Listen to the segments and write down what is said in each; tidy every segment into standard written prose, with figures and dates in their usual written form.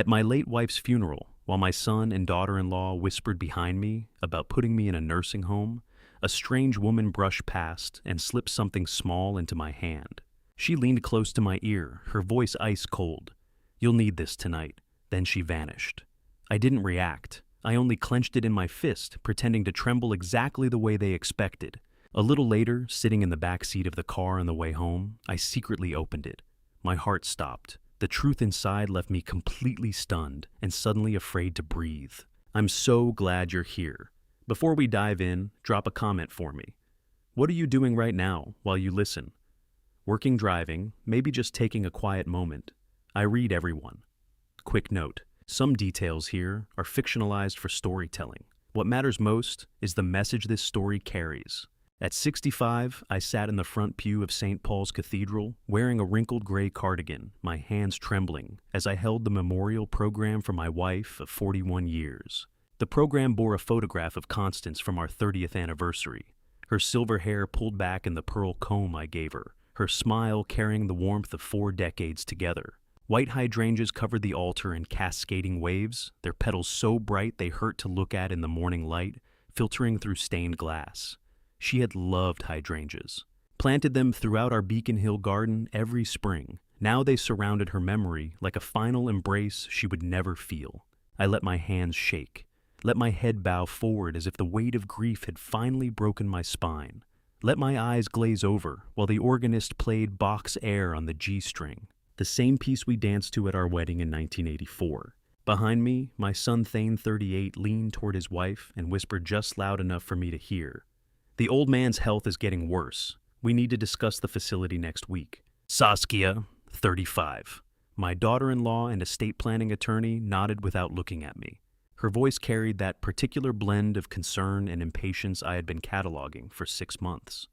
At my late wife's funeral, while my son and daughter-in-law whispered behind me about putting me in a nursing home, a strange woman brushed past and slipped something small into my hand. She leaned close to my ear, her voice ice cold. "You'll need this tonight." Then she vanished. I didn't react. I only clenched it in my fist, pretending to tremble exactly the way they expected. A little later, sitting in the back seat of the car on the way home, I secretly opened it. My heart stopped. The truth inside left me completely stunned and suddenly afraid to breathe. I'm so glad you're here. Before we dive in, drop a comment for me. What are you doing right now while you listen? Working, driving, maybe just taking a quiet moment. I read everyone. Quick note, some details here are fictionalized for storytelling. What matters most is the message this story carries. At 65, I sat in the front pew of St. Paul's Cathedral, wearing a wrinkled gray cardigan, my hands trembling, as I held the memorial program for my wife of 41 years. The program bore a photograph of Constance from our 30th anniversary, her silver hair pulled back in the pearl comb I gave her, her smile carrying the warmth of 4 decades together. White hydrangeas covered the altar in cascading waves, their petals so bright they hurt to look at in the morning light, filtering through stained glass. She had loved hydrangeas, planted them throughout our Beacon Hill garden every spring. Now they surrounded her memory like a final embrace she would never feel. I let my hands shake, let my head bow forward as if the weight of grief had finally broken my spine. Let my eyes glaze over while the organist played Bach's air on the G string, the same piece we danced to at our wedding in 1984. Behind me, my son Thane, 38, leaned toward his wife and whispered just loud enough for me to hear. "The old man's health is getting worse. We need to discuss the facility next week." Saskia, 35, my daughter-in-law and estate planning attorney, nodded without looking at me. Her voice carried that particular blend of concern and impatience I had been cataloging for 6 months.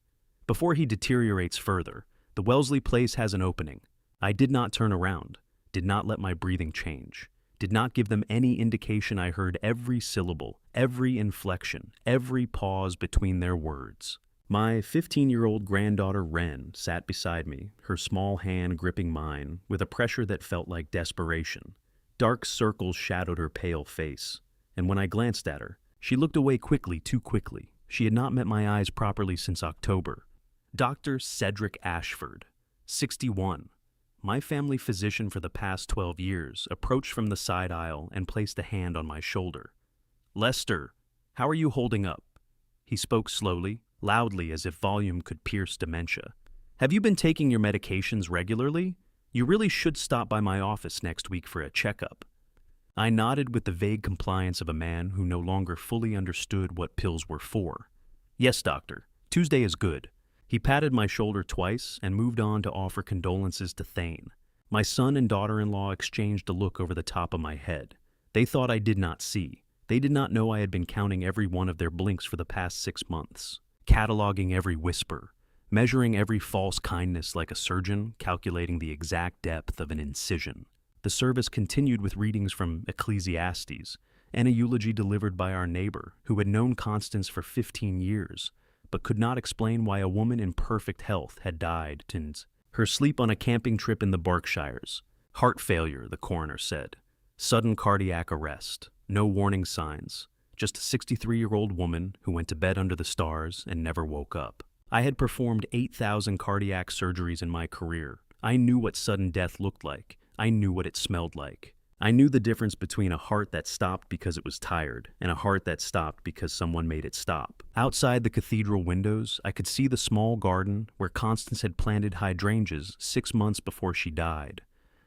"Before he deteriorates further, the Wellesley place has an opening." I did not turn around, did not let my breathing change, did not give them any indication I heard every syllable, every inflection, every pause between their words. My 15-year-old granddaughter Wren sat beside me, her small hand gripping mine, with a pressure that felt like desperation. Dark circles shadowed her pale face, and when I glanced at her, she looked away quickly, too quickly. She had not met my eyes properly since October. Dr. Cedric Ashford, 61. My family physician for the past 12 years, approached from the side aisle and placed a hand on my shoulder. "Lester, how are you holding up?" He spoke slowly, loudly as if volume could pierce dementia. "Have you been taking your medications regularly? You really should stop by my office next week for a checkup." I nodded with the vague compliance of a man who no longer fully understood what pills were for. "Yes, doctor. Tuesday is good." He patted my shoulder twice and moved on to offer condolences to Thane. My son and daughter-in-law exchanged a look over the top of my head. They thought I did not see. They did not know I had been counting every one of their blinks for the past 6 months, cataloging every whisper, measuring every false kindness like a surgeon calculating the exact depth of an incision. The service continued with readings from Ecclesiastes and a eulogy delivered by our neighbor who had known Constance for 15 years, but could not explain why a woman in perfect health had died since her sleep on a camping trip in the Berkshires. Heart failure, the coroner said. Sudden cardiac arrest. No warning signs. Just a 63-year-old woman who went to bed under the stars and never woke up. I had performed 8,000 cardiac surgeries in my career. I knew what sudden death looked like. I knew what it smelled like. I knew the difference between a heart that stopped because it was tired and a heart that stopped because someone made it stop. Outside the cathedral windows, I could see the small garden where Constance had planted hydrangeas 6 months before she died.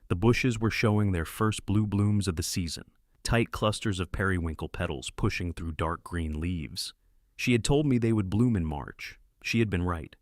The bushes were showing their first blue blooms of the season, tight clusters of periwinkle petals pushing through dark green leaves. She had told me they would bloom in March. She had been right.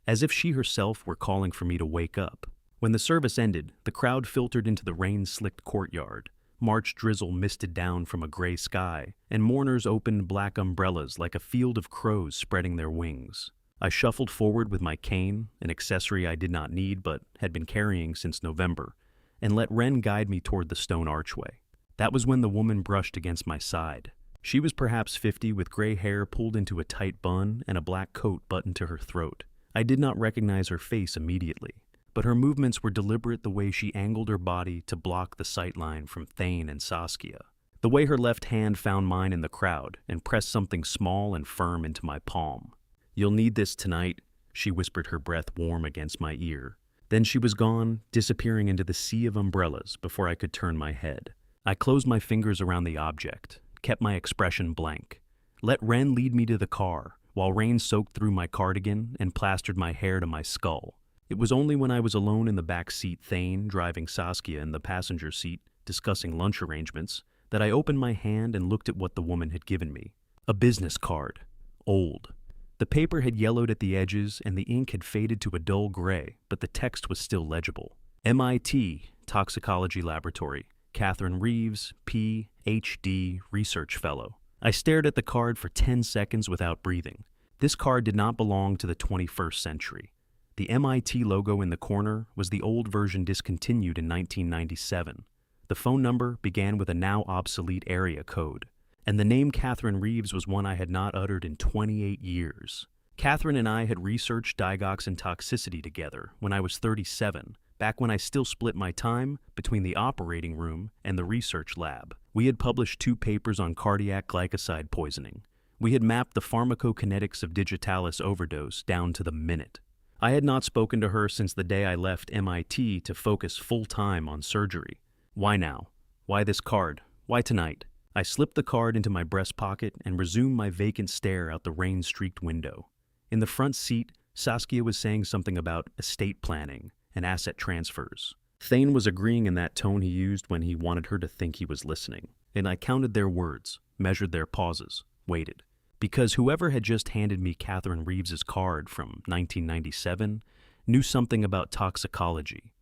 As if she herself were calling for me to wake up. When the service ended, the crowd filtered into the rain-slicked courtyard. March drizzle misted down from a gray sky, and mourners opened black umbrellas like a field of crows spreading their wings. I shuffled forward with my cane, an accessory I did not need but had been carrying since November, and let Wren guide me toward the stone archway. That was when the woman brushed against my side. She was perhaps 50, with gray hair pulled into a tight bun and a black coat buttoned to her throat. I did not recognize her face immediately, but her movements were deliberate, the way she angled her body to block the sightline from Thane and Saskia. The way her left hand found mine in the crowd and pressed something small and firm into my palm. "You'll need this tonight," she whispered, her breath warm against my ear. Then she was gone, disappearing into the sea of umbrellas before I could turn my head. I closed my fingers around the object, kept my expression blank. Let Ren lead me to the car, while rain soaked through my cardigan and plastered my hair to my skull. It was only when I was alone in the back seat, Thane driving Saskia in the passenger seat, discussing lunch arrangements, that I opened my hand and looked at what the woman had given me. A business card. Old. The paper had yellowed at the edges and the ink had faded to a dull gray, but the text was still legible. MIT, Toxicology Laboratory. Catherine Reeves, Ph.D., Research Fellow. I stared at the card for 10 seconds without breathing. This card did not belong to the 21st century. The MIT logo in the corner was the old version discontinued in 1997. The phone number began with a now obsolete area code, and the name Catherine Reeves was one I had not uttered in 28 years. Catherine and I had researched digoxin toxicity together when I was 37, back when I still split my time between the operating room and the research lab. We had published 2 papers on cardiac glycoside poisoning. We had mapped the pharmacokinetics of digitalis overdose down to the minute. I had not spoken to her since the day I left MIT to focus full-time on surgery. Why now? Why this card? Why tonight? I slipped the card into my breast pocket and resumed my vacant stare out the rain-streaked window. In the front seat, Saskia was saying something about estate planning and asset transfers. Thane was agreeing in that tone he used when he wanted her to think he was listening, and I counted their words, measured their pauses, waited. Because whoever had just handed me Catherine Reeves's card from 1997 knew something about toxicology,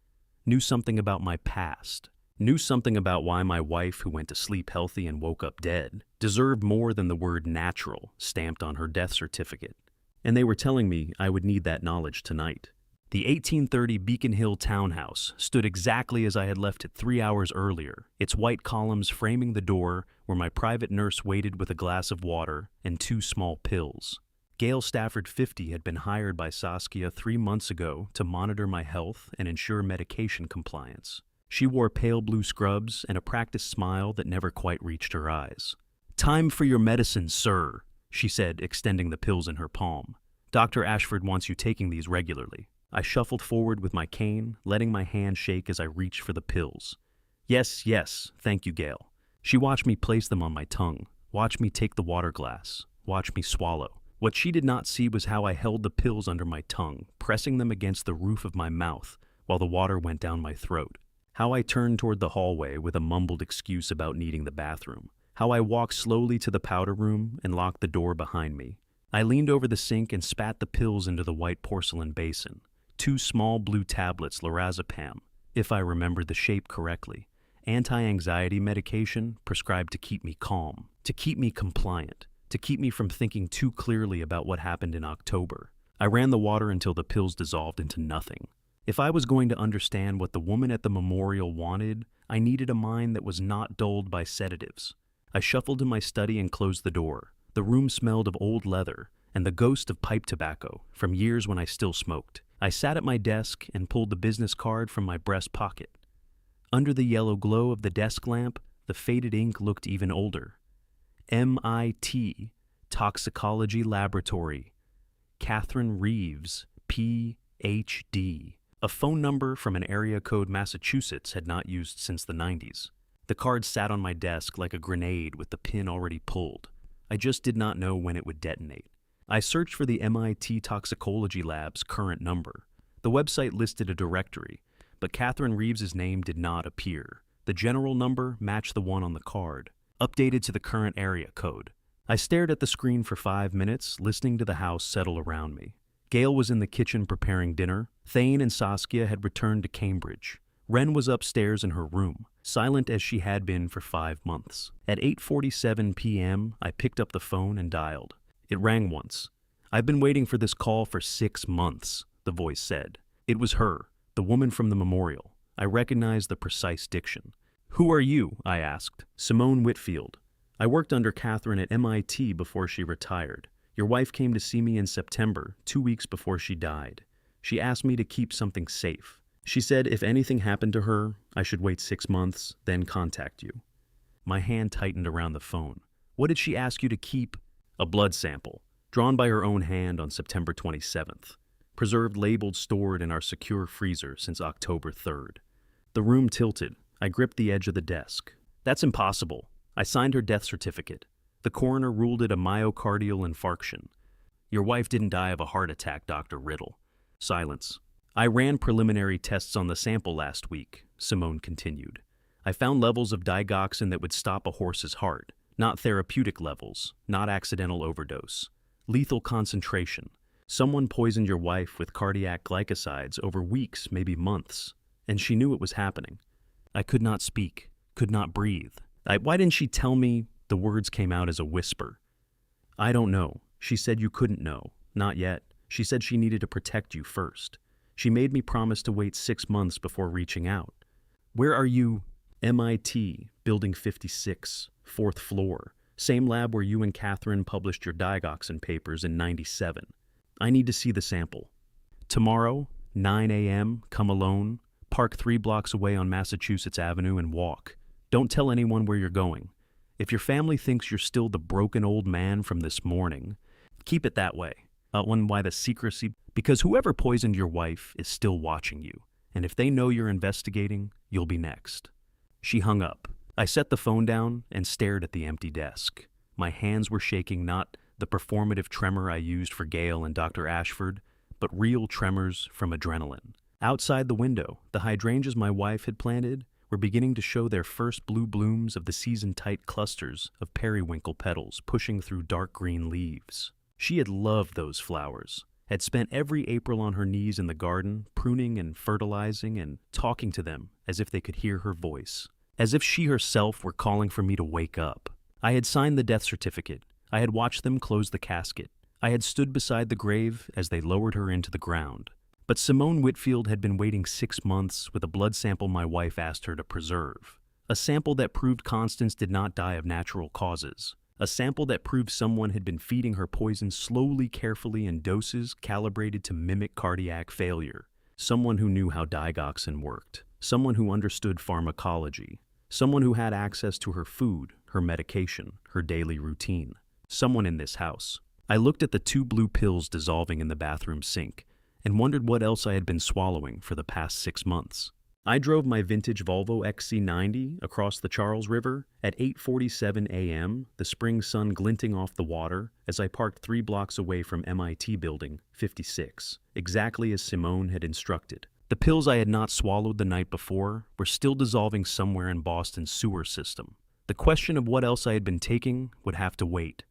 knew something about my past, knew something about why my wife, who went to sleep healthy and woke up dead, deserved more than the word natural stamped on her death certificate. And they were telling me I would need that knowledge tonight. The 1830 Beacon Hill townhouse stood exactly as I had left it 3 hours earlier, its white columns framing the door where my private nurse waited with a glass of water and 2 small pills. Gail Stafford, 50, had been hired by Saskia 3 months ago to monitor my health and ensure medication compliance. She wore pale blue scrubs and a practiced smile that never quite reached her eyes. "Time for your medicine, sir," she said, extending the pills in her palm. "Dr. Ashford wants you taking these regularly." I shuffled forward with my cane, letting my hand shake as I reached for the pills. Yes, thank you, Gail." She watched me place them on my tongue, watched me take the water glass, watched me swallow. What she did not see was how I held the pills under my tongue, pressing them against the roof of my mouth while the water went down my throat. How I turned toward the hallway with a mumbled excuse about needing the bathroom. How I walked slowly to the powder room and locked the door behind me. I leaned over the sink and spat the pills into the white porcelain basin. 2 small blue tablets, lorazepam, if I remembered the shape correctly. Anti-anxiety medication prescribed to keep me calm, to keep me compliant, to keep me from thinking too clearly about what happened in October. I ran the water until the pills dissolved into nothing. If I was going to understand what the woman at the memorial wanted, I needed a mind that was not dulled by sedatives. I shuffled to my study and closed the door. The room smelled of old leather and the ghost of pipe tobacco from years when I still smoked. I sat at my desk and pulled the business card from my breast pocket. Under the yellow glow of the desk lamp, the faded ink looked even older. MIT, Toxicology Laboratory. Catherine Reeves, Ph.D. A phone number from an area code Massachusetts had not used since the 90s. The card sat on my desk like a grenade with the pin already pulled. I just did not know when it would detonate. I searched for the MIT Toxicology Lab's current number. The website listed a directory, but Catherine Reeves's name did not appear. The general number matched the one on the card, updated to the current area code. I stared at the screen for 5 minutes, listening to the house settle around me. Gail was in the kitchen preparing dinner. Thane and Saskia had returned to Cambridge. Ren was upstairs in her room, silent as she had been for 5 months. At 8:47 p.m., I picked up the phone and dialed. It rang once. "I've been waiting for this call for 6 months, the voice said. It was her, the woman from the memorial. I recognized the precise diction. "Who are you?" I asked. "Simone Whitfield. I worked under Catherine at MIT before she retired. Your wife came to see me in September, 2 weeks before she died. She asked me to keep something safe. She said if anything happened to her, I should wait 6 months, then contact you. My hand tightened around the phone. What did she ask you to keep? A blood sample, drawn by her own hand on September 27th. Preserved, labeled, stored in our secure freezer since October 3rd. The room tilted. I gripped the edge of the desk. That's impossible. I signed her death certificate. The coroner ruled it a myocardial infarction. Your wife didn't die of a heart attack, Dr. Riddle. Silence. I ran preliminary tests on the sample last week, Simone continued. I found levels of digoxin that would stop a horse's heart. Not therapeutic levels, not accidental overdose. Lethal concentration. Someone poisoned your wife with cardiac glycosides over weeks, maybe months, and she knew it was happening. I could not speak, could not breathe. Why didn't she tell me? The words came out as a whisper. I don't know. She said you couldn't know. Not yet. She said she needed to protect you first. She made me promise to wait 6 months before reaching out. Where are you? MIT, Building 56, 4th floor. Same lab where you and Catherine published your digoxin papers in '97. I need to see the sample. Tomorrow, 9 a.m., come alone. Park 3 blocks away on Massachusetts Avenue and walk. Don't tell anyone where you're going. If your family thinks you're still the broken old man from this morning, keep it that way. Why the secrecy? Because whoever poisoned your wife is still watching you. And if they know you're investigating, you'll be next. She hung up. I set the phone down and stared at the empty desk. My hands were shaking, not the performative tremor I used for Gail and Dr. Ashford, but real tremors from adrenaline. Outside the window, the hydrangeas my wife had planted were beginning to show their first blue blooms of the season-tight clusters of periwinkle petals pushing through dark green leaves. She had loved those flowers, had spent every April on her knees in the garden, pruning and fertilizing and talking to them as if they could hear her voice, as if she herself were calling for me to wake up. I had signed the death certificate. I had watched them close the casket. I had stood beside the grave as they lowered her into the ground. But Simone Whitfield had been waiting 6 months with a blood sample my wife asked her to preserve. A sample that proved Constance did not die of natural causes. A sample that proved someone had been feeding her poison slowly, carefully in doses calibrated to mimic cardiac failure. Someone who knew how digoxin worked. Someone who understood pharmacology. Someone who had access to her food, her medication, her daily routine. Someone in this house. I looked at the 2 blue pills dissolving in the bathroom sink and wondered what else I had been swallowing for the past 6 months. I drove my vintage Volvo XC90 across the Charles River at 8:47 a.m., the spring sun glinting off the water as I parked 3 blocks away from MIT Building 56, exactly as Simone had instructed. The pills I had not swallowed the night before were still dissolving somewhere in Boston's sewer system. The question of what else I had been taking would have to wait.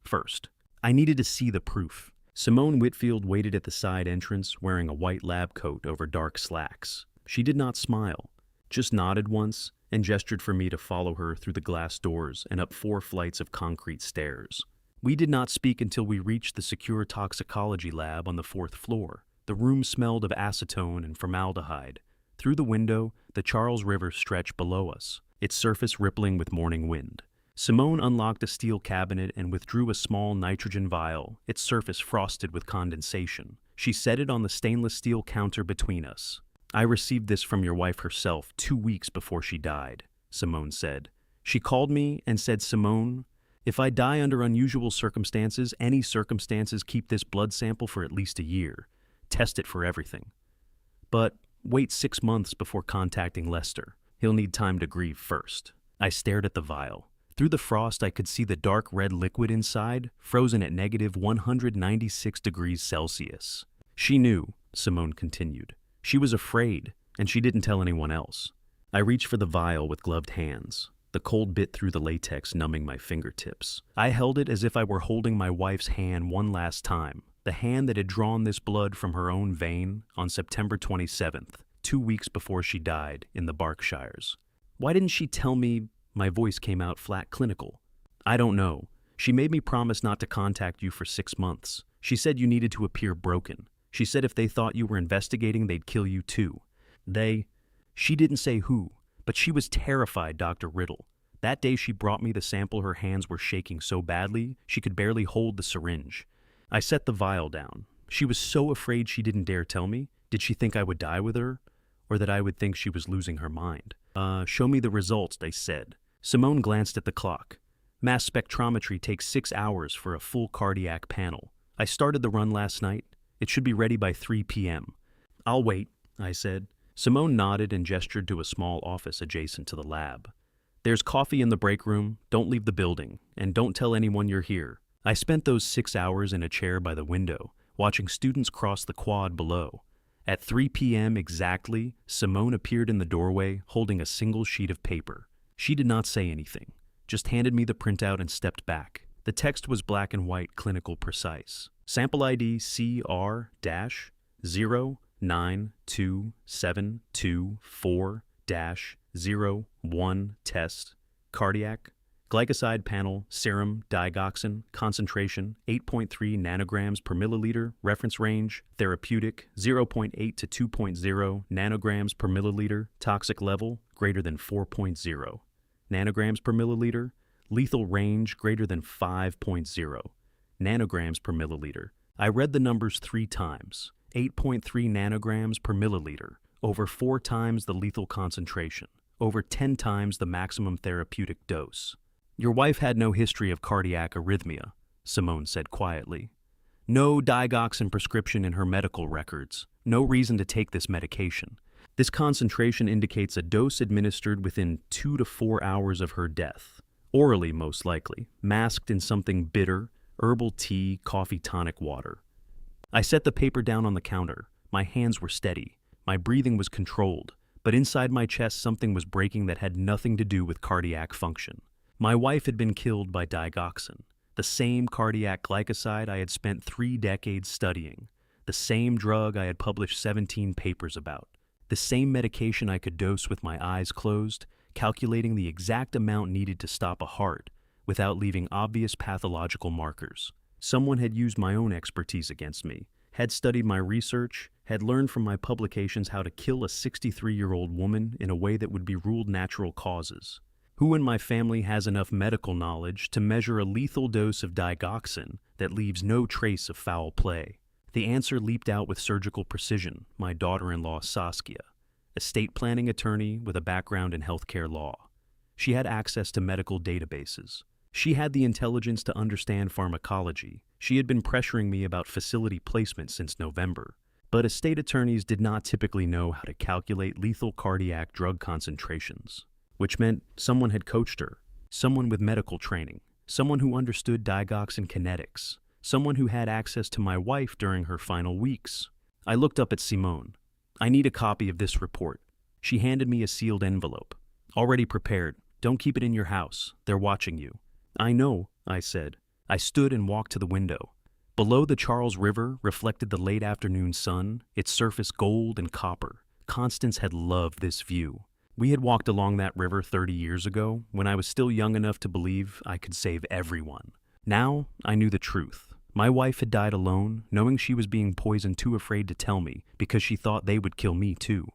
First, I needed to see the proof. Simone Whitfield waited at the side entrance wearing a white lab coat over dark slacks. She did not smile, just nodded once and gestured for me to follow her through the glass doors and up 4 flights of concrete stairs. We did not speak until we reached the secure toxicology lab on the 4th floor. The room smelled of acetone and formaldehyde. Through the window, the Charles River stretched below us, its surface rippling with morning wind. Simone unlocked a steel cabinet and withdrew a small nitrogen vial, its surface frosted with condensation. She set it on the stainless steel counter between us. I received this from your wife herself 2 weeks before she died, Simone said. She called me and said, Simone, if I die under unusual circumstances, any circumstances, keep this blood sample for at least a year. Test it for everything. But wait 6 months before contacting Lester. He'll need time to grieve first. I stared at the vial. Through the frost, I could see the dark red liquid inside, frozen at negative 196 degrees Celsius. She knew, Simone continued. She was afraid, and she didn't tell anyone else. I reached for the vial with gloved hands, the cold bit through the latex numbing my fingertips. I held it as if I were holding my wife's hand one last time, the hand that had drawn this blood from her own vein on September 27th, 2 weeks before she died in the Berkshires. Why didn't she tell me? My voice came out flat, clinical. I don't know. She made me promise not to contact you for 6 months. She said you needed to appear broken. She said if they thought you were investigating, they'd kill you too. She didn't say who, but she was terrified, Dr. Riddle. That day she brought me the sample, her hands were shaking so badly she could barely hold the syringe. I set the vial down. She was so afraid she didn't dare tell me. Did she think I would die with her? or that I would think she was losing her mind. Show me the results, they said. Simone glanced at the clock. Mass spectrometry takes 6 hours for a full cardiac panel. I started the run last night. It should be ready by 3 p.m. I'll wait, I said. Simone nodded and gestured to a small office adjacent to the lab. There's coffee in the break room. Don't leave the building, and don't tell anyone you're here. I spent those 6 hours in a chair by the window, watching students cross the quad below. At 3 p.m. exactly, Simone appeared in the doorway holding a single sheet of paper. She did not say anything, just handed me the printout and stepped back. The text was black and white, clinical precise. Sample ID CR-0927224-01 test, cardiac, glycoside panel, serum, digoxin, concentration 8.3 nanograms per milliliter, reference range, therapeutic 0.8 to 2.0 nanograms per milliliter, toxic level greater than 4.0 nanograms per milliliter, lethal range greater than 5.0 nanograms per milliliter. I read the numbers 3 times, 8.3 nanograms per milliliter, over 4 times the lethal concentration, over 10 times the maximum therapeutic dose. Your wife had no history of cardiac arrhythmia, Simone said quietly. No digoxin prescription in her medical records, no reason to take this medication. This concentration indicates a dose administered within 2 to 4 hours of her death, orally most likely, masked in something bitter, herbal tea, coffee tonic water. I set the paper down on the counter. My hands were steady. My breathing was controlled, but inside my chest something was breaking that had nothing to do with cardiac function. My wife had been killed by digoxin, the same cardiac glycoside I had spent 3 decades studying, the same drug I had published 17 papers about, the same medication I could dose with my eyes closed, calculating the exact amount needed to stop a heart without leaving obvious pathological markers. Someone had used my own expertise against me, had studied my research, had learned from my publications how to kill a 63-year-old woman in a way that would be ruled natural causes. Who in my family has enough medical knowledge to measure a lethal dose of digoxin that leaves no trace of foul play? The answer leaped out with surgical precision: my daughter-in-law Saskia, estate planning attorney with a background in healthcare law. She had access to medical databases. She had the intelligence to understand pharmacology. She had been pressuring me about facility placement since November. But estate attorneys did not typically know how to calculate lethal cardiac drug concentrations, which meant someone had coached her, someone with medical training, someone who understood digoxin kinetics, someone who had access to my wife during her final weeks. I looked up at Simone. I need a copy of this report. She handed me a sealed envelope. Already prepared. Don't keep it in your house. They're watching you. I know, I said. I stood and walked to the window. Below the Charles River reflected the late afternoon sun, its surface gold and copper. Constance had loved this view. We had walked along that river 30 years ago, when I was still young enough to believe I could save everyone. Now, I knew the truth. My wife had died alone, knowing she was being poisoned, too afraid to tell me, because she thought they would kill me too.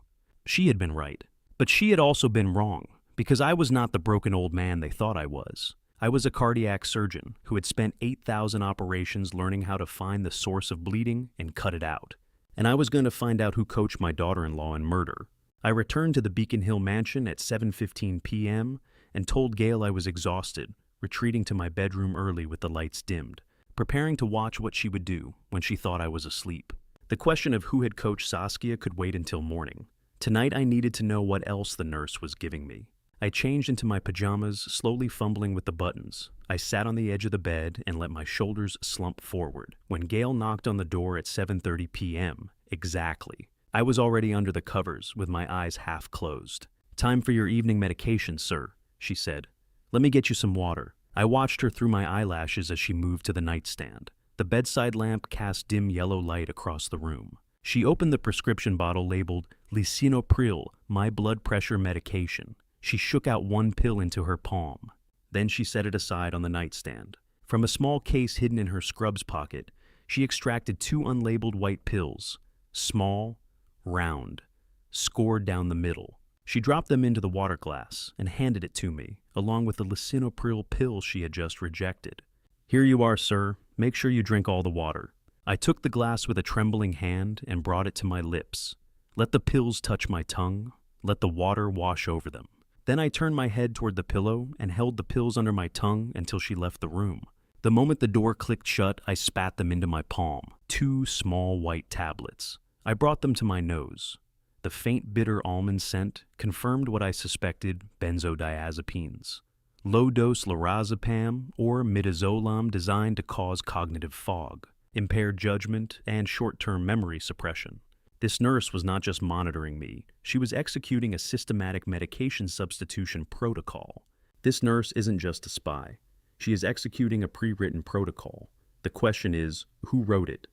She had been right. But she had also been wrong, because I was not the broken old man they thought I was. I was a cardiac surgeon who had spent 8,000 operations learning how to find the source of bleeding and cut it out. And I was going to find out who coached my daughter-in-law in murder. I returned to the Beacon Hill mansion at 7:15 p.m. and told Gail I was exhausted, retreating to my bedroom early with the lights dimmed, preparing to watch what she would do when she thought I was asleep. The question of who had coached Saskia could wait until morning. Tonight I needed to know what else the nurse was giving me. I changed into my pajamas, slowly fumbling with the buttons. I sat on the edge of the bed and let my shoulders slump forward when Gail knocked on the door at 7:30 p.m. Exactly. I was already under the covers, with my eyes half closed. "Time for your evening medication, sir," she said. "Let me get you some water." I watched her through my eyelashes as she moved to the nightstand. The bedside lamp cast dim yellow light across the room. She opened the prescription bottle labeled lisinopril, my blood pressure medication. She shook out one pill into her palm. Then she set it aside on the nightstand. From a small case hidden in her scrubs pocket, she extracted 2 unlabeled white pills, small, round, scored down the middle. She dropped them into the water glass and handed it to me, along with the lisinopril pill she had just rejected. "Here you are, sir. Make sure you drink all the water." I took the glass with a trembling hand and brought it to my lips. Let the pills touch my tongue. Let the water wash over them. Then I turned my head toward the pillow and held the pills under my tongue until she left the room. The moment the door clicked shut, I spat them into my palm. 2 small white tablets. I brought them to my nose. The faint bitter almond scent confirmed what I suspected: benzodiazepines. Low-dose lorazepam or midazolam designed to cause cognitive fog, impaired judgment, and short-term memory suppression. This nurse was not just monitoring me, she was executing a systematic medication substitution protocol. This nurse isn't just a spy. She is executing a pre-written protocol. The question is, who wrote it?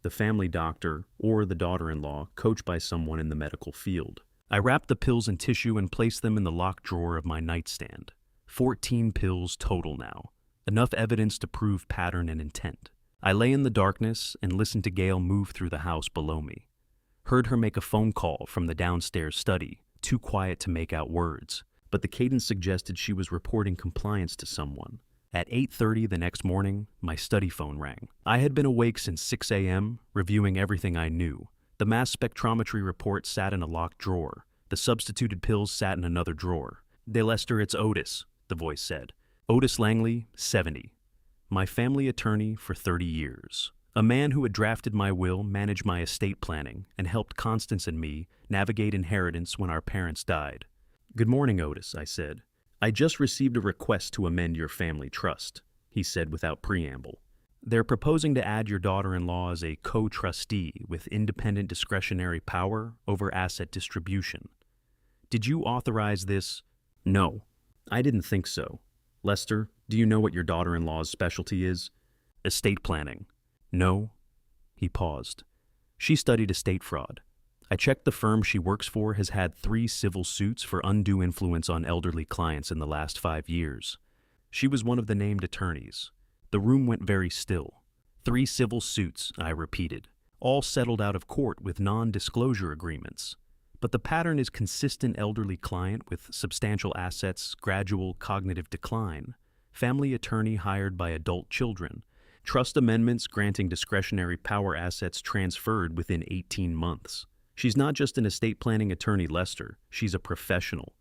The family doctor or the daughter-in-law, coached by someone in the medical field. I wrapped the pills in tissue and placed them in the locked drawer of my nightstand. 14 pills total now. Enough evidence to prove pattern and intent. I lay in the darkness and listened to Gail move through the house below me. Heard her make a phone call from the downstairs study, too quiet to make out words, but the cadence suggested she was reporting compliance to someone. At 8:30 the next morning, my study phone rang. I had been awake since 6 a.m., reviewing everything I knew. The mass spectrometry report sat in a locked drawer. The substituted pills sat in another drawer. "De Lester, it's Otis," the voice said. Otis Langley, 70. My family attorney for 30 years. A man who had drafted my will, managed my estate planning, and helped Constance and me navigate inheritance when our parents died. "Good morning, Otis," I said. "I just received a request to amend your family trust," he said without preamble. "They're proposing to add your daughter-in-law as a co-trustee with independent discretionary power over asset distribution. Did you authorize this?" "No, I didn't think so. Lester, do you know what your daughter-in-law's specialty is?" "Estate planning." "No." He paused. "She studied estate fraud. I checked the firm she works for has had 3 civil suits for undue influence on elderly clients in the last 5 years. She was one of the named attorneys." The room went very still. 3 civil suits, I repeated, all settled out of court with non-disclosure agreements. But the pattern is consistent: elderly client with substantial assets, gradual cognitive decline, family attorney hired by adult children, trust amendments granting discretionary power assets transferred within 18 months. She's not just an estate planning attorney, Lester. She's a professional.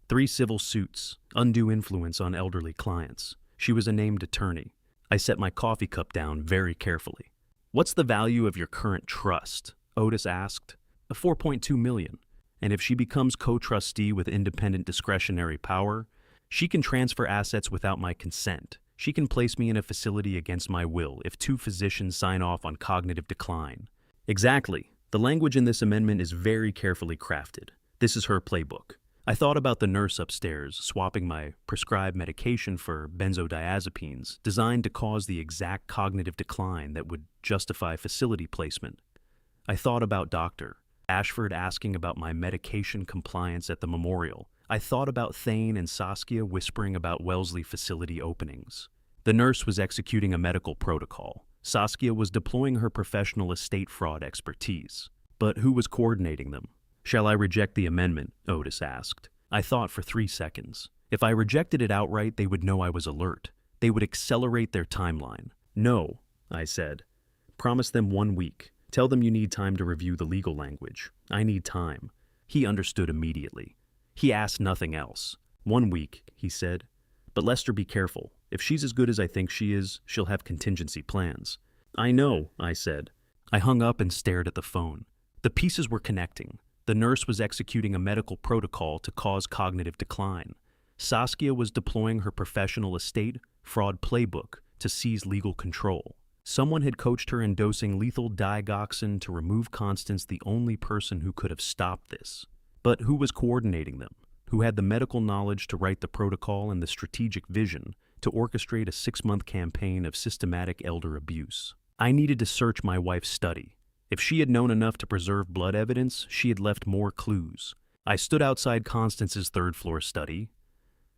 3 civil suits, undue influence on elderly clients. She was a named attorney. I set my coffee cup down very carefully. "What's the value of your current trust?" Otis asked. $4.2 million. And if she becomes co-trustee with independent discretionary power, she can transfer assets without my consent. She can place me in a facility against my will if 2 physicians sign off on cognitive decline. Exactly. The language in this amendment is very carefully crafted. This is her playbook. I thought about the nurse upstairs swapping my prescribed medication for benzodiazepines designed to cause the exact cognitive decline that would justify facility placement. I thought about Dr. Ashford asking about my medication compliance at the memorial. I thought about Thane and Saskia whispering about Wellesley facility openings. The nurse was executing a medical protocol. Saskia was deploying her professional estate fraud expertise. But who was coordinating them? "Shall I reject the amendment?" Otis asked. I thought for 3 seconds. If I rejected it outright, they would know I was alert. They would accelerate their timeline. "No," I said. "Promise them 1 week. Tell them you need time to review the legal language. I need time." He understood immediately. He asked nothing else. 1 week, he said. "But Lester, be careful. If she's as good as I think she is, she'll have contingency plans." "I know," I said. I hung up and stared at the phone. The pieces were connecting. The nurse was executing a medical protocol to cause cognitive decline. Saskia was deploying her professional estate fraud playbook to seize legal control. Someone had coached her in dosing lethal digoxin to remove Constance, the only person who could have stopped this. But who was coordinating them? Who had the medical knowledge to write the protocol and the strategic vision to orchestrate a 6-month campaign of systematic elder abuse? I needed to search my wife's study. If she had known enough to preserve blood evidence, she had left more clues. I stood outside Constance's 3rd-floor study.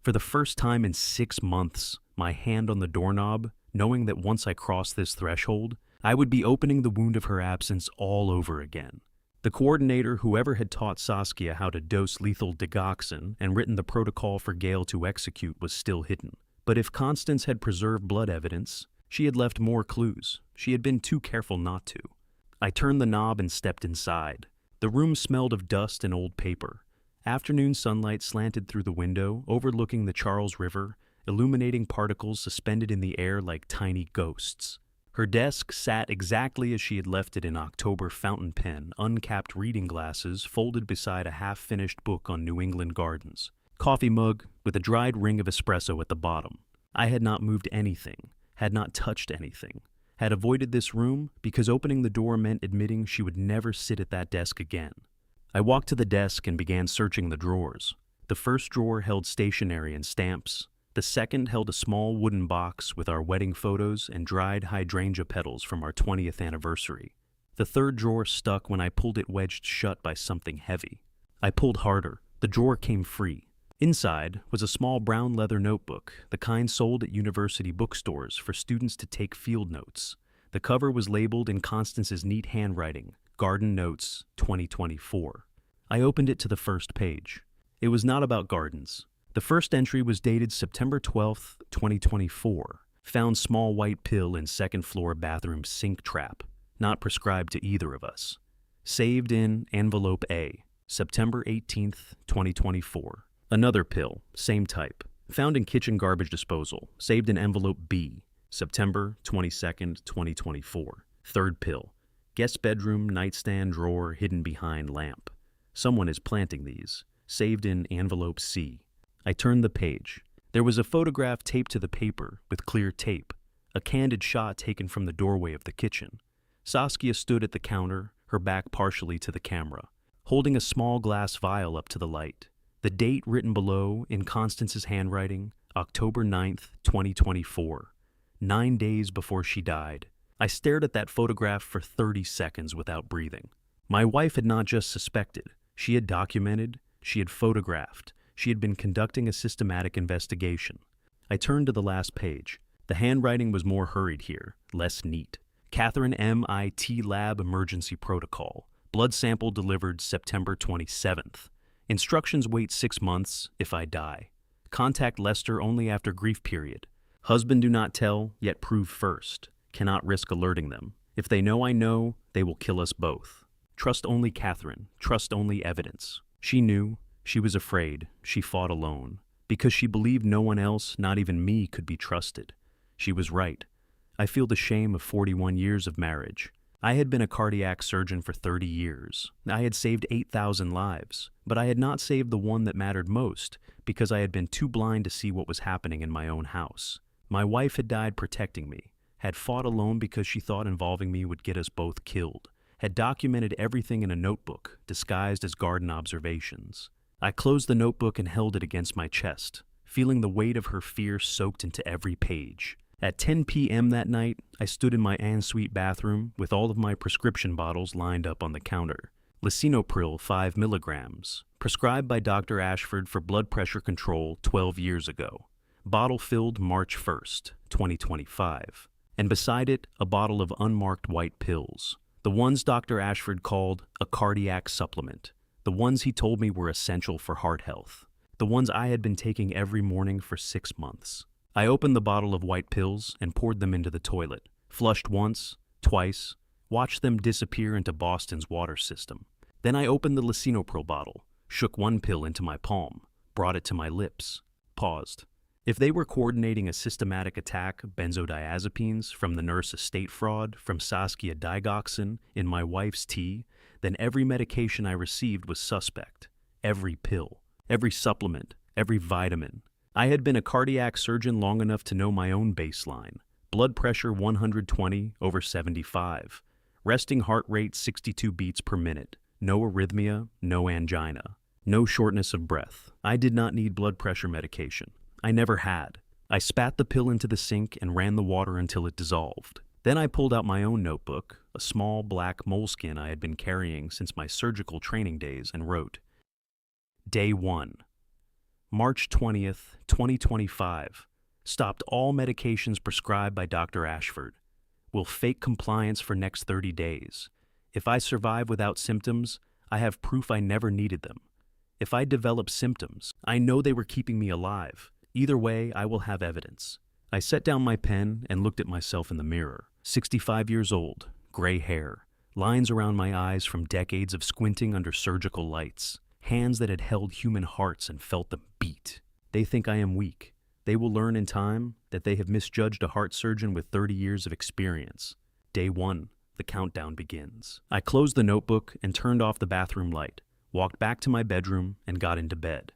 For the first time in 6 months, my hand on the doorknob, knowing that once I crossed this threshold, I would be opening the wound of her absence all over again. The coordinator, whoever had taught Saskia how to dose lethal digoxin and written the protocol for Gail to execute, was still hidden. But if Constance had preserved blood evidence, she had left more clues. She had been too careful not to. I turned the knob and stepped inside. The room smelled of dust and old paper. Afternoon sunlight slanted through the window, overlooking the Charles River, illuminating particles suspended in the air like tiny ghosts. Her desk sat exactly as she had left it in October, fountain pen, uncapped reading glasses folded beside a half-finished book on New England gardens. Coffee mug with a dried ring of espresso at the bottom. I had not moved anything, had not touched anything, had avoided this room because opening the door meant admitting she would never sit at that desk again. I walked to the desk and began searching the drawers. The first drawer held stationery and stamps. The second held a small wooden box with our wedding photos and dried hydrangea petals from our 20th anniversary. The third drawer stuck when I pulled it wedged shut by something heavy. I pulled harder. The drawer came free. Inside was a small brown leather notebook, the kind sold at university bookstores for students to take field notes. The cover was labeled in Constance's neat handwriting, Garden Notes 2024. I opened it to the first page. It was not about gardens. The first entry was dated September 12th, 2024. Found small white pill in second floor bathroom sink trap. Not prescribed to either of us. Saved in envelope A, September 18th, 2024. Another pill, same type. Found in kitchen garbage disposal. Saved in envelope B, September 22nd, 2024. Third pill. Guest bedroom, nightstand, drawer, hidden behind lamp. Someone is planting these. Saved in envelope C. I turned the page. There was a photograph taped to the paper with clear tape. A candid shot taken from the doorway of the kitchen. Saskia stood at the counter, her back partially to the camera, holding a small glass vial up to the light. The date written below, in Constance's handwriting, October 9th, 2024. 9 days before she died. I stared at that photograph for 30 seconds without breathing. My wife had not just suspected. She had documented, she had photographed, she had been conducting a systematic investigation. I turned to the last page. The handwriting was more hurried here, less neat. Catherine MIT Lab Emergency Protocol. Blood sample delivered September 27th. Instructions wait 6 months if I die. Contact Lester only after grief period. Husband do not tell, yet prove first. Cannot risk alerting them. If they know I know, they will kill us both. Trust only Catherine. Trust only evidence. She knew. She was afraid. She fought alone. Because she believed no one else, not even me, could be trusted. She was right. I feel the shame of 41 years of marriage. I had been a cardiac surgeon for 30 years. I had saved 8,000 lives, but I had not saved the one that mattered most because I had been too blind to see what was happening in my own house. My wife had died protecting me, had fought alone because she thought involving me would get us both killed, had documented everything in a notebook disguised as garden observations. I closed the notebook and held it against my chest, feeling the weight of her fear soaked into every page. At 10 p.m. that night, I stood in my ensuite bathroom with all of my prescription bottles lined up on the counter. Lisinopril 5 milligrams, prescribed by Dr. Ashford for blood pressure control 12 years ago. Bottle filled March 1st, 2025. And beside it, a bottle of unmarked white pills. The ones Dr. Ashford called a cardiac supplement. The ones he told me were essential for heart health. The ones I had been taking every morning for 6 months. I opened the bottle of white pills and poured them into the toilet. Flushed once, twice, watched them disappear into Boston's water system. Then I opened the lisinopril bottle, shook one pill into my palm, brought it to my lips, paused. If they were coordinating a systematic attack, benzodiazepines from the nurse estate fraud, from Saskia digoxin in my wife's tea, then every medication I received was suspect. Every pill, every supplement, every vitamin. I had been a cardiac surgeon long enough to know my own baseline. Blood pressure 120/75. Resting heart rate 62 beats per minute. No arrhythmia, no angina. No shortness of breath. I did not need blood pressure medication. I never had. I spat the pill into the sink and ran the water until it dissolved. Then I pulled out my own notebook, a small black moleskin I had been carrying since my surgical training days, and wrote, Day 1. March 20th, 2025. Stopped all medications prescribed by Dr. Ashford. Will fake compliance for next 30 days. If I survive without symptoms, I have proof I never needed them. If I develop symptoms, I know they were keeping me alive. Either way, I will have evidence. I set down my pen and looked at myself in the mirror. 65 years old, gray hair, lines around my eyes from decades of squinting under surgical lights, hands that had held human hearts and felt them beat. They think I am weak. They will learn in time that they have misjudged a heart surgeon with 30 years of experience. Day 1, the countdown begins. I closed the notebook and turned off the bathroom light, walked back to my bedroom, and got into bed.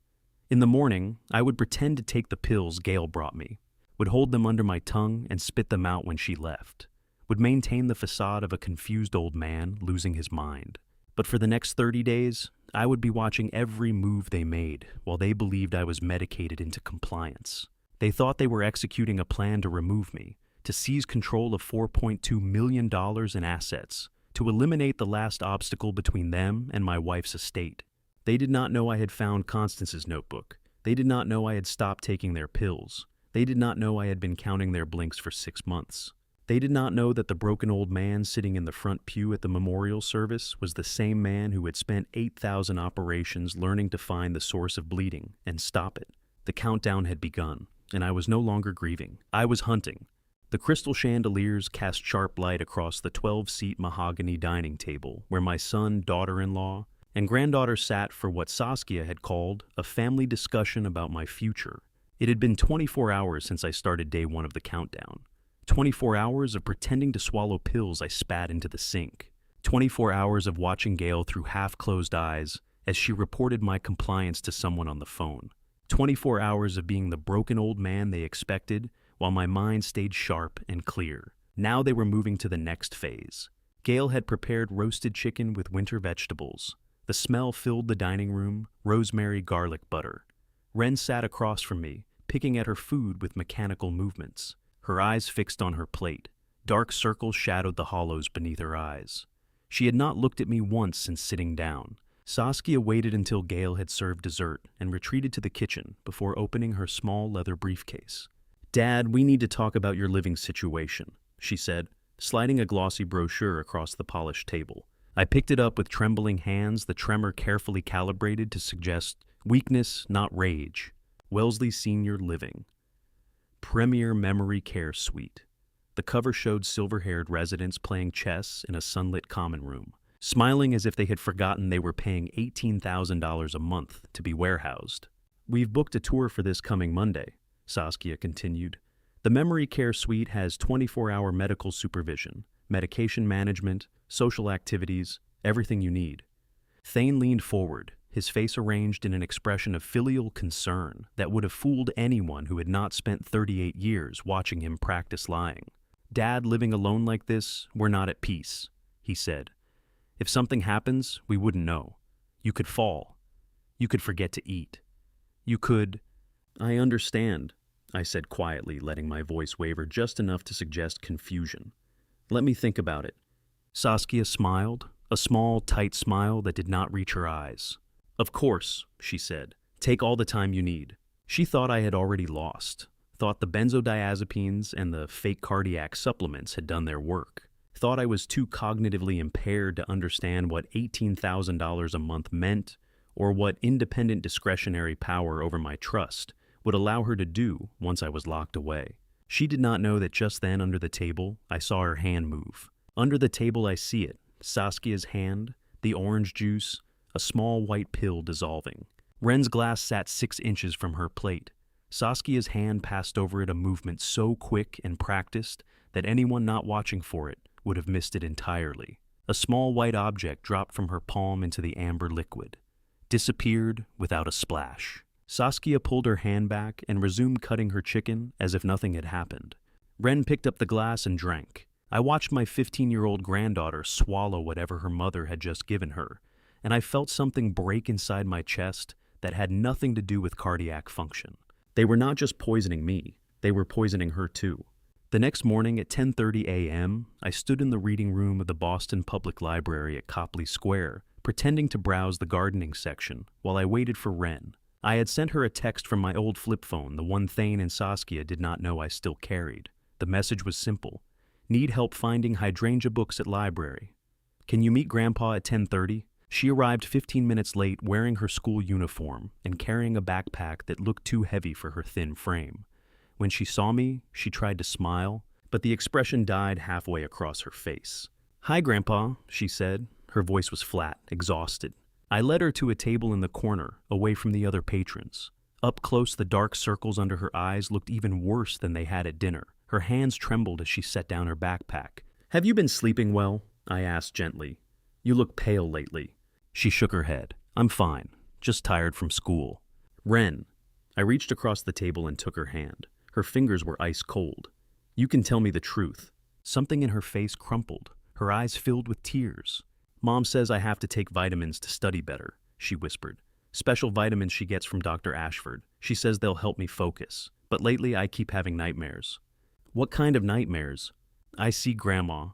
In the morning, I would pretend to take the pills Gail brought me, would hold them under my tongue and spit them out when she left, would maintain the facade of a confused old man losing his mind. But for the next 30 days, I would be watching every move they made while they believed I was medicated into compliance. They thought they were executing a plan to remove me, to seize control of $4.2 million in assets, to eliminate the last obstacle between them and my wife's estate. They did not know I had found Constance's notebook. They did not know I had stopped taking their pills. They did not know I had been counting their blinks for 6 months. They did not know that the broken old man sitting in the front pew at the memorial service was the same man who had spent 8,000 operations learning to find the source of bleeding and stop it. The countdown had begun, and I was no longer grieving. I was hunting. The crystal chandeliers cast sharp light across the 12-seat mahogany dining table where my son, daughter-in-law, and granddaughter sat for what Saskia had called a family discussion about my future. It had been 24 hours since I started day 1 of the countdown. 24 hours of pretending to swallow pills I spat into the sink. 24 hours of watching Gail through half-closed eyes as she reported my compliance to someone on the phone. 24 hours of being the broken old man they expected while my mind stayed sharp and clear. Now they were moving to the next phase. Gail had prepared roasted chicken with winter vegetables. The smell filled the dining room, rosemary garlic butter. Ren sat across from me, picking at her food with mechanical movements, her eyes fixed on her plate. Dark circles shadowed the hollows beneath her eyes. She had not looked at me once since sitting down. Saskia waited until Gail had served dessert and retreated to the kitchen before opening her small leather briefcase. "Dad, we need to talk about your living situation," she said, sliding a glossy brochure across the polished table. I picked it up with trembling hands, the tremor carefully calibrated to suggest weakness, not rage. Wellesley Senior Living. Premier Memory Care Suite. The cover showed silver-haired residents playing chess in a sunlit common room, smiling as if they had forgotten they were paying $18,000 a month to be warehoused. "We've booked a tour for this coming Monday," Saskia continued. "The Memory Care Suite has 24-hour medical supervision, medication management, social activities, everything you need." Thane leaned forward, his face arranged in an expression of filial concern that would have fooled anyone who had not spent 38 years watching him practice lying. "Dad, living alone like this, we're not at peace," he said. "If something happens, we wouldn't know. You could fall. You could forget to eat. You could—" "I understand," I said quietly, letting my voice waver just enough to suggest confusion. "Let me think about it." Saskia smiled, a small, tight smile that did not reach her eyes. "Of course," she said. "Take all the time you need." She thought I had already lost, thought the benzodiazepines and the fake cardiac supplements had done their work, thought I was too cognitively impaired to understand what $18,000 a month meant or what independent discretionary power over my trust would allow her to do once I was locked away. She did not know that just then under the table, I saw her hand move. Under the table I see it, Saskia's hand, the orange juice, a small white pill dissolving. Ren's glass sat 6 inches from her plate. Saskia's hand passed over it, a movement so quick and practiced that anyone not watching for it would have missed it entirely. A small white object dropped from her palm into the amber liquid, disappeared without a splash. Saskia pulled her hand back and resumed cutting her chicken as if nothing had happened. Ren picked up the glass and drank. I watched my 15-year-old granddaughter swallow whatever her mother had just given her, and I felt something break inside my chest that had nothing to do with cardiac function. They were not just poisoning me, they were poisoning her too. The next morning at 10:30 a.m., I stood in the reading room of the Boston Public Library at Copley Square, pretending to browse the gardening section while I waited for Ren. I had sent her a text from my old flip phone, the one Thane and Saskia did not know I still carried. The message was simple. "Need help finding hydrangea books at library. Can you meet Grandpa at 10:30? She arrived 15 minutes late wearing her school uniform and carrying a backpack that looked too heavy for her thin frame. When she saw me, she tried to smile, but the expression died halfway across her face. "Hi, Grandpa," she said. Her voice was flat, exhausted. I led her to a table in the corner, away from the other patrons. Up close, the dark circles under her eyes looked even worse than they had at dinner. Her hands trembled as she set down her backpack. "Have you been sleeping well?" I asked gently. "You look pale lately." She shook her head. "I'm fine, just tired from school." "Ren." I reached across the table and took her hand. Her fingers were ice cold. "You can tell me the truth." Something in her face crumpled. Her eyes filled with tears. "Mom says I have to take vitamins to study better," she whispered. "Special vitamins she gets from Dr. Ashford. She says they'll help me focus. But lately I keep having nightmares." "What kind of nightmares?" "I see Grandma."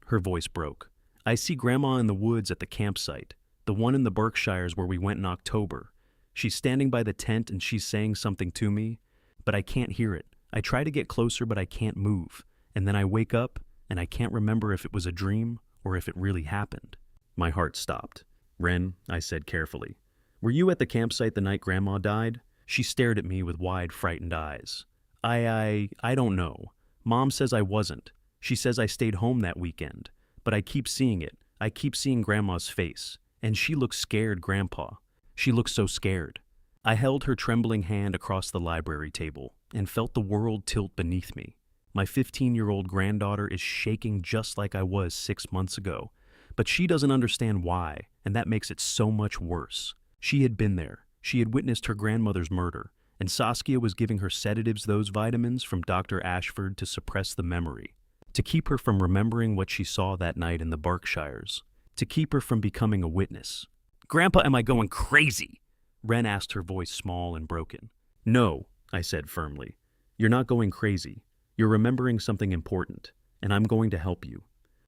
Her voice broke. "I see Grandma in the woods at the campsite, the one in the Berkshires where we went in October. She's standing by the tent and she's saying something to me, but I can't hear it. I try to get closer, but I can't move. And then I wake up, and I can't remember if it was a dream or if it really happened." My heart stopped. "Ren," I said carefully, "were you at the campsite the night Grandma died?" She stared at me with wide, frightened eyes. I don't know. Mom says I wasn't. She says I stayed home that weekend. But I keep seeing it. I keep seeing Grandma's face. And she looks scared, Grandpa. She looks so scared." I held her trembling hand across the library table and felt the world tilt beneath me. My 15-year-old granddaughter is shaking just like I was 6 months ago. But she doesn't understand why, and that makes it so much worse. She had been there. She had witnessed her grandmother's murder, and Saskia was giving her sedatives, those vitamins from Dr. Ashford, to suppress the memory, to keep her from remembering what she saw that night in the Berkshires, to keep her from becoming a witness. "Grandpa, am I going crazy?" Ren asked, her voice small and broken. "No," I said firmly. "You're not going crazy. You're remembering something important, and I'm going to help you."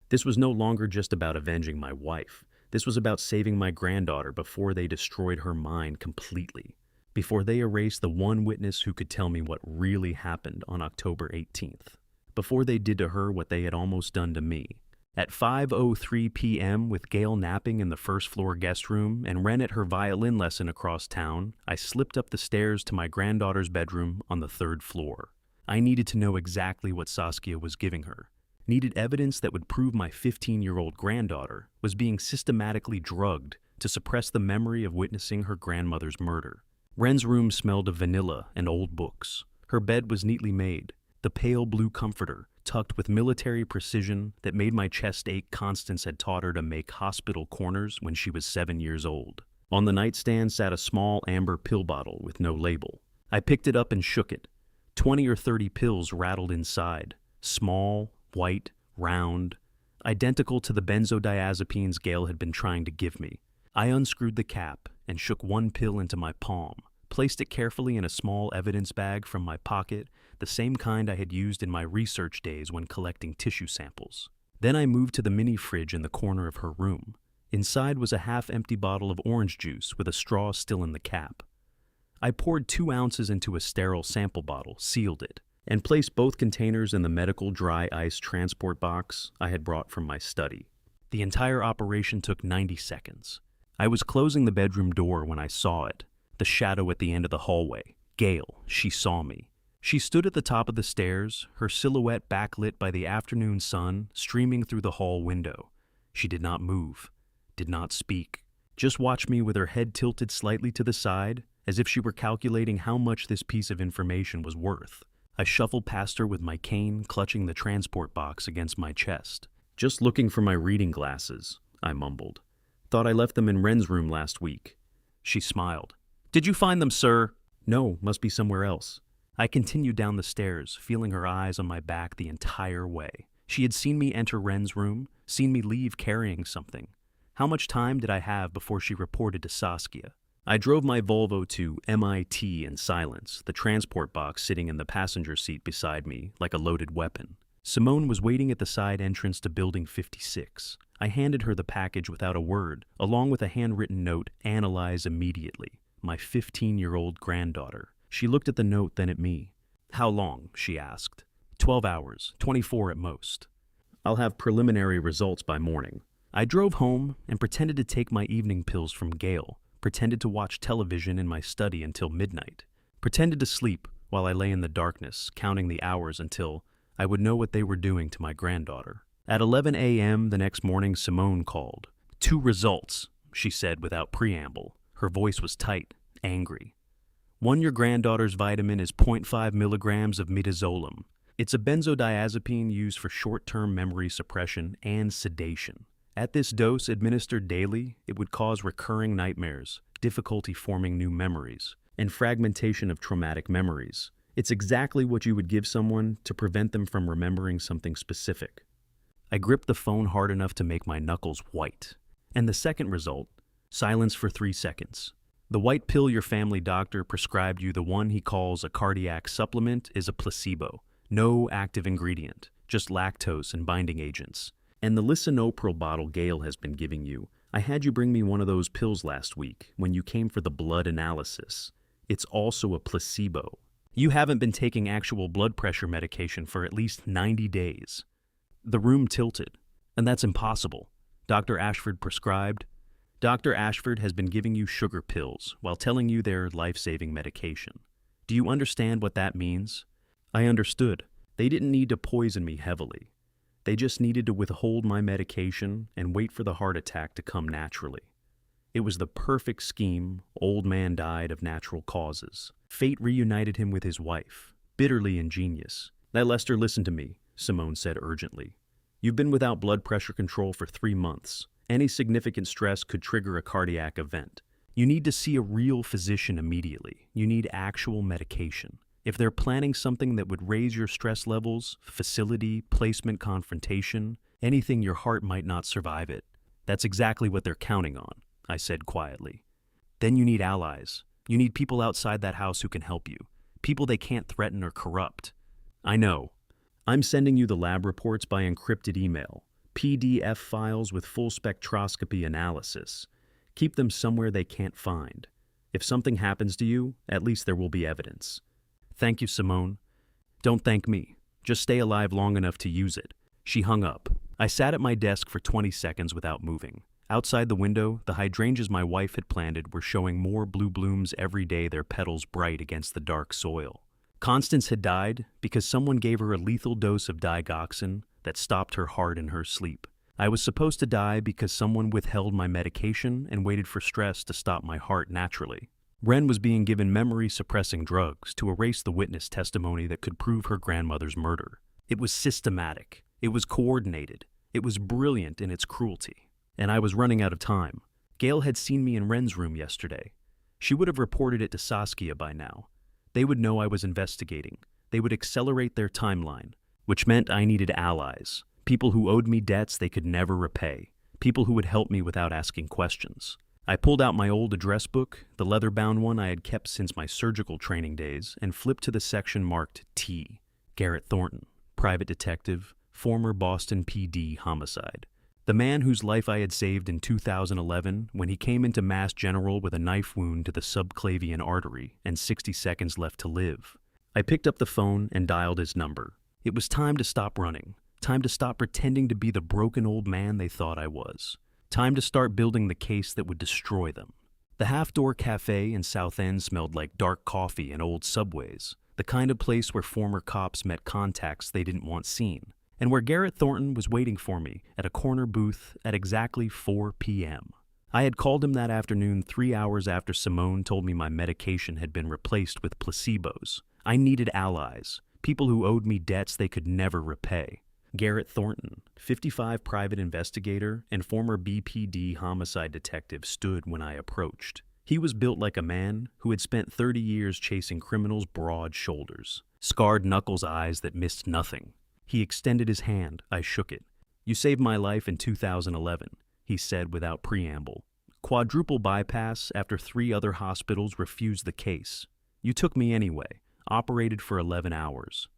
This was no longer just about avenging my wife. This was about saving my granddaughter before they destroyed her mind completely, before they erased the one witness who could tell me what really happened on October 18th, before they did to her what they had almost done to me. At 5:03 p.m., with Gail napping in the first-floor guest room and Ren at her violin lesson across town, I slipped up the stairs to my granddaughter's bedroom on the 3rd floor. I needed to know exactly what Saskia was giving her. Needed evidence that would prove my 15-year-old granddaughter was being systematically drugged to suppress the memory of witnessing her grandmother's murder. Ren's room smelled of vanilla and old books. Her bed was neatly made, the pale blue comforter tucked with military precision that made my chest ache. Constance had taught her to make hospital corners when she was 7 years old. On the nightstand sat a small amber pill bottle with no label. I picked it up and shook it. 20 or 30 pills rattled inside, small, white, round, identical to the benzodiazepines Gail had been trying to give me. I unscrewed the cap and shook one pill into my palm, placed it carefully in a small evidence bag from my pocket, the same kind I had used in my research days when collecting tissue samples. Then I moved to the mini fridge in the corner of her room. Inside was a half-empty bottle of orange juice with a straw still in the cap. I poured 2 ounces into a sterile sample bottle, sealed it, and placed both containers in the medical dry ice transport box I had brought from my study. The entire operation took 90 seconds. I was closing the bedroom door when I saw it, the shadow at the end of the hallway. Gail, she saw me. She stood at the top of the stairs, her silhouette backlit by the afternoon sun streaming through the hall window. She did not move, did not speak, just watched me with her head tilted slightly to the side, as if she were calculating how much this piece of information was worth. I shuffled past her with my cane clutching the transport box against my chest. "Just looking for my reading glasses," I mumbled. "Thought I left them in Ren's room last week." She smiled. "Did you find them, sir?" "No, must be somewhere else." I continued down the stairs, feeling her eyes on my back the entire way. She had seen me enter Ren's room, seen me leave carrying something. How much time did I have before she reported to Saskia? I drove my Volvo to MIT in silence, the transport box sitting in the passenger seat beside me like a loaded weapon. Simone was waiting at the side entrance to Building 56. I handed her the package without a word, along with a handwritten note, "Analyze immediately. My 15-year-old granddaughter." She looked at the note, then at me. "How long?" she asked. 12 hours, 24 at most. "I'll have preliminary results by morning." I drove home and pretended to take my evening pills from Gail, pretended to watch television in my study until midnight, pretended to sleep while I lay in the darkness, counting the hours until I would know what they were doing to my granddaughter. At 11 a.m. the next morning, Simone called. 2 results, she said without preamble. Her voice was tight, angry. 1, your granddaughter's vitamin is 0.5 milligrams of midazolam. It's a benzodiazepine used for short-term memory suppression and sedation. At this dose, administered daily, it would cause recurring nightmares, difficulty forming new memories, and fragmentation of traumatic memories. It's exactly what you would give someone to prevent them from remembering something specific. I gripped the phone hard enough to make my knuckles white. And the second result, silence for 3 seconds. The white pill your family doctor prescribed you, the one he calls a cardiac supplement, is a placebo. No active ingredient, just lactose and binding agents. And the lisinopril bottle Gail has been giving you, I had you bring me one of those pills last week when you came for the blood analysis. It's also a placebo. You haven't been taking actual blood pressure medication for at least 90 days. The room tilted. And that's impossible. Dr. Ashford prescribed. Dr. Ashford has been giving you sugar pills while telling you they're life-saving medication. Do you understand what that means? I understood. They didn't need to poison me heavily. They just needed to withhold my medication and wait for the heart attack to come naturally. It was the perfect scheme. Old man died of natural causes. Fate reunited him with his wife. Bitterly ingenious. Now, Lester, listen to me, Simone said urgently. You've been without blood pressure control for 3 months. Any significant stress could trigger a cardiac event. You need to see a real physician immediately. You need actual medication. If they're planning something that would raise your stress levels, facility, placement, confrontation, anything, your heart might not survive it. That's exactly what they're counting on, I said quietly. Then you need allies. You need people outside that house who can help you. People they can't threaten or corrupt. I know. I'm sending you the lab reports by encrypted email, PDF files with full spectroscopy analysis. Keep them somewhere they can't find. If something happens to you, at least there will be evidence. Thank you, Simone. Don't thank me. Just stay alive long enough to use it. She hung up. I sat at my desk for 20 seconds without moving. Outside the window, the hydrangeas my wife had planted were showing more blue blooms every day, their petals bright against the dark soil. Constance had died because someone gave her a lethal dose of digoxin that stopped her heart in her sleep. I was supposed to die because someone withheld my medication and waited for stress to stop my heart naturally. Wren was being given memory-suppressing drugs to erase the witness testimony that could prove her grandmother's murder. It was systematic. It was coordinated. It was brilliant in its cruelty. And I was running out of time. Gail had seen me in Wren's room yesterday. She would have reported it to Saskia by now. They would know I was investigating. They would accelerate their timeline, which meant I needed allies, people who owed me debts they could never repay, people who would help me without asking questions. I pulled out my old address book, the leather-bound one I had kept since my surgical training days, and flipped to the section marked T. Garrett Thornton, private detective, former Boston PD homicide. The man whose life I had saved in 2011 when he came into Mass General with a knife wound to the subclavian artery and 60 seconds left to live. I picked up the phone and dialed his number. It was time to stop running. Time to stop pretending to be the broken old man they thought I was. Time to start building the case that would destroy them. The Half-Door Cafe in South End smelled like dark coffee and old subways, the kind of place where former cops met contacts they didn't want seen, and where Garrett Thornton was waiting for me at a corner booth at exactly 4 p.m. I had called him that afternoon 3 hours after Simone told me my medication had been replaced with placebos. I needed allies, people who owed me debts they could never repay. Garrett Thornton, 55 private investigator and former BPD homicide detective, stood when I approached. He was built like a man who had spent 30 years chasing criminals' broad shoulders, scarred knuckles, eyes that missed nothing. He extended his hand. I shook it. You saved my life in 2011, he said without preamble. Quadruple bypass after 3 other hospitals refused the case. You took me anyway, operated for 11 hours.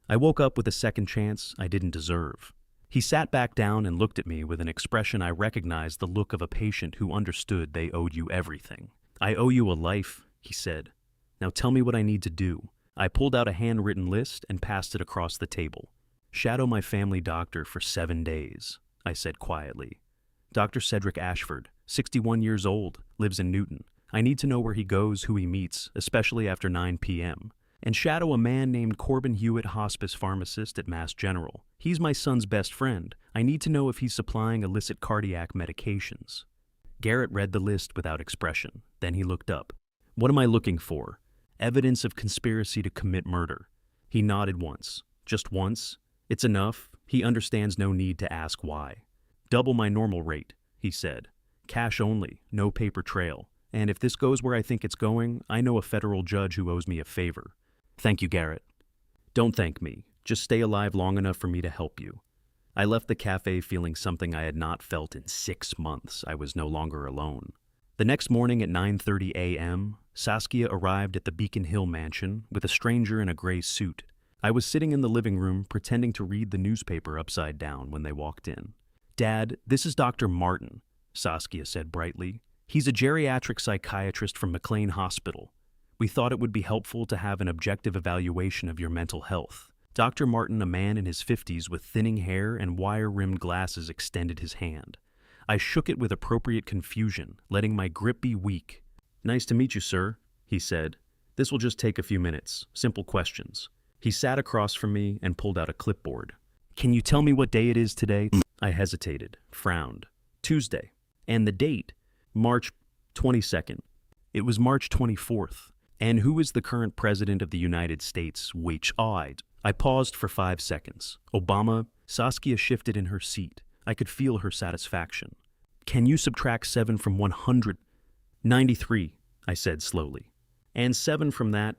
I woke up with a second chance I didn't deserve. He sat back down and looked at me with an expression I recognized, the look of a patient who understood they owed you everything. I owe you a life, he said. Now tell me what I need to do. I pulled out a handwritten list and passed it across the table. Shadow my family doctor for 7 days, I said quietly. Dr. Cedric Ashford, 61 years old, lives in Newton. I need to know where he goes, who he meets, especially after 9 p.m. and shadow a man named Corbin Hewitt, hospice pharmacist at Mass General. He's my son's best friend. I need to know if he's supplying illicit cardiac medications. Garrett read the list without expression. Then he looked up. What am I looking for? Evidence of conspiracy to commit murder. He nodded once. Just once? It's enough. He understands no need to ask why. Double my normal rate, he said. Cash only, no paper trail. And if this goes where I think it's going, I know a federal judge who owes me a favor. Thank you, Garrett. Don't thank me. Just stay alive long enough for me to help you. I left the cafe feeling something I had not felt in 6 months. I was no longer alone. The next morning at 9:30 a.m., Saskia arrived at the Beacon Hill mansion with a stranger in a gray suit. I was sitting in the living room pretending to read the newspaper upside down when they walked in. Dad, this is Dr. Martin, Saskia said brightly. He's a geriatric psychiatrist from McLean Hospital. We thought it would be helpful to have an objective evaluation of your mental health. Dr. Martin, a man in his 50s with thinning hair and wire-rimmed glasses, extended his hand. I shook it with appropriate confusion, letting my grip be weak. Nice to meet you, sir, he said. This will just take a few minutes. Simple questions. He sat across from me and pulled out a clipboard. Can you tell me what day it is today? I hesitated, frowned. Tuesday. And the date? March 22nd. It was March 24th. And who is the current president of the United States? Which I paused for 5 seconds. Obama. Saskia shifted in her seat. I could feel her satisfaction. Can you subtract 7 from 100? 93, I said slowly. And 7 from that?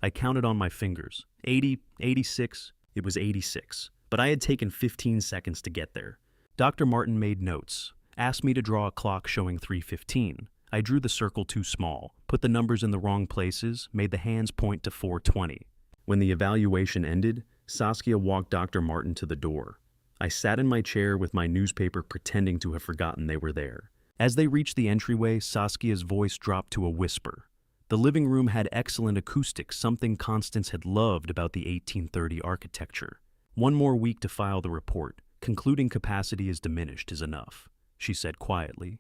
I counted on my fingers. 80, 86. It was 86. But I had taken 15 seconds to get there. Dr. Martin made notes, asked me to draw a clock showing 3:15. I drew the circle too small, put the numbers in the wrong places, made the hands point to 4:20. When the evaluation ended, Saskia walked Dr. Martin to the door. I sat in my chair with my newspaper pretending to have forgotten they were there. As they reached the entryway, Saskia's voice dropped to a whisper. The living room had excellent acoustics, something Constance had loved about the 1830 architecture. One more week to file the report. Concluding capacity is diminished is enough, she said quietly.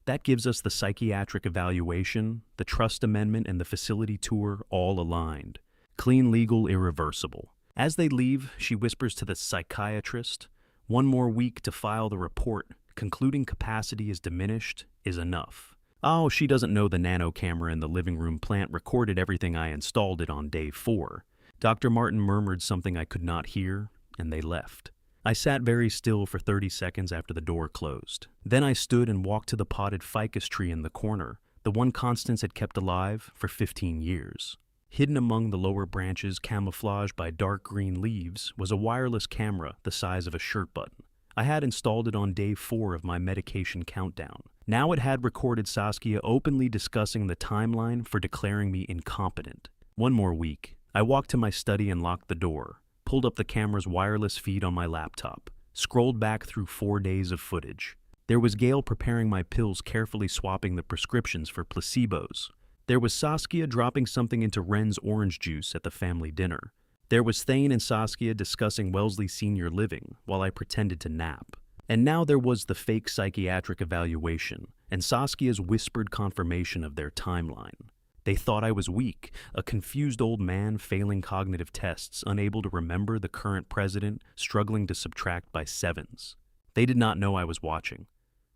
That gives us the psychiatric evaluation, the trust amendment, and the facility tour all aligned. Clean, legal, irreversible. As they leave, she whispers to the psychiatrist, one more week to file the report. Concluding capacity is diminished is enough. Oh, she doesn't know the nano camera in the living room plant recorded everything I installed it on day 4. Dr. Martin murmured something I could not hear, and they left. I sat very still for 30 seconds after the door closed. Then I stood and walked to the potted ficus tree in the corner, the one Constance had kept alive for 15 years. Hidden among the lower branches, camouflaged by dark green leaves, was a wireless camera the size of a shirt button. I had installed it on day 4 of my medication countdown. Now it had recorded Saskia openly discussing the timeline for declaring me incompetent. One more week. I walked to my study and locked the door, pulled up the camera's wireless feed on my laptop, scrolled back through 4 days of footage. There was Gail preparing my pills, carefully swapping the prescriptions for placebos. There was Saskia dropping something into Wren's orange juice at the family dinner. There was Thane and Saskia discussing Wellesley Senior Living while I pretended to nap. And now there was the fake psychiatric evaluation and Saskia's whispered confirmation of their timeline. They thought I was weak, a confused old man failing cognitive tests, unable to remember the current president, struggling to subtract by 7s. They did not know I was watching,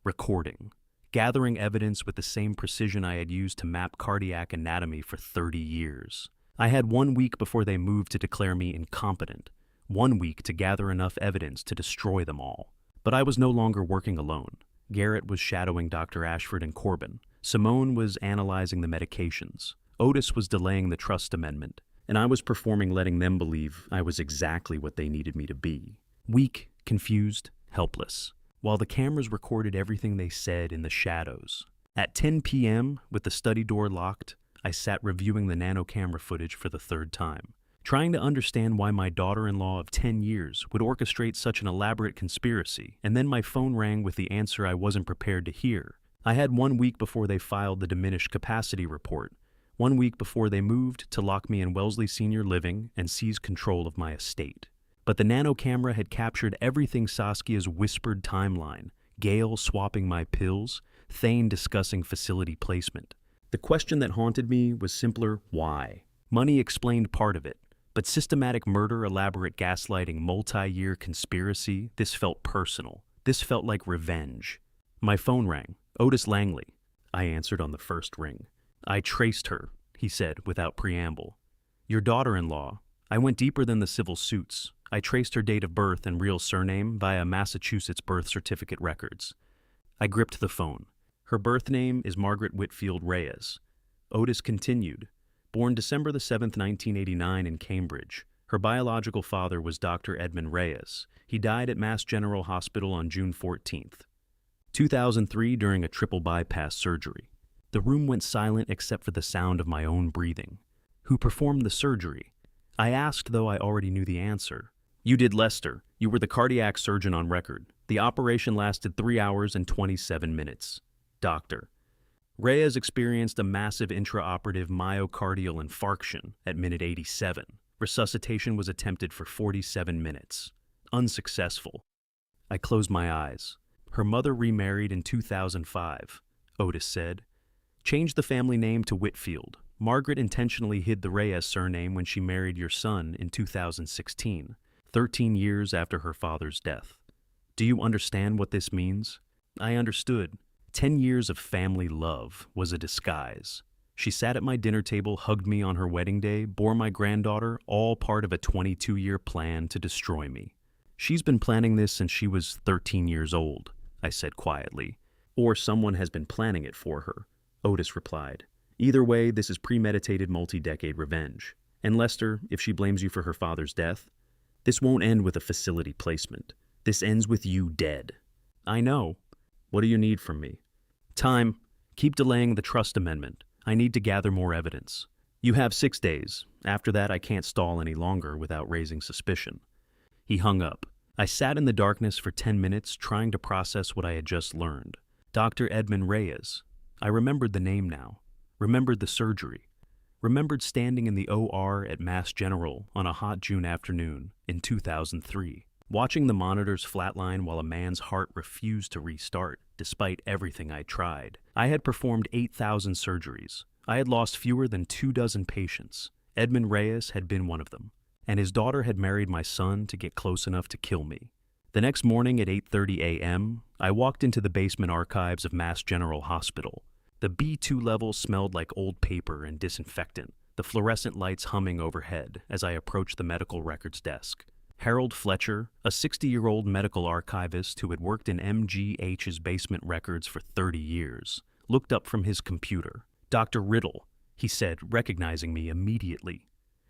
recording, gathering evidence with the same precision I had used to map cardiac anatomy for 30 years. I had 1 week before they moved to declare me incompetent, 1 week to gather enough evidence to destroy them all. But I was no longer working alone. Garrett was shadowing Dr. Ashford and Corbin. Simone was analyzing the medications. Otis was delaying the trust amendment. And I was performing, letting them believe I was exactly what they needed me to be. Weak, confused, helpless. While the cameras recorded everything they said in the shadows. At 10 p.m., with the study door locked, I sat reviewing the nano camera footage for the 3rd time, trying to understand why my daughter-in-law of 10 years would orchestrate such an elaborate conspiracy, and then my phone rang with the answer I wasn't prepared to hear. I had 1 week before they filed the diminished capacity report, 1 week before they moved to lock me in Wellesley Senior Living and seize control of my estate. But the nano camera had captured everything. Saskia's whispered timeline, Gail swapping my pills, Thane discussing facility placement. The question that haunted me was simpler, why? Money explained part of it, but systematic murder, elaborate gaslighting, multi-year conspiracy, this felt personal. This felt like revenge. My phone rang. Otis Langley. I answered on the first ring. I traced her, he said without preamble. Your daughter-in-law. I went deeper than the civil suits. I traced her date of birth and real surname via Massachusetts birth certificate records. I gripped the phone. Her birth name is Margaret Whitfield Reyes. Otis continued. Born December the 7th, 1989 in Cambridge. Her biological father was Dr. Edmund Reyes. He died at Mass General Hospital on June 14th. 2003 during a triple bypass surgery. The room went silent except for the sound of my own breathing. Who performed the surgery? I asked, though I already knew the answer. You did, Lester. You were the cardiac surgeon on record. The operation lasted 3 hours and 27 minutes. Doctor. Reyes experienced a massive intraoperative myocardial infarction at minute 87. Resuscitation was attempted for 47 minutes. Unsuccessful. I closed my eyes. Her mother remarried in 2005, Otis said. Changed the family name to Whitfield. Margaret intentionally hid the Reyes surname when she married your son in 2016, 13 years after her father's death. Do you understand what this means? I understood. 10 years of family love was a disguise. She sat at my dinner table, hugged me on her wedding day, bore my granddaughter, all part of a 22-year plan to destroy me. She's been planning this since she was 13 years old, I said quietly. Or someone has been planning it for her, Otis replied. Either way, this is premeditated multi-decade revenge. And Lester, if she blames you for her father's death, this won't end with a facility placement. This ends with you dead. I know. What do you need from me? Time. Keep delaying the trust amendment. I need to gather more evidence. You have 6 days. After that, I can't stall any longer without raising suspicion. He hung up. I sat in the darkness for 10 minutes trying to process what I had just learned. Dr. Edmund Reyes. I remembered the name now. Remembered the surgery. Remembered standing in the OR at Mass General on a hot June afternoon in 2003. Watching the monitors flatline while a man's heart refused to restart, despite everything I tried. I had performed 8,000 surgeries. I had lost fewer than 24 patients. Edmund Reyes had been one of them. And his daughter had married my son to get close enough to kill me. The next morning at 8:30 a.m., I walked into the basement archives of Mass General Hospital. The B2 level smelled like old paper and disinfectant, the fluorescent lights humming overhead as I approached the medical records desk. Harold Fletcher, a 60-year-old medical archivist who had worked in MGH's basement records for 30 years, looked up from his computer. Dr. Riddle, he said, recognizing me immediately.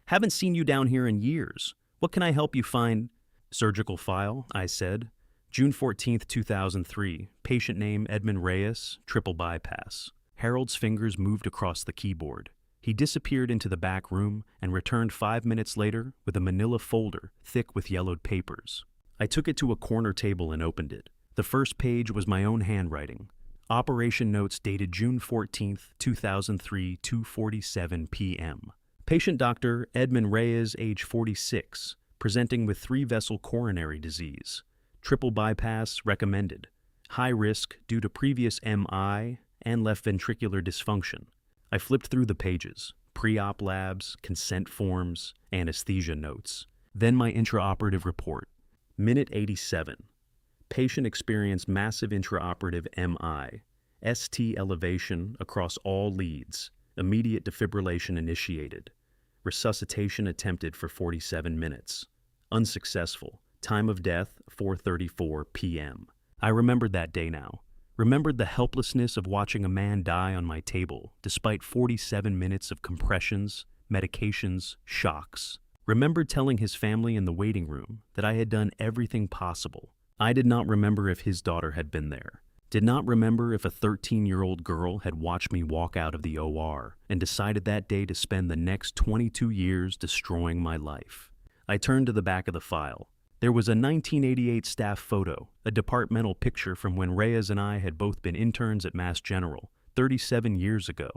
Haven't seen you down here in years. What can I help you find? Surgical file, I said. June 14th, 2003. Patient name Edmund Reyes, triple bypass. Harold's fingers moved across the keyboard. He disappeared into the back room and returned 5 minutes later with a manila folder thick with yellowed papers. I took it to a corner table and opened it. The first page was my own handwriting. Operation notes dated June 14th, 2003, 2:47 p.m. Patient Dr. Edmund Reyes, age 46, presenting with 3-vessel coronary disease. Triple bypass recommended. High risk due to previous MI and left ventricular dysfunction. I flipped through the pages. Pre-op labs, consent forms, anesthesia notes. Then my intraoperative report. Minute 87. Patient experienced massive intraoperative MI. ST elevation across all leads. Immediate defibrillation initiated. Resuscitation attempted for 47 minutes. Unsuccessful. Time of death, 4:34 p.m. I remembered that day now. Remembered the helplessness of watching a man die on my table, despite 47 minutes of compressions, medications, shocks. Remembered telling his family in the waiting room that I had done everything possible. I did not remember if his daughter had been there. Did not remember if a 13-year-old girl had watched me walk out of the OR and decided that day to spend the next 22 years destroying my life. I turned to the back of the file. There was a 1988 staff photo, a departmental picture from when Reyes and I had both been interns at Mass General, 37 years ago,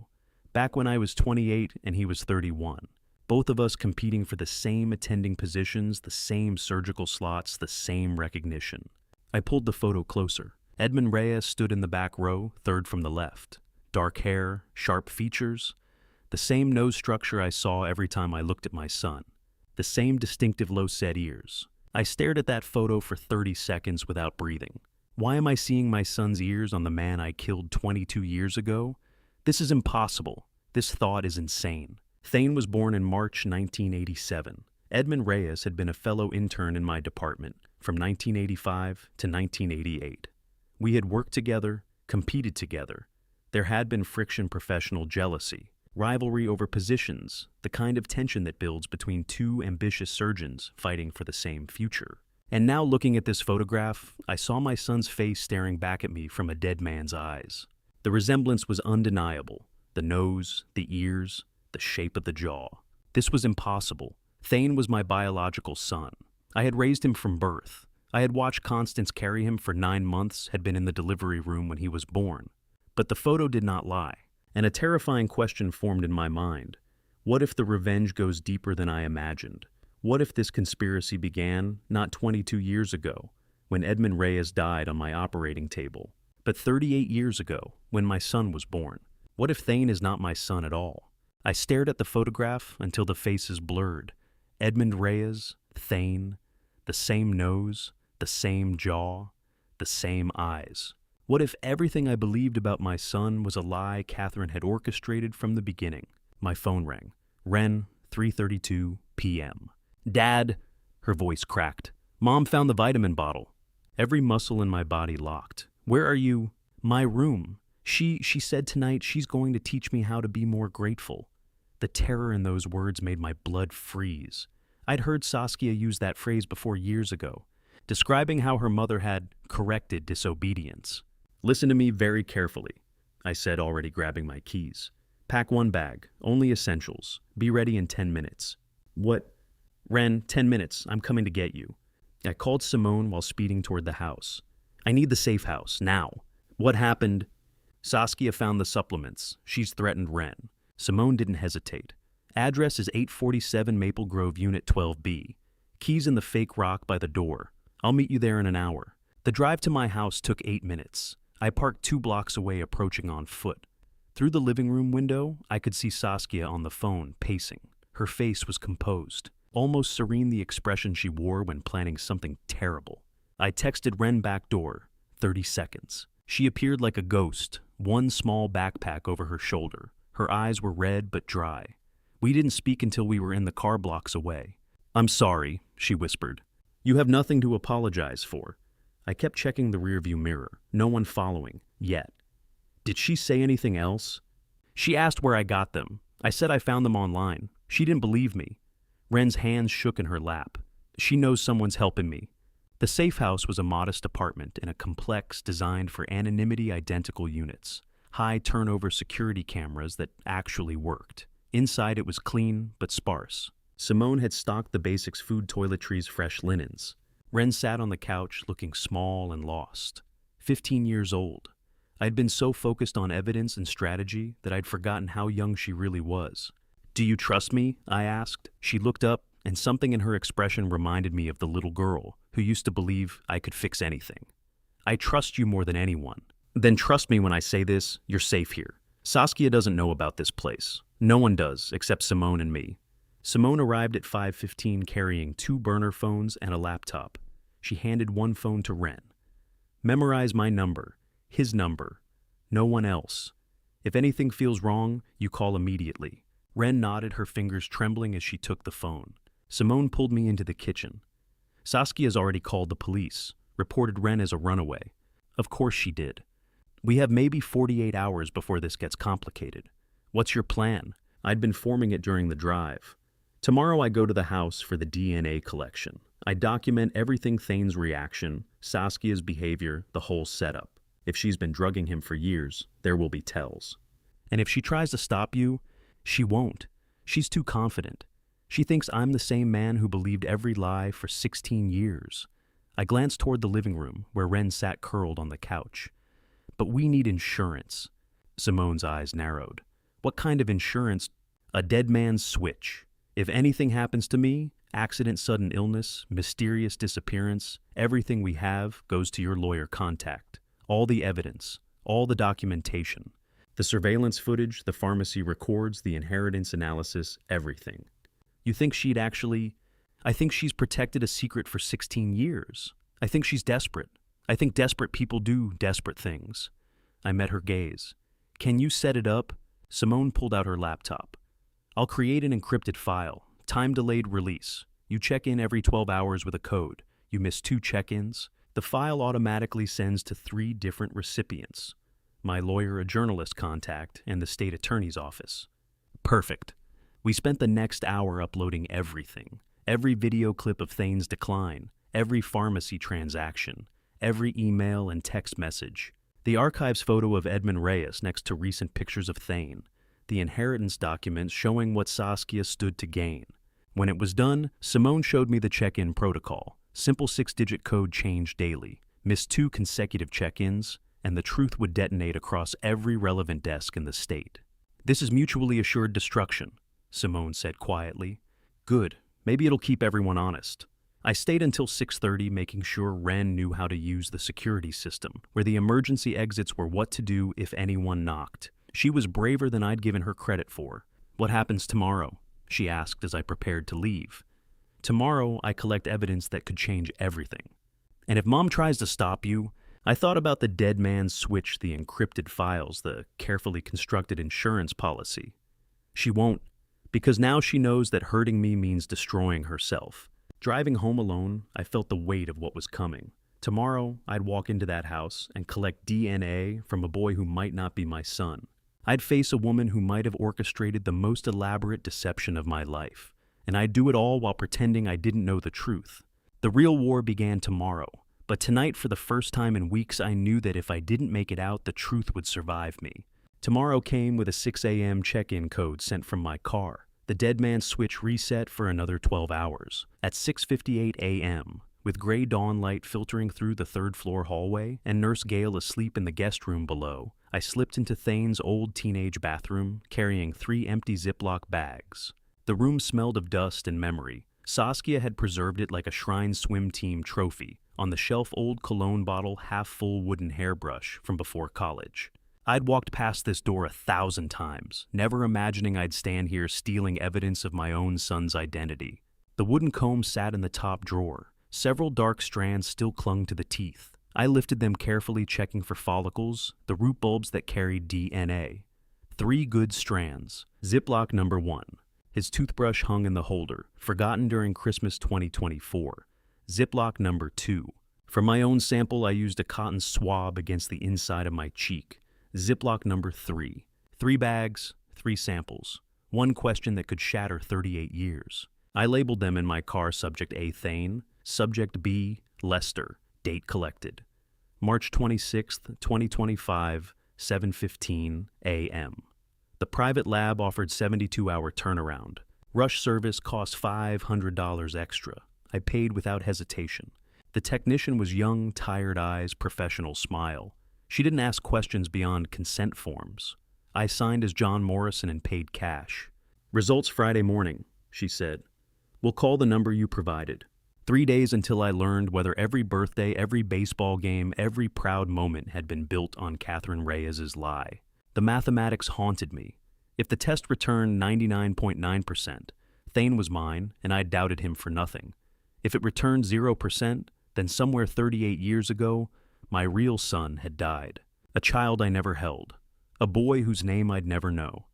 back when I was 28 and he was 31. Both of us competing for the same attending positions, the same surgical slots, the same recognition. I pulled the photo closer. Edmund Reyes stood in the back row, third from the left. Dark hair, sharp features. The same nose structure I saw every time I looked at my son. The same distinctive low-set ears. I stared at that photo for 30 seconds without breathing. Why am I seeing my son's ears on the man I killed 22 years ago? This is impossible. This thought is insane. Thane was born in March 1987. Edmund Reyes had been a fellow intern in my department from 1985 to 1988. We had worked together, competed together. There had been friction, professional jealousy, rivalry over positions, the kind of tension that builds between two ambitious surgeons fighting for the same future. And now, looking at this photograph, I saw my son's face staring back at me from a dead man's eyes. The resemblance was undeniable. The nose, the ears, the shape of the jaw. This was impossible. Thane was my biological son. I had raised him from birth. I had watched Constance carry him for 9 months, had been in the delivery room when he was born. But the photo did not lie, and a terrifying question formed in my mind. What if the revenge goes deeper than I imagined? What if this conspiracy began not 22 years ago, when Edmund Reyes died on my operating table, but 38 years ago, when my son was born? What if Thane is not my son at all? I stared at the photograph until the faces blurred. Edmund Reyes, Thane, the same nose, the same jaw, the same eyes. What if everything I believed about my son was a lie Catherine had orchestrated from the beginning? My phone rang. Ren, 3:32 p.m. "Dad," her voice cracked. "Mom found the vitamin bottle." Every muscle in my body locked. "Where are you?" "My room. She said tonight she's going to teach me how to be more grateful." The terror in those words made my blood freeze. I'd heard Saskia use that phrase before years ago, describing how her mother had corrected disobedience. "Listen to me very carefully," I said, already grabbing my keys. "Pack 1 bag, only essentials. Be ready in 10 minutes. "What?" "Ren, 10 minutes. I'm coming to get you." I called Simone while speeding toward the house. "I need the safe house, now." "What happened?" "Saskia found the supplements. She's threatened Ren." Simone didn't hesitate. "Address is 847 Maple Grove, Unit 12B. Keys in the fake rock by the door. I'll meet you there in an hour." The drive to my house took 8 minutes. I parked 2 blocks away, approaching on foot. Through the living room window, I could see Saskia on the phone, pacing. Her face was composed, almost serene, the expression she wore when planning something terrible. I texted Ren back door, 30 seconds. She appeared like a ghost, one small backpack over her shoulder. Her eyes were red but dry. We didn't speak until we were in the car blocks away. "I'm sorry," she whispered. "You have nothing to apologize for." I kept checking the rearview mirror. No one following, yet. Did she say anything else? "She asked where I got them. I said I found them online. She didn't believe me." Ren's hands shook in her lap. "She knows someone's helping me." The safe house was a modest apartment in a complex designed for anonymity identical units. High turnover security cameras that actually worked. Inside it was clean but sparse. Simone had stocked the basics: food, toiletries, fresh linens. Ren sat on the couch looking small and lost. 15 years old. I'd been so focused on evidence and strategy that I'd forgotten how young she really was. "Do you trust me?" I asked. She looked up, and something in her expression reminded me of the little girl who used to believe I could fix anything. "I trust you more than anyone." "Then trust me when I say this, you're safe here. Saskia doesn't know about this place. No one does, except Simone and me." Simone arrived at 5:15 carrying 2 burner phones and a laptop. She handed one phone to Ren. "Memorize my number, his number, no one else. If anything feels wrong, you call immediately." Ren nodded, her fingers trembling as she took the phone. Simone pulled me into the kitchen. "Saskia's already called the police, reported Ren as a runaway." "Of course she did. We have maybe 48 hours before this gets complicated." "What's your plan?" I'd been forming it during the drive. "Tomorrow I go to the house for the DNA collection. I document everything: Thane's reaction, Saskia's behavior, the whole setup. If she's been drugging him for years, there will be tells. And if she tries to stop you, she won't. She's too confident. She thinks I'm the same man who believed every lie for 16 years. I glanced toward the living room, where Ren sat curled on the couch. "But we need insurance." Simone's eyes narrowed. "What kind of insurance?" "A dead man's switch. If anything happens to me, accident, sudden illness, mysterious disappearance, everything we have goes to your lawyer contact. All the evidence, all the documentation. The surveillance footage, the pharmacy records, the inheritance analysis, everything. You think she'd actually... I think she's protected a secret for 16 years. I think she's desperate. I think desperate people do desperate things. I met her gaze. Can you set it up? Simone pulled out her laptop. I'll create an encrypted file. Time-delayed release. You check in every 12 hours with a code. You miss 2 check-ins. The file automatically sends to 3 different recipients. My lawyer, a journalist contact, and the state attorney's office. Perfect. We spent the next hour uploading everything. Every video clip of Thane's decline, every pharmacy transaction, every email and text message. The archives photo of Edmund Reyes next to recent pictures of Thane. The inheritance documents showing what Saskia stood to gain. When it was done, Simone showed me the check-in protocol. Simple 6-digit code changed daily. Missed 2 consecutive check-ins, and the truth would detonate across every relevant desk in the state. This is mutually assured destruction, Simone said quietly. Good. Maybe it'll keep everyone honest. I stayed until 6:30 making sure Wren knew how to use the security system, where the emergency exits were what to do if anyone knocked. She was braver than I'd given her credit for. What happens tomorrow? She asked as I prepared to leave. Tomorrow, I collect evidence that could change everything. And if Mom tries to stop you, I thought about the dead man's switch, the encrypted files, the carefully constructed insurance policy. She won't, because now she knows that hurting me means destroying herself. Driving home alone, I felt the weight of what was coming. Tomorrow, I'd walk into that house and collect DNA from a boy who might not be my son. I'd face a woman who might have orchestrated the most elaborate deception of my life, and I'd do it all while pretending I didn't know the truth. The real war began tomorrow, but tonight, for the first time in weeks, I knew that if I didn't make it out, the truth would survive me. Tomorrow came with a 6 a.m. check-in code sent from my car. The dead man's switch reset for another 12 hours. At 6:58 a.m., with gray dawn light filtering through the third-floor hallway and Nurse Gail asleep in the guest room below, I slipped into Thane's old teenage bathroom, carrying 3 empty Ziploc bags. The room smelled of dust and memory. Saskia had preserved it like a Shrine swim team trophy. On the shelf, old cologne bottle, half-full wooden hairbrush from before college. I'd walked past this door 1,000 times, never imagining I'd stand here stealing evidence of my own son's identity. The wooden comb sat in the top drawer. Several dark strands still clung to the teeth. I lifted them carefully, checking for follicles, the root bulbs that carried DNA. 3 good strands. Ziploc number 1. His toothbrush hung in the holder, forgotten during Christmas 2024. Ziploc number 2. For my own sample, I used a cotton swab against the inside of my cheek. Ziploc number 3. 3 bags, 3 samples. 1 question that could shatter 38 years. I labeled them in my car: Subject A, Thane; Subject B, Lester. Date collected. March 26th, 2025, 7:15 a.m. The private lab offered 72-hour turnaround. Rush service cost $500 extra. I paid without hesitation. The technician was young, tired eyes, professional smile. She didn't ask questions beyond consent forms. I signed as John Morrison and paid cash. Results Friday morning, she said. We'll call the number you provided. 3 days until I learned whether every birthday, every baseball game, every proud moment had been built on Catherine Reyes's lie. The mathematics haunted me. If the test returned 99.9%, Thane was mine, and I doubted him for nothing. If it returned 0%, then somewhere 38 years ago, my real son had died. A child I never held. A boy whose name I'd never know.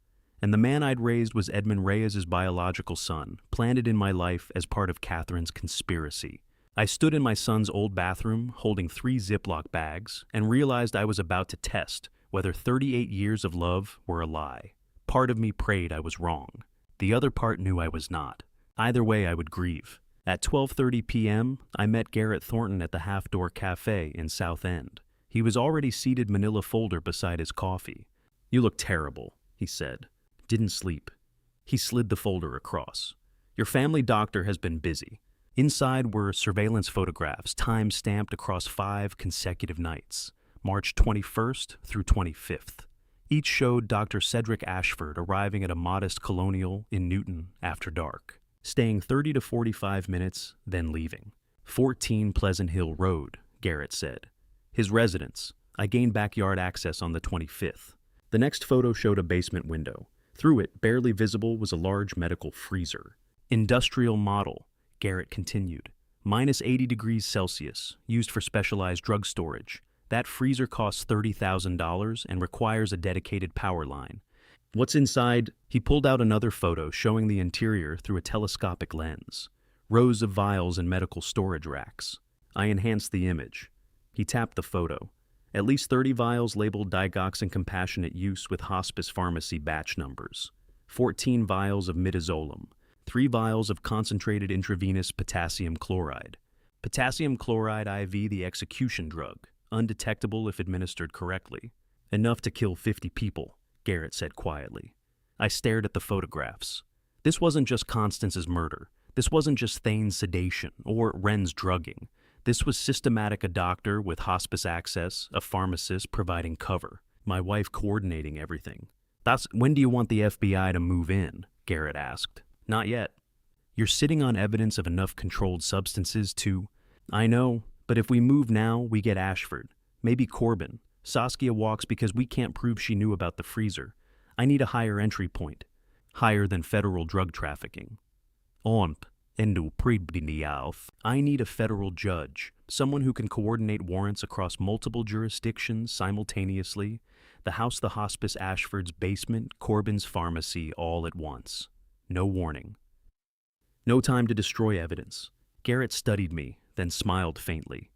And the man I'd raised was Edmund Reyes's biological son, planted in my life as part of Catherine's conspiracy. I stood in my son's old bathroom, holding 3 Ziploc bags, and realized I was about to test whether 38 years of love were a lie. Part of me prayed I was wrong. The other part knew I was not. Either way, I would grieve. At 12:30 p.m., I met Garrett Thornton at the Half Door Cafe in South End. He was already seated, manila folder beside his coffee. You look terrible, he said. Didn't sleep. He slid the folder across. Your family doctor has been busy. Inside were surveillance photographs, time-stamped across 5 consecutive nights, March 21st through 25th. Each showed Dr. Cedric Ashford arriving at a modest colonial in Newton after dark, staying 30 to 45 minutes, then leaving. 14 Pleasant Hill Road, Garrett said. His residence. I gained backyard access on the 25th. The next photo showed a basement window. Through it, barely visible, was a large medical freezer. Industrial model, Garrett continued. -80 degrees Celsius, used for specialized drug storage. That freezer costs $30,000 and requires a dedicated power line. What's inside? He pulled out another photo showing the interior through a telescopic lens. Rows of vials and medical storage racks. I enhanced the image. He tapped the photo. At least 30 vials labeled digoxin compassionate use with hospice pharmacy batch numbers. 14 vials of midazolam. 3 vials of concentrated intravenous potassium chloride. Potassium chloride IV, the execution drug, undetectable if administered correctly. Enough to kill 50 people, Garrett said quietly. I stared at the photographs. This wasn't just Constance's murder. This wasn't just Thane's sedation or Wren's drugging. This was systematic: a doctor with hospice access, a pharmacist providing cover, my wife coordinating everything. When do you want the FBI to move in? Garrett asked. Not yet. You're sitting on evidence of enough controlled substances to... I know, but if we move now, we get Ashford. Maybe Corbin. Saskia walks because we can't prove she knew about the freezer. I need a higher entry point. Higher than federal drug trafficking. I need a federal judge, someone who can coordinate warrants across multiple jurisdictions simultaneously, the house, the hospice, Ashford's basement, Corbin's pharmacy, all at once. No warning. No time to destroy evidence. Garrett studied me, then smiled faintly.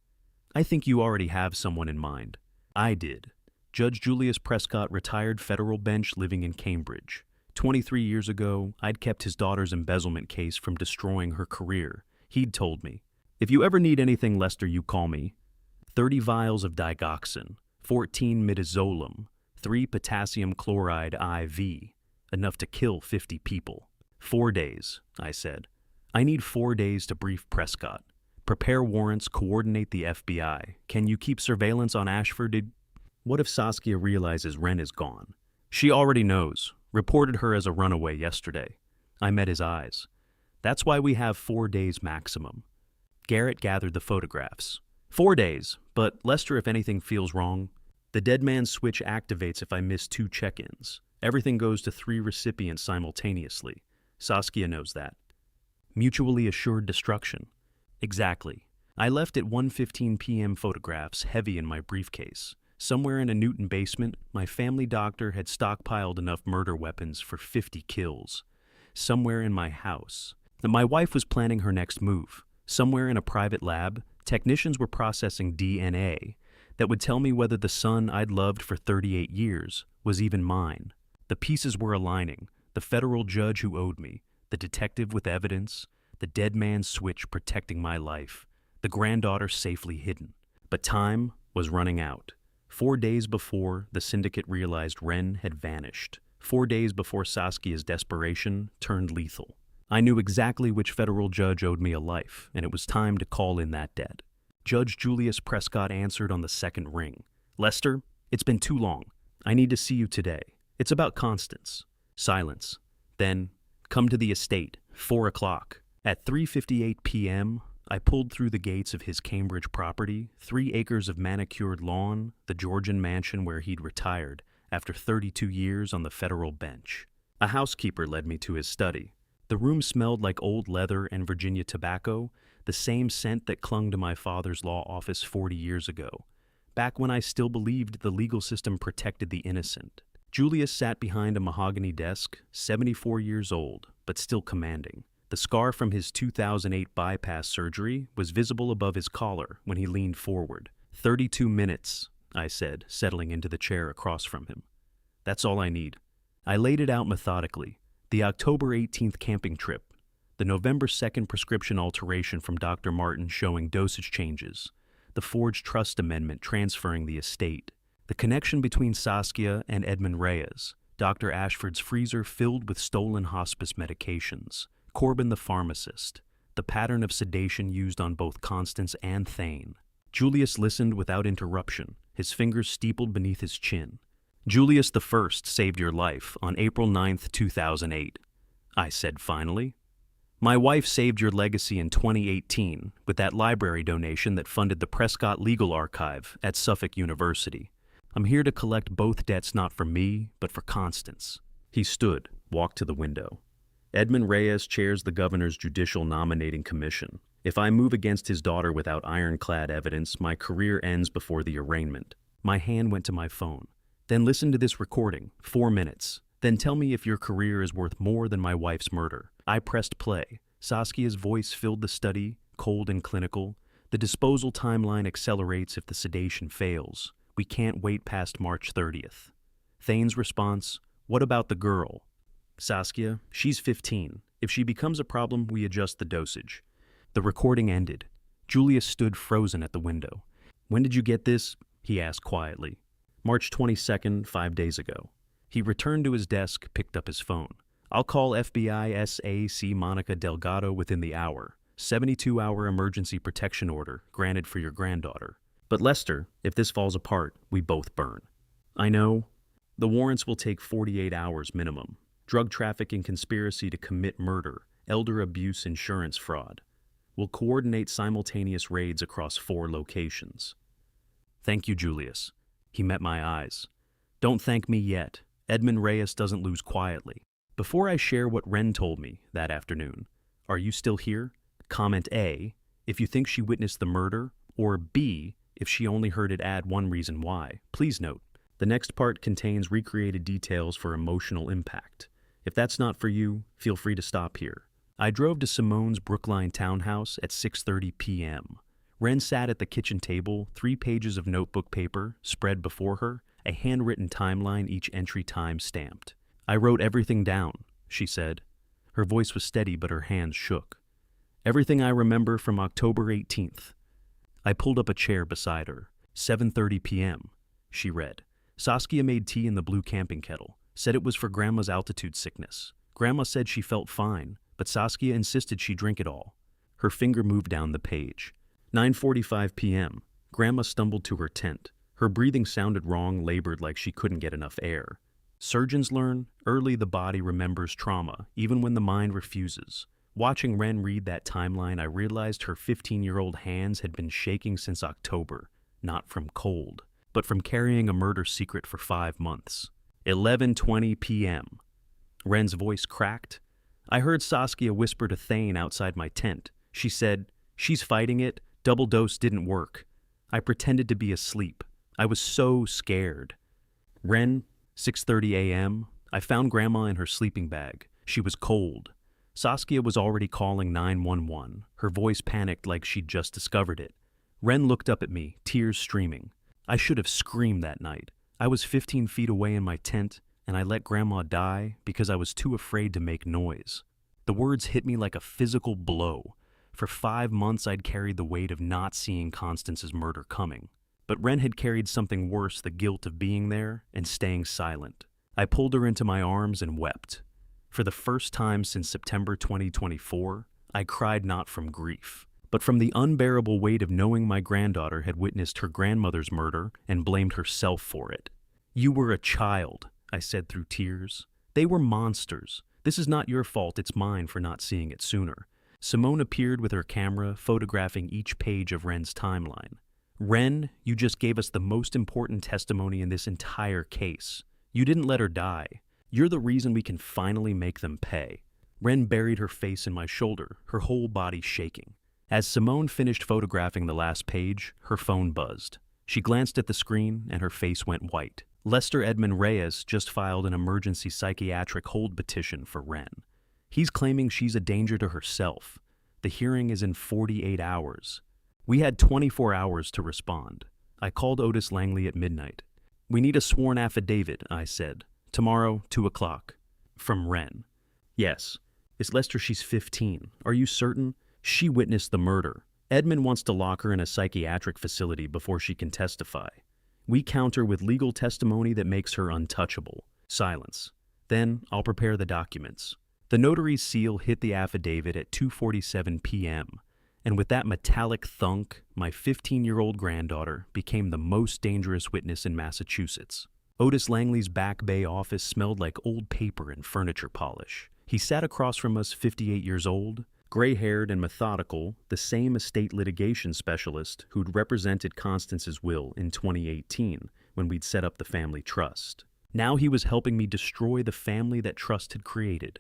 I think you already have someone in mind. I did. Judge Julius Prescott, retired federal bench, living in Cambridge. 23 years ago, I'd kept his daughter's embezzlement case from destroying her career. He'd told me, if you ever need anything, Lester, you call me. 30 vials of digoxin, 14 midazolam, 3 potassium chloride IV, enough to kill 50 people. 4 days, I said. I need 4 days to brief Prescott. Prepare warrants, coordinate the FBI. Can you keep surveillance on Ashford? What if Saskia realizes Wren is gone? She already knows. Reported her as a runaway yesterday. I met his eyes. That's why we have 4 days maximum. Garrett gathered the photographs. 4 days, but Lester, if anything feels wrong, the dead man's switch activates if I miss 2 check-ins. Everything goes to 3 recipients simultaneously. Saskia knows that. Mutually assured destruction. Exactly. I left at 1:15 p.m. photographs heavy in my briefcase. Somewhere in a Newton basement, my family doctor had stockpiled enough murder weapons for 50 kills. Somewhere in my house. My wife was planning her next move. Somewhere in a private lab, technicians were processing DNA that would tell me whether the son I'd loved for 38 years was even mine. The pieces were aligning. The federal judge who owed me, the detective with evidence, the dead man's switch protecting my life, the granddaughter safely hidden. But time was running out. 4 days before the syndicate realized Wren had vanished. 4 days before Saskia's desperation turned lethal. I knew exactly which federal judge owed me a life, and it was time to call in that debt. Judge Julius Prescott answered on the second ring. Lester, it's been too long. I need to see you today. It's about Constance. Silence. Then, come to the estate, 4 o'clock. At 3:58 p.m., I pulled through the gates of his Cambridge property, 3 acres of manicured lawn, the Georgian mansion where he'd retired after 32 years on the federal bench. A housekeeper led me to his study. The room smelled like old leather and Virginia tobacco, the same scent that clung to my father's law office 40 years ago, back when I still believed the legal system protected the innocent. Julius sat behind a mahogany desk, 74 years old, but still commanding. The scar from his 2008 bypass surgery was visible above his collar when he leaned forward. 32 minutes, I said, settling into the chair across from him. That's all I need. I laid it out methodically. The October 18th camping trip, the November 2nd prescription alteration from Dr. Martin showing dosage changes, the forged trust amendment transferring the estate, the connection between Saskia and Edmund Reyes, Dr. Ashford's freezer filled with stolen hospice medications, Corbin the pharmacist, the pattern of sedation used on both Constance and Thane. Julius listened without interruption, his fingers steepled beneath his chin. Julius I saved your life on April 9th, 2008, I said finally. My wife saved your legacy in 2018 with that library donation that funded the Prescott Legal Archive at Suffolk University. I'm here to collect both debts not for me, but for Constance. He stood, walked to the window. Edmund Reyes chairs the governor's judicial nominating commission. If I move against his daughter without ironclad evidence, my career ends before the arraignment. My hand went to my phone. Then listen to this recording, 4 minutes. Then tell me if your career is worth more than my wife's murder. I pressed play. Saskia's voice filled the study, cold and clinical. The disposal timeline accelerates if the sedation fails. We can't wait past March 30th. Thane's response, what about the girl? Saskia, she's 15. If she becomes a problem, we adjust the dosage. The recording ended. Julius stood frozen at the window. When did you get this? He asked quietly. March 22nd, 5 days ago. He returned to his desk, picked up his phone. I'll call FBI SAC Monica Delgado within the hour. 72-hour emergency protection order granted for your granddaughter. But Lester, if this falls apart, we both burn. I know. The warrants will take 48 hours minimum. Drug trafficking, conspiracy to commit murder, elder abuse, insurance fraud. We'll coordinate simultaneous raids across 4 locations. Thank you, Julius. He met my eyes. Don't thank me yet. Edmund Reyes doesn't lose quietly. Before I share what Ren told me that afternoon, are you still here? Comment A, if you think she witnessed the murder, or B, if she only heard it add one reason why. Please note, the next part contains recreated details for emotional impact. If that's not for you, feel free to stop here. I drove to Simone's Brookline townhouse at 6:30 p.m. Ren sat at the kitchen table, 3 pages of notebook paper spread before her, a handwritten timeline, each entry time stamped. I wrote everything down, she said. Her voice was steady, but her hands shook. Everything I remember from October 18th. I pulled up a chair beside her. 7:30 p.m., she read. Saskia made tea in the blue camping kettle, said it was for Grandma's altitude sickness. Grandma said she felt fine, but Saskia insisted she drink it all. Her finger moved down the page. 9:45 p.m., Grandma stumbled to her tent. Her breathing sounded wrong, labored like she couldn't get enough air. Surgeons learn, early the body remembers trauma, even when the mind refuses. Watching Ren read that timeline, I realized her 15-year-old hands had been shaking since October, not from cold, but from carrying a murder secret for 5 months. 11:20 p.m. Ren's voice cracked. I heard Saskia whisper to Thane outside my tent. She said, "She's fighting it. Double dose didn't work." I pretended to be asleep. I was so scared. Ren, 6:30 a.m. I found Grandma in her sleeping bag. She was cold. Saskia was already calling 911. Her voice panicked like she'd just discovered it. Ren looked up at me, tears streaming. I should have screamed that night. I was 15 feet away in my tent, and I let Grandma die because I was too afraid to make noise. The words hit me like a physical blow. For 5 months, I'd carried the weight of not seeing Constance's murder coming. But Ren had carried something worse, the guilt of being there and staying silent. I pulled her into my arms and wept. For the first time since September 2024, I cried not from grief, but from the unbearable weight of knowing my granddaughter had witnessed her grandmother's murder and blamed herself for it. "You were a child," I said through tears. "They were monsters. This is not your fault, it's mine for not seeing it sooner." Simone appeared with her camera, photographing each page of Ren's timeline. "Ren, you just gave us the most important testimony in this entire case. You didn't let her die. You're the reason we can finally make them pay." Ren buried her face in my shoulder, her whole body shaking. As Simone finished photographing the last page, her phone buzzed. She glanced at the screen, and her face went white. Lester Edmund Reyes just filed an emergency psychiatric hold petition for Ren. He's claiming she's a danger to herself. The hearing is in 48 hours. We had 24 hours to respond. I called Otis Langley at midnight. "We need a sworn affidavit," I said. "Tomorrow, 2 o'clock. From Ren. "Yes. It's Lester, she's 15. Are you certain? She witnessed the murder. Edmund wants to lock her in a psychiatric facility before she can testify. We counter with legal testimony that makes her untouchable." Silence. "Then I'll prepare the documents." The notary's seal hit the affidavit at 2:47 p.m., and with that metallic thunk, my 15-year-old granddaughter became the most dangerous witness in Massachusetts. Otis Langley's Back Bay office smelled like old paper and furniture polish. He sat across from us, 58 years old, gray-haired and methodical, the same estate litigation specialist who'd represented Constance's will in 2018, when we'd set up the family trust. Now he was helping me destroy the family that trust had created.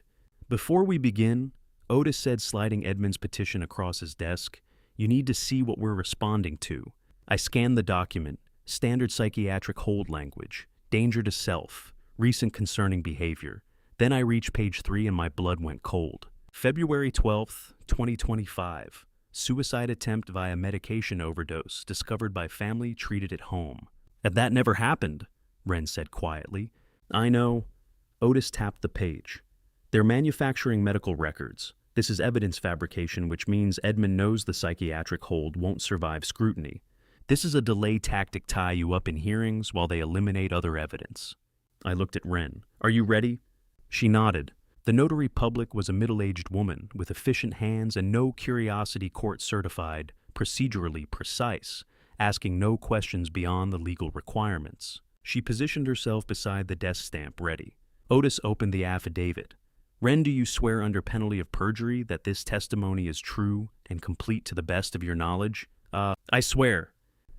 Before we begin, Otis said, sliding Edmund's petition across his desk, "You need to see what we're responding to." I scanned the document: standard psychiatric hold language, danger to self, recent concerning behavior. Then I reached page 3 and my blood went cold. February 12th, 2025. Suicide attempt via medication overdose discovered by family treated at home. "That never happened," Wren said quietly. "I know." Otis tapped the page. "They're manufacturing medical records. This is evidence fabrication, which means Edmund knows the psychiatric hold won't survive scrutiny. This is a delay tactic, tie you up in hearings while they eliminate other evidence." I looked at Wren. "Are you ready?" She nodded. The notary public was a middle-aged woman with efficient hands and no curiosity, court-certified, procedurally precise, asking no questions beyond the legal requirements. She positioned herself beside the desk stamp, ready. Otis opened the affidavit. "Wren, do you swear under penalty of perjury that this testimony is true and complete to the best of your knowledge?" I swear."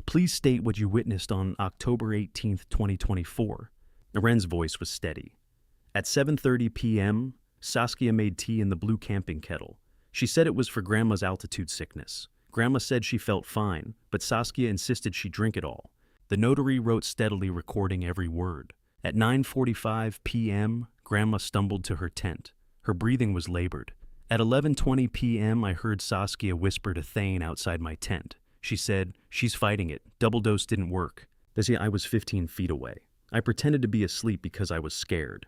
"Please state what you witnessed on October 18th, 2024. Wren's voice was steady. "At 7:30 p.m., Saskia made tea in the blue camping kettle. She said it was for Grandma's altitude sickness. Grandma said she felt fine, but Saskia insisted she drink it all." The notary wrote steadily, recording every word. "At 9:45 p.m., Grandma stumbled to her tent. Her breathing was labored. At 11:20 p.m., I heard Saskia whisper to Thane outside my tent. She said, 'She's fighting it. Double dose didn't work.' I was 15 feet away. I pretended to be asleep because I was scared."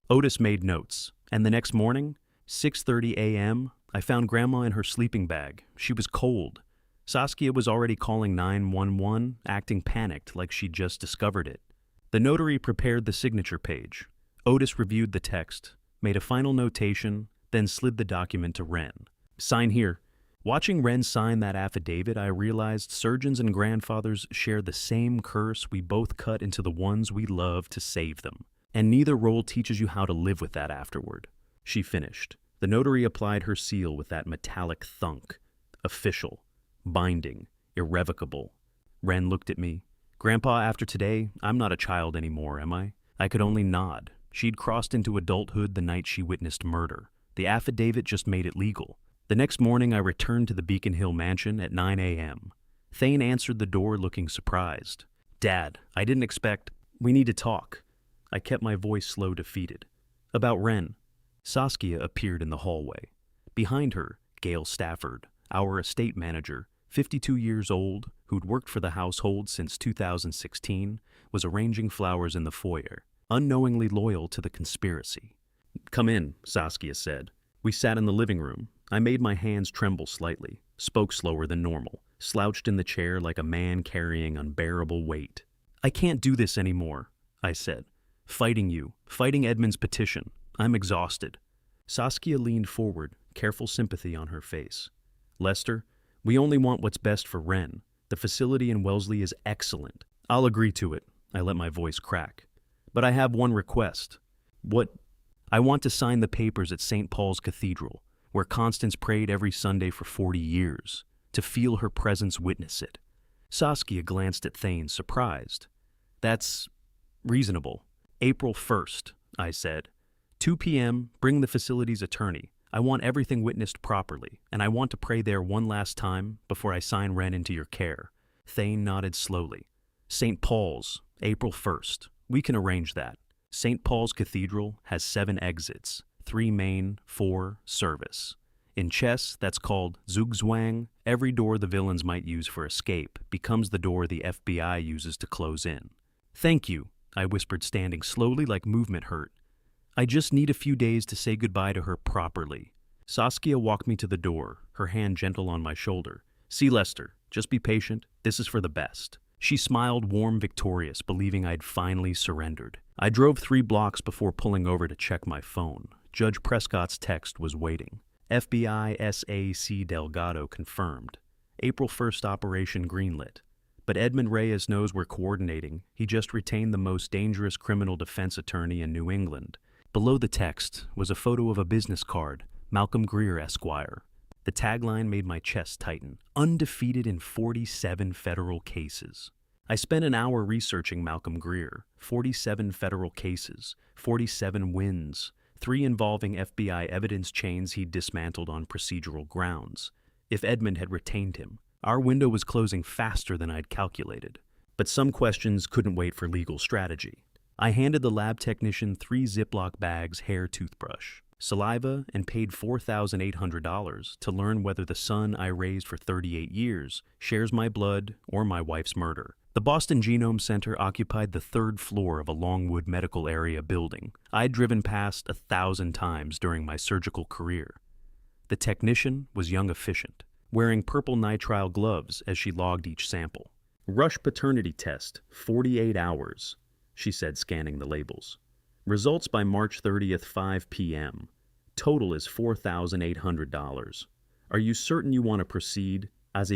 Otis made notes. "And the next morning, 6:30 a.m., I found Grandma in her sleeping bag. She was cold. Saskia was already calling 911, acting panicked like she'd just discovered it." The notary prepared the signature page. Otis reviewed the text, made a final notation, then slid the document to Wren. "Sign here." Watching Wren sign that affidavit, I realized surgeons and grandfathers share the same curse. We both cut into the ones we love to save them. And neither role teaches you how to live with that afterward. She finished. The notary applied her seal with that metallic thunk. Official. Binding. Irrevocable. Wren looked at me. "Grandpa, after today, I'm not a child anymore, am I?" I could only nod. She'd crossed into adulthood the night she witnessed murder. The affidavit just made it legal. The next morning, I returned to the Beacon Hill mansion at 9 a.m. Thane answered the door looking surprised. "Dad, I didn't expect... We need to talk." I kept my voice slow, defeated. "About Wren." Saskia appeared in the hallway. Behind her, Gail Stafford, our estate manager, 52 years old, who'd worked for the household since 2016, was arranging flowers in the foyer, unknowingly loyal to the conspiracy. "Come in," Saskia said. We sat in the living room. I made my hands tremble slightly, spoke slower than normal, slouched in the chair like a man carrying unbearable weight. "I can't do this anymore," I said. "Fighting you, fighting Edmund's petition. I'm exhausted." Saskia leaned forward, careful sympathy on her face. "Lester, we only want what's best for Wren. The facility in Wellesley is excellent. I'll agree to it." I let my voice crack. "But I have one request." "What?" "I want to sign the papers at St. Paul's Cathedral, where Constance prayed every Sunday for 40 years, to feel her presence, witness it." Saskia glanced at Thane, surprised. "That's reasonable." "April 1st, I said. 2 p.m., bring the facility's attorney. I want everything witnessed properly, and I want to pray there one last time before I sign Wren into your care." Thane nodded slowly. "St. Paul's, April 1st. We can arrange that. St. Paul's Cathedral has 7 exits, 3 main, 4 service. In chess, that's called zugzwang. Every door the villains might use for escape becomes the door the FBI uses to close in." "Thank you," I whispered, standing slowly like movement hurt. "I just need a few days to say goodbye to her properly." Saskia walked me to the door, her hand gentle on my shoulder. "See, Lester, just be patient. This is for the best." She smiled, warm, victorious, believing I'd finally surrendered. I drove 3 blocks before pulling over to check my phone. Judge Prescott's text was waiting. "FBI SAC Delgado confirmed. April 1st operation greenlit. But Edmund Reyes knows we're coordinating. He just retained the most dangerous criminal defense attorney in New England." Below the text was a photo of a business card, Malcolm Greer, Esquire. The tagline made my chest tighten. "Undefeated in 47 federal cases." I spent an hour researching Malcolm Greer, 47 federal cases, 47 wins, 3 involving FBI evidence chains he'd dismantled on procedural grounds. If Edmund had retained him, our window was closing faster than I'd calculated. But some questions couldn't wait for legal strategy. I handed the lab technician 3 Ziploc bags hair toothbrush, saliva, and paid $4,800 to learn whether the son I raised for 38 years shares my blood or my wife's murder. The Boston Genome Center occupied the 3rd floor of a Longwood Medical Area building I'd driven past 1,000 times during my surgical career. The technician was young efficient, wearing purple nitrile gloves as she logged each sample. Rush paternity test, 48 hours, she said, scanning the labels. Results by March 30th, 5 p.m. Total is $4,800. Are you certain you want to proceed? I've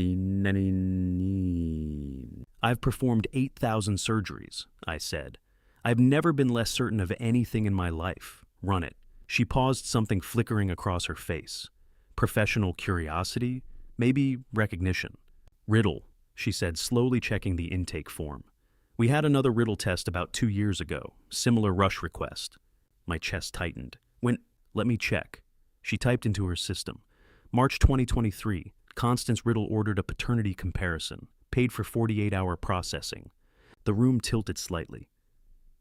performed 8,000 surgeries, I said. I've never been less certain of anything in my life. Run it. She paused, something flickering across her face. Professional curiosity? Maybe recognition. Riddle, she said, slowly checking the intake form. We had another riddle test about 2 years ago. Similar rush request. My chest tightened. Let me check. She typed into her system. March 2023. Constance Riddle ordered a paternity comparison, paid for 48-hour processing. The room tilted slightly.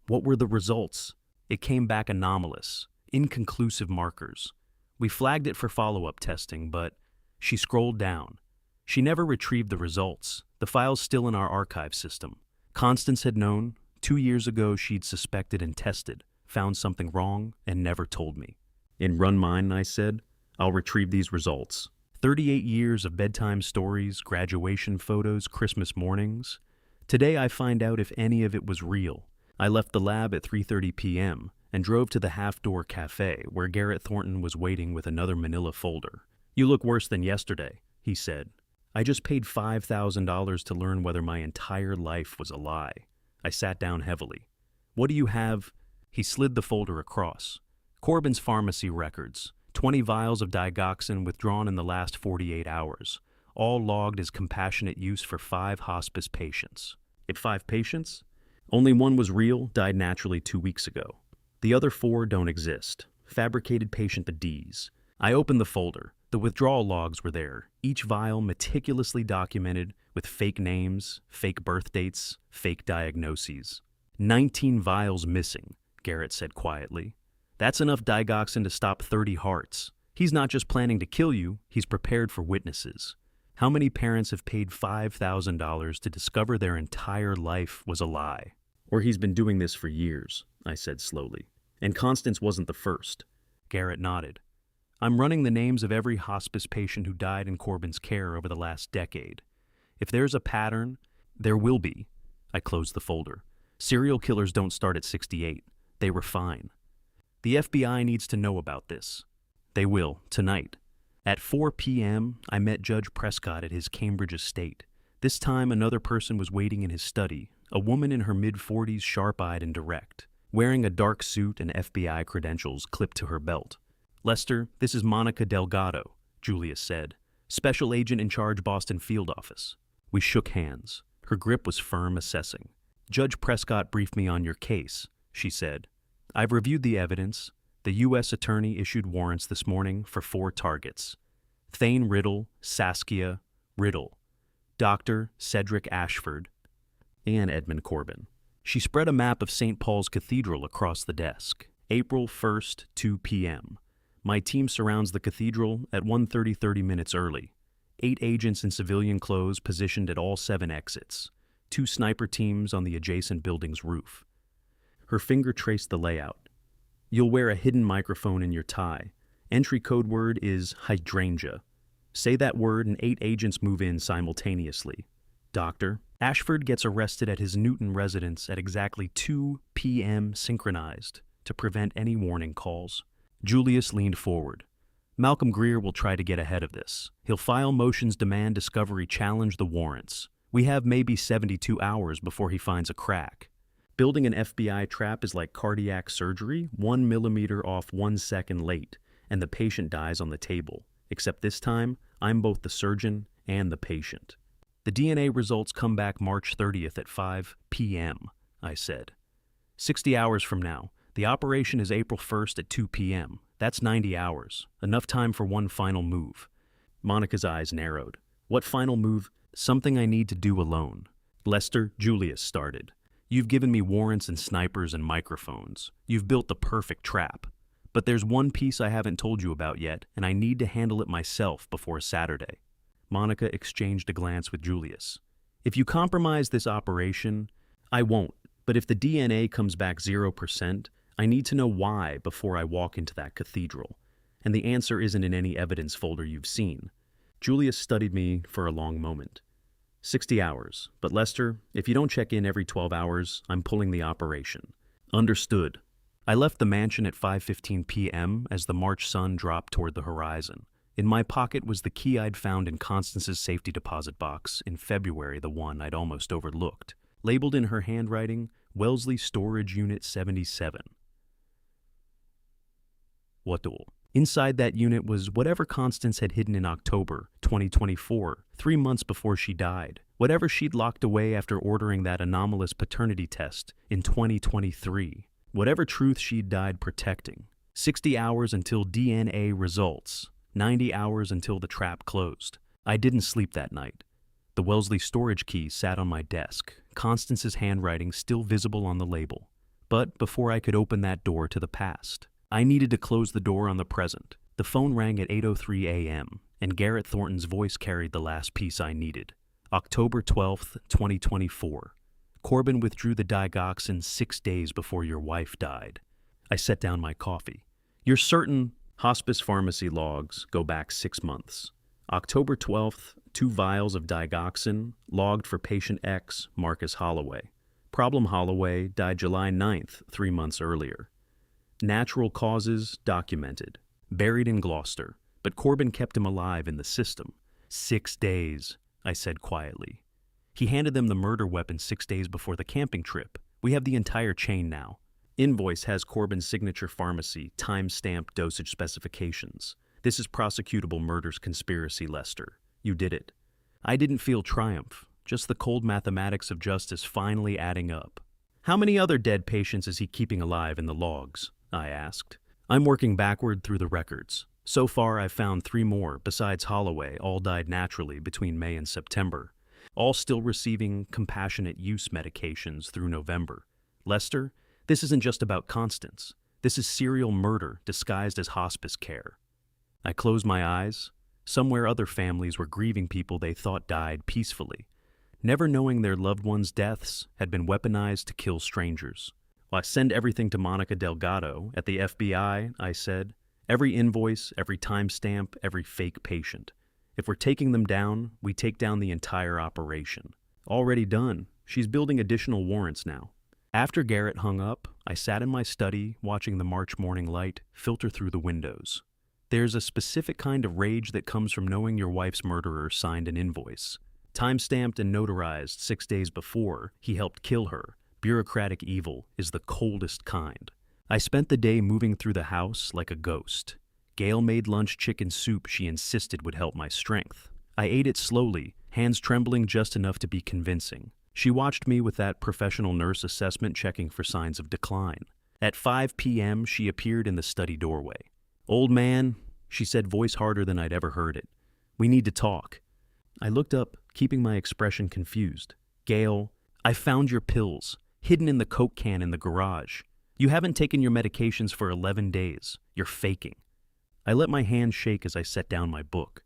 What were the results? It came back anomalous, inconclusive markers. We flagged it for follow-up testing, but she scrolled down. She never retrieved the results. The file's still in our archive system. Constance had known. 2 years ago, she'd suspected and tested, found something wrong, and never told me. Run mine, I said. I'll retrieve these results. 38 years of bedtime stories, graduation photos, Christmas mornings. Today I find out if any of it was real. I left the lab at 3:30 p.m. and drove to the half-door cafe where Garrett Thornton was waiting with another manila folder. You look worse than yesterday, he said. I just paid $5,000 to learn whether my entire life was a lie. I sat down heavily. What do you have? He slid the folder across. Corbin's pharmacy records. 20 vials of digoxin withdrawn in the last 48 hours, all logged as compassionate use for 5 hospice patients. 5 patients? Only one was real, died naturally 2 weeks ago. The other 4 don't exist. Fabricated patient IDs. I opened the folder. The withdrawal logs were there, each vial meticulously documented with fake names, fake birth dates, fake diagnoses. 19 vials missing, Garrett said quietly. That's enough digoxin to stop 30 hearts. He's not just planning to kill you, he's prepared for witnesses. How many parents have paid $5,000 to discover their entire life was a lie? Or he's been doing this for years, I said slowly. And Constance wasn't the first. Garrett nodded. I'm running the names of every hospice patient who died in Corbin's care over the last decade. If there's a pattern, there will be. I closed the folder. Serial killers don't start at 68. They refine. The FBI needs to know about this. They will, tonight. At 4 p.m., I met Judge Prescott at his Cambridge estate. This time, another person was waiting in his study, a woman in her mid-40s, sharp-eyed and direct, wearing a dark suit and FBI credentials clipped to her belt. Lester, this is Monica Delgado, Julia said, special agent in charge Boston field office. We shook hands. Her grip was firm, assessing. Judge Prescott briefed me on your case, she said. I've reviewed the evidence. The U.S. attorney issued warrants this morning for 4 targets. Thane Riddle, Saskia Riddle, Dr. Cedric Ashford, and Edmund Corbin. She spread a map of St. Paul's Cathedral across the desk. April 1st, 2 p.m. My team surrounds the cathedral at 1:30, 30 minutes early. 8 agents in civilian clothes positioned at all 7 exits. 2 sniper teams on the adjacent building's roof. Her finger traced the layout. You'll wear a hidden microphone in your tie. Entry code word is hydrangea. Say that word and 8 agents move in simultaneously. Doctor, Ashford gets arrested at his Newton residence at exactly 2 p.m. synchronized to prevent any warning calls. Julius leaned forward. Malcolm Greer will try to get ahead of this. He'll file motions demand discovery, challenge the warrants. We have maybe 72 hours before he finds a crack. Building an FBI trap is like cardiac surgery, 1 millimeter off 1 second late, and the patient dies on the table. Except this time, I'm both the surgeon and the patient. The DNA results come back March 30th at 5 p.m., I said. 60 hours from now. The operation is April 1st at 2 p.m. That's 90 hours. Enough time for one final move. Monica's eyes narrowed. What final move? Something I need to do alone. Lester, Julius started. You've given me warrants and snipers and microphones. You've built the perfect trap. But there's one piece I haven't told you about yet, and I need to handle it myself before Saturday. Monica exchanged a glance with Julius. If you compromise this operation, I won't. But if the DNA comes back 0%, I need to know why before I walk into that cathedral. And the answer isn't in any evidence folder you've seen. Julius studied me for a long moment. 60 hours. But Lester, if you don't check in every 12 hours, I'm pulling the operation. Understood. I left the mansion at 5:15 p.m. as the March sun dropped toward the horizon. In my pocket was the key I'd found in Constance's safety deposit box in February, the one I'd almost overlooked. Labeled in her handwriting, Wellesley Storage Unit 77. What all? Inside that unit was whatever Constance had hidden in October 2024, 3 months before she died. Whatever she'd locked away after ordering that anomalous paternity test in 2023. Whatever truth she'd died protecting. 60 hours until DNA results. 90 hours until the trap closed. I didn't sleep that night. The Wellesley storage key sat on my desk, Constance's handwriting still visible on the label. But before I could open that door to the past, I needed to close the door on the present. The phone rang at 8:03 a.m., and Garrett Thornton's voice carried the last piece I needed. October 12th, 2024. Corbin withdrew the digoxin 6 days before your wife died. I set down my coffee. You're certain? Hospice pharmacy logs go back 6 months. October 12th, 2 vials of digoxin logged for patient X, Marcus Holloway. Problem Holloway died July 9th, 3 months earlier. Natural causes documented. Buried in Gloucester, but Corbin kept him alive in the system. 6 days, I said quietly. He handed them the murder weapon 6 days before the camping trip. We have the entire chain now. Invoice has Corbin's signature pharmacy, time-stamped dosage specifications. This is prosecutable murders conspiracy, Lester. You did it. I didn't feel triumph, just the cold mathematics of justice finally adding up. How many other dead patients is he keeping alive in the logs? I asked. I'm working backward through the records. So far, I've found 3 more, besides Holloway, all died naturally between May and September. All still receiving compassionate use medications through November. Lester, this isn't just about Constance. This is serial murder disguised as hospice care. I closed my eyes. Somewhere other families were grieving people they thought died peacefully, never knowing their loved ones' deaths had been weaponized to kill strangers. Well, I send everything to Monica Delgado at the FBI, I said. Every invoice, every timestamp, every fake patient. If we're taking them down, we take down the entire operation. Already done. She's building additional warrants now. After Garrett hung up, I sat in my study watching the March morning light filter through the windows. There's a specific kind of rage that comes from knowing your wife's murderer signed an invoice. Time-stamped and notarized 6 days before he helped kill her. Bureaucratic evil is the coldest kind. I spent the day moving through the house like a ghost. Gail made lunch chicken soup she insisted would help my strength. I ate it slowly, hands trembling just enough to be convincing. She watched me with that professional nurse assessment checking for signs of decline. At 5 p.m., she appeared in the study doorway. Old man, she said, voice harder than I'd ever heard it. We need to talk. I looked up, keeping my expression confused. Gail, I found your pills, hidden in the Coke can in the garage. You haven't taken your medications for 11 days. You're faking. I let my hand shake as I set down my book.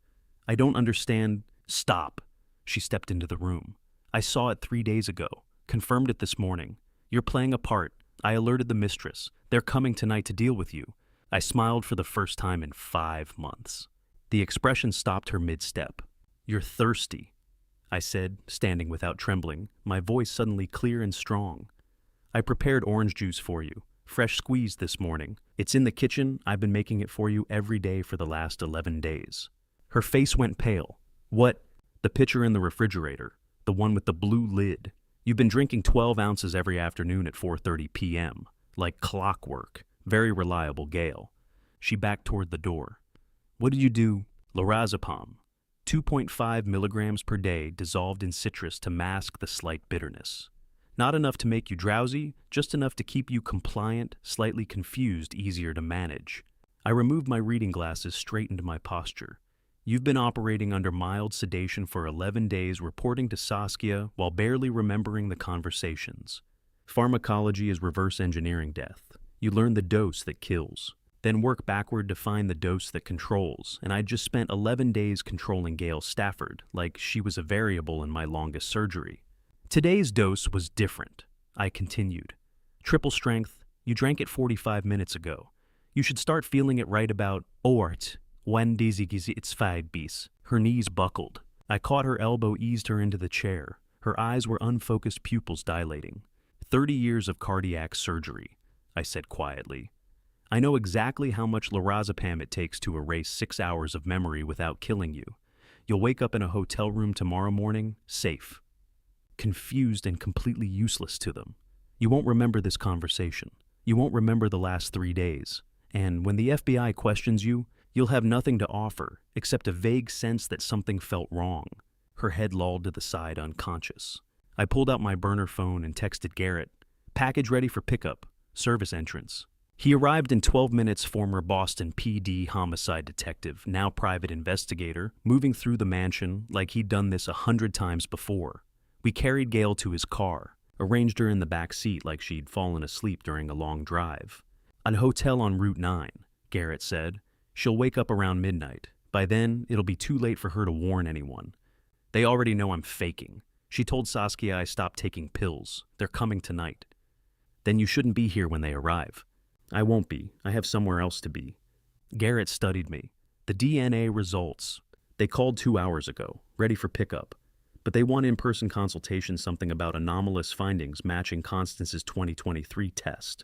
I don't understand. Stop. She stepped into the room. I saw it 3 days ago. Confirmed it this morning. You're playing a part. I alerted the mistress. They're coming tonight to deal with you. I smiled for the first time in 5 months. The expression stopped her mid-step. You're thirsty, I said, standing without trembling, my voice suddenly clear and strong. I prepared orange juice for you, fresh squeezed this morning. It's in the kitchen. I've been making it for you every day for the last 11 days. Her face went pale. What? The pitcher in the refrigerator, the one with the blue lid. You've been drinking 12 ounces every afternoon at 4:30 p.m., like clockwork. Very reliable, Gail. She backed toward the door. What did you do? Lorazepam. 2.5 milligrams per day dissolved in citrus to mask the slight bitterness. Not enough to make you drowsy, just enough to keep you compliant, slightly confused, easier to manage. I removed my reading glasses, straightened my posture. You've been operating under mild sedation for 11 days, reporting to Saskia while barely remembering the conversations. Pharmacology is reverse engineering death. You learn the dose that kills, then work backward to find the dose that controls, and I just spent 11 days controlling Gail Stafford, like she was a variable in my longest surgery. Today's dose was different, I continued. Triple strength, you drank it 45 minutes ago. You should start feeling it right about Ort, when it's 5 bis. Her knees buckled. I caught her elbow, eased her into the chair. Her eyes were unfocused, pupils dilating. 30 years of cardiac surgery, I said quietly. I know exactly how much lorazepam it takes to erase 6 hours of memory without killing you. You'll wake up in a hotel room tomorrow morning, safe. Confused and completely useless to them. You won't remember this conversation. You won't remember the last 3 days. And when the FBI questions you, you'll have nothing to offer except a vague sense that something felt wrong. Her head lolled to the side, unconscious. I pulled out my burner phone and texted Garrett. Package ready for pickup. Service entrance. He arrived in 12 minutes, former Boston PD homicide detective, now private investigator, moving through the mansion like he'd done this 100 times before. We carried Gail to his car, arranged her in the back seat like she'd fallen asleep during a long drive. A hotel on Route 9, Garrett said. She'll wake up around midnight. By then, it'll be too late for her to warn anyone. They already know I'm faking. She told Saskia I stopped taking pills. They're coming tonight. Then you shouldn't be here when they arrive. I won't be. I have somewhere else to be. Garrett studied me. The DNA results. They called 2 hours ago, ready for pickup. But they want in-person consultation, something about anomalous findings matching Constance's 2023 test.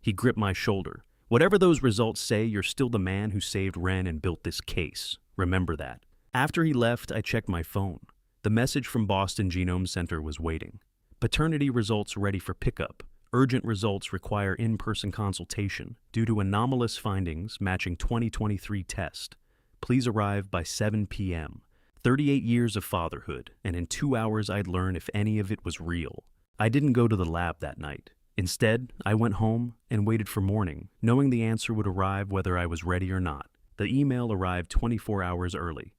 He gripped my shoulder. Whatever those results say, you're still the man who saved Ren and built this case. Remember that. After he left, I checked my phone. The message from Boston Genome Center was waiting. Paternity results ready for pickup. Urgent results require in-person consultation due to anomalous findings matching 2023 test. Please arrive by 7 p.m. 38 years of fatherhood, and in 2 hours I'd learn if any of it was real. I didn't go to the lab that night. Instead, I went home and waited for morning, knowing the answer would arrive whether I was ready or not. The email arrived 24 hours early.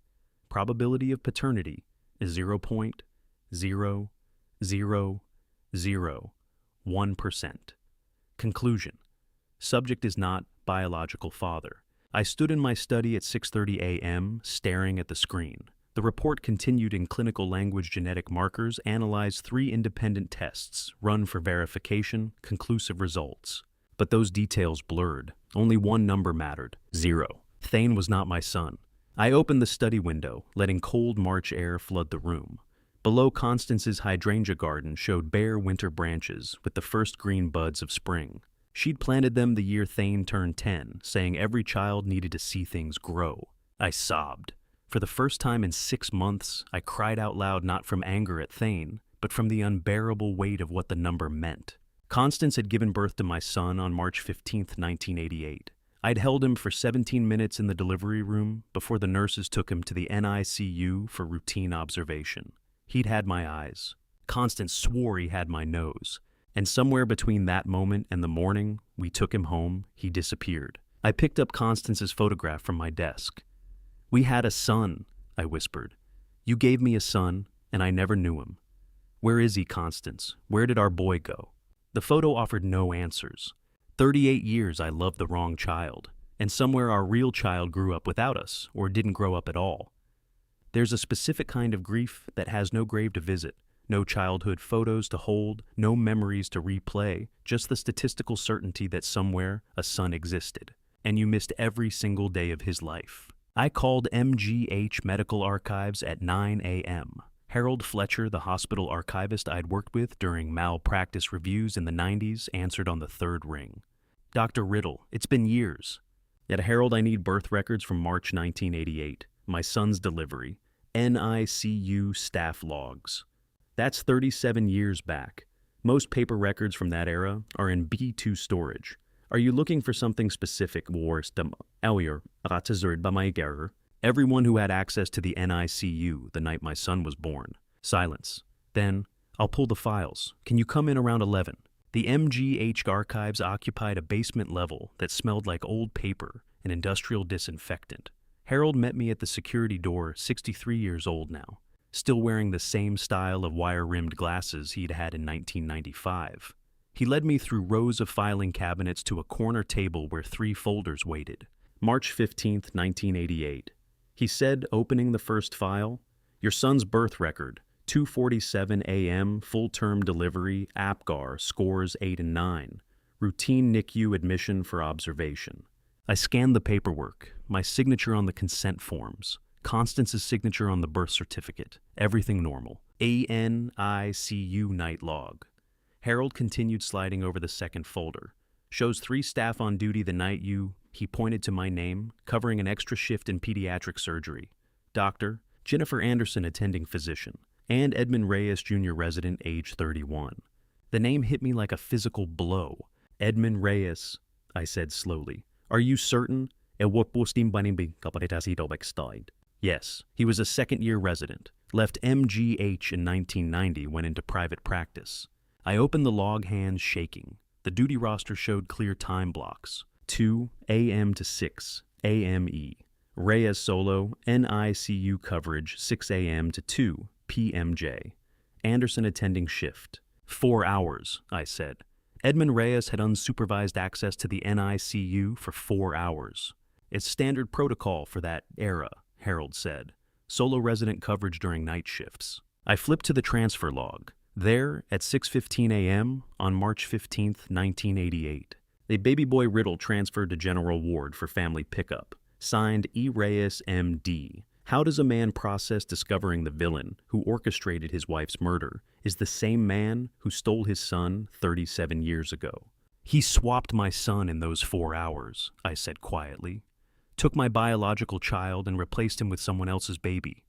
Probability of paternity is 0.0001%. Conclusion. Subject is not biological father. I stood in my study at 6:30 a.m., staring at the screen. The report continued in clinical language genetic markers, analyzed 3 independent tests, run for verification, conclusive results. But those details blurred. Only one number mattered, 0. Thane was not my son. I opened the study window, letting cold March air flood the room. Below, Constance's hydrangea garden showed bare winter branches with the first green buds of spring. She'd planted them the year Thane turned 10, saying every child needed to see things grow. I sobbed. For the first time in 6 months, I cried out loud, not from anger at Thane, but from the unbearable weight of what the number meant. Constance had given birth to my son on March 15, 1988. I'd held him for 17 minutes in the delivery room before the nurses took him to the NICU for routine observation. He'd had my eyes. Constance swore he had my nose. And somewhere between that moment and the morning we took him home, he disappeared. I picked up Constance's photograph from my desk. "We had a son," I whispered. "You gave me a son, and I never knew him. Where is he, Constance? Where did our boy go?" The photo offered no answers. 38 years I loved the wrong child, and somewhere our real child grew up without us, or didn't grow up at all. There's a specific kind of grief that has no grave to visit, no childhood photos to hold, no memories to replay, just the statistical certainty that somewhere a son existed, and you missed every single day of his life. I called MGH Medical Archives at 9 a.m. Harold Fletcher, the hospital archivist I'd worked with during malpractice reviews in the 90s, answered on the third ring. "Dr. Riddle, it's been years." "At Harold, I need birth records from March 1988, my son's delivery, NICU staff logs." That's 37 years back. Most paper records from that era are in B2 storage. Are you looking for something specific? Everyone who had access to the NICU the night my son was born. Silence. Then, I'll pull the files. Can you come in around 11? The MGH archives occupied a basement level that smelled like old paper and industrial disinfectant. Harold met me at the security door, 63 years old now, still wearing the same style of wire-rimmed glasses he'd had in 1995. He led me through rows of filing cabinets to a corner table where 3 folders waited. March 15th, 1988. He said, opening the first file, "Your son's birth record, 2:47 a.m., full-term delivery, APGAR, scores 8 and 9. Routine NICU admission for observation." I scanned the paperwork, my signature on the consent forms, Constance's signature on the birth certificate, everything normal. ANICU night log. Harold continued sliding over the second folder. Shows 3 staff on duty the night he pointed to my name, covering an extra shift in pediatric surgery. Dr. Jennifer Anderson, attending physician, and Edmund Reyes, Jr. resident, age 31. The name hit me like a physical blow. Edmund Reyes, I said slowly. Are you certain? Yes, he was a second-year resident, left MGH in 1990, went into private practice. I opened the log, hands shaking. The duty roster showed clear time blocks. 2 a.m. to 6 a.m.e. Reyes solo, NICU coverage, 6 a.m. to 2 p.m.j. Anderson attending shift. 4 hours, I said. Edmund Reyes had unsupervised access to the NICU for 4 hours. It's standard protocol for that era, Harold said. Solo resident coverage during night shifts. I flipped to the transfer log. There, at 6:15 a.m. on March 15th, 1988. A baby boy Riddle transferred to general ward for family pickup. Signed E. Reyes, M.D. How does a man process discovering the villain who orchestrated his wife's murder is the same man who stole his son 37 years ago? He swapped my son in those 4 hours, I said quietly. Took my biological child and replaced him with someone else's baby.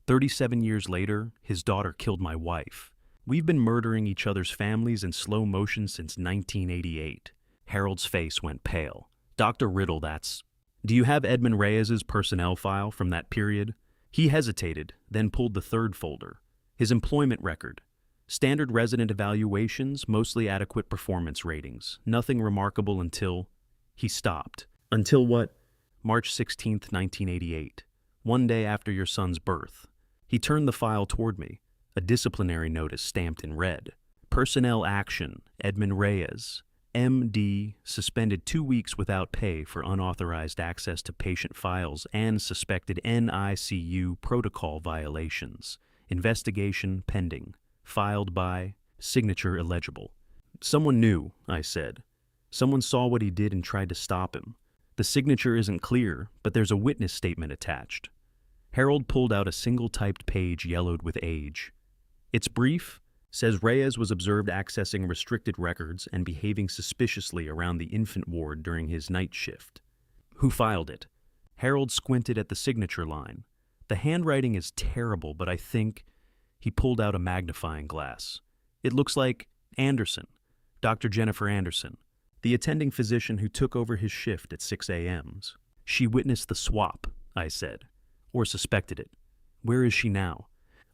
37 years later, his daughter killed my wife. We've been murdering each other's families in slow motion since 1988. Harold's face went pale. Dr. Riddle, that's... Do you have Edmund Reyes's personnel file from that period? He hesitated, then pulled the third folder. His employment record. Standard resident evaluations, mostly adequate performance ratings. Nothing remarkable until... He stopped. Until what? March 16th, 1988. 1 day after your son's birth. He turned the file toward me. A disciplinary notice stamped in red. Personnel action, Edmund Reyes. MD, suspended 2 weeks without pay for unauthorized access to patient files and suspected NICU protocol violations. Investigation pending. Filed by, signature illegible. Someone knew, I said. Someone saw what he did and tried to stop him. The signature isn't clear, but there's a witness statement attached. Harold pulled out a single-typed page yellowed with age. It's brief. Says Reyes was observed accessing restricted records and behaving suspiciously around the infant ward during his night shift. Who filed it? Harold squinted at the signature line. The handwriting is terrible, but I think... He pulled out a magnifying glass. It looks like Anderson, Dr. Jennifer Anderson, the attending physician who took over his shift at 6 a.m. She witnessed the swap, I said, or suspected it. Where is she now?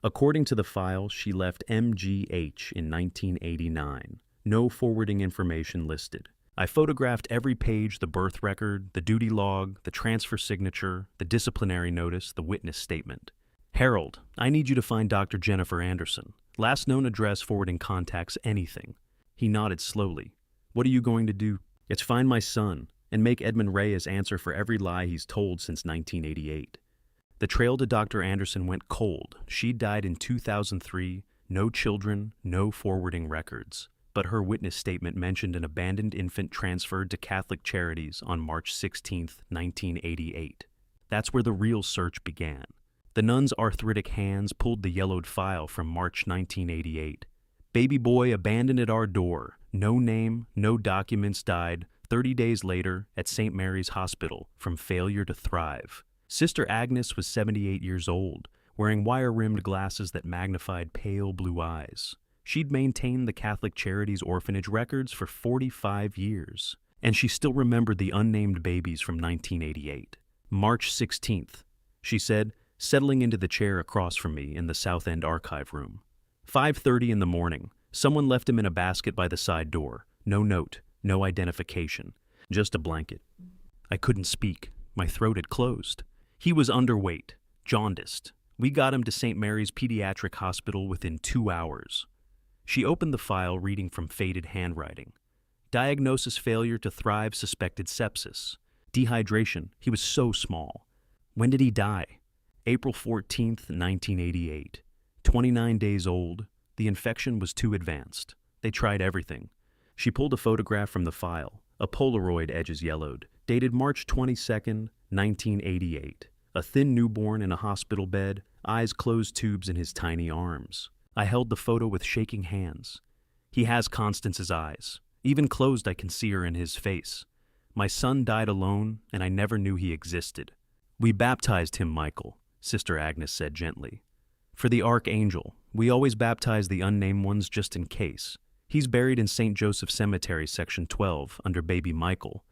According to the file, she left MGH in 1989. No forwarding information listed. I photographed every page, the birth record, the duty log, the transfer signature, the disciplinary notice, the witness statement. Harold, I need you to find Dr. Jennifer Anderson. Last known address, forwarding contacts, anything. He nodded slowly. What are you going to do? It's find my son and make Edmund Reyes answer for every lie he's told since 1988. The trail to Dr. Anderson went cold. She died in 2003, no children, no forwarding records. But her witness statement mentioned an abandoned infant transferred to Catholic Charities on March 16, 1988. That's where the real search began. The nun's arthritic hands pulled the yellowed file from March 1988. Baby boy abandoned at our door. No name, no documents, died 30 days later at St. Mary's Hospital from failure to thrive. Sister Agnes was 78 years old, wearing wire-rimmed glasses that magnified pale blue eyes. She'd maintained the Catholic Charities orphanage records for 45 years, and she still remembered the unnamed babies from 1988. March 16th. she said, settling into the chair across from me in the South End archive room. 5:30 in the morning. Someone left him in a basket by the side door. No note, no identification, just a blanket. I couldn't speak. My throat had closed. He was underweight, jaundiced. We got him to St. Mary's Pediatric Hospital within 2 hours. She opened the file, reading from faded handwriting. Diagnosis: failure to thrive, suspected sepsis. Dehydration. He was so small. When did he die? April 14th, 1988. 29 days old. The infection was too advanced. They tried everything. She pulled a photograph from the file, a Polaroid, edges yellowed, dated March 22nd, 1988. A thin newborn in a hospital bed, eyes closed, tubes in his tiny arms. I held the photo with shaking hands. He has Constance's eyes. Even closed, I can see her in his face. My son died alone, and I never knew he existed. We baptized him Michael, Sister Agnes said gently. For the Archangel, we always baptize the unnamed ones just in case. He's buried in St. Joseph Cemetery, Section 12, under baby Michael.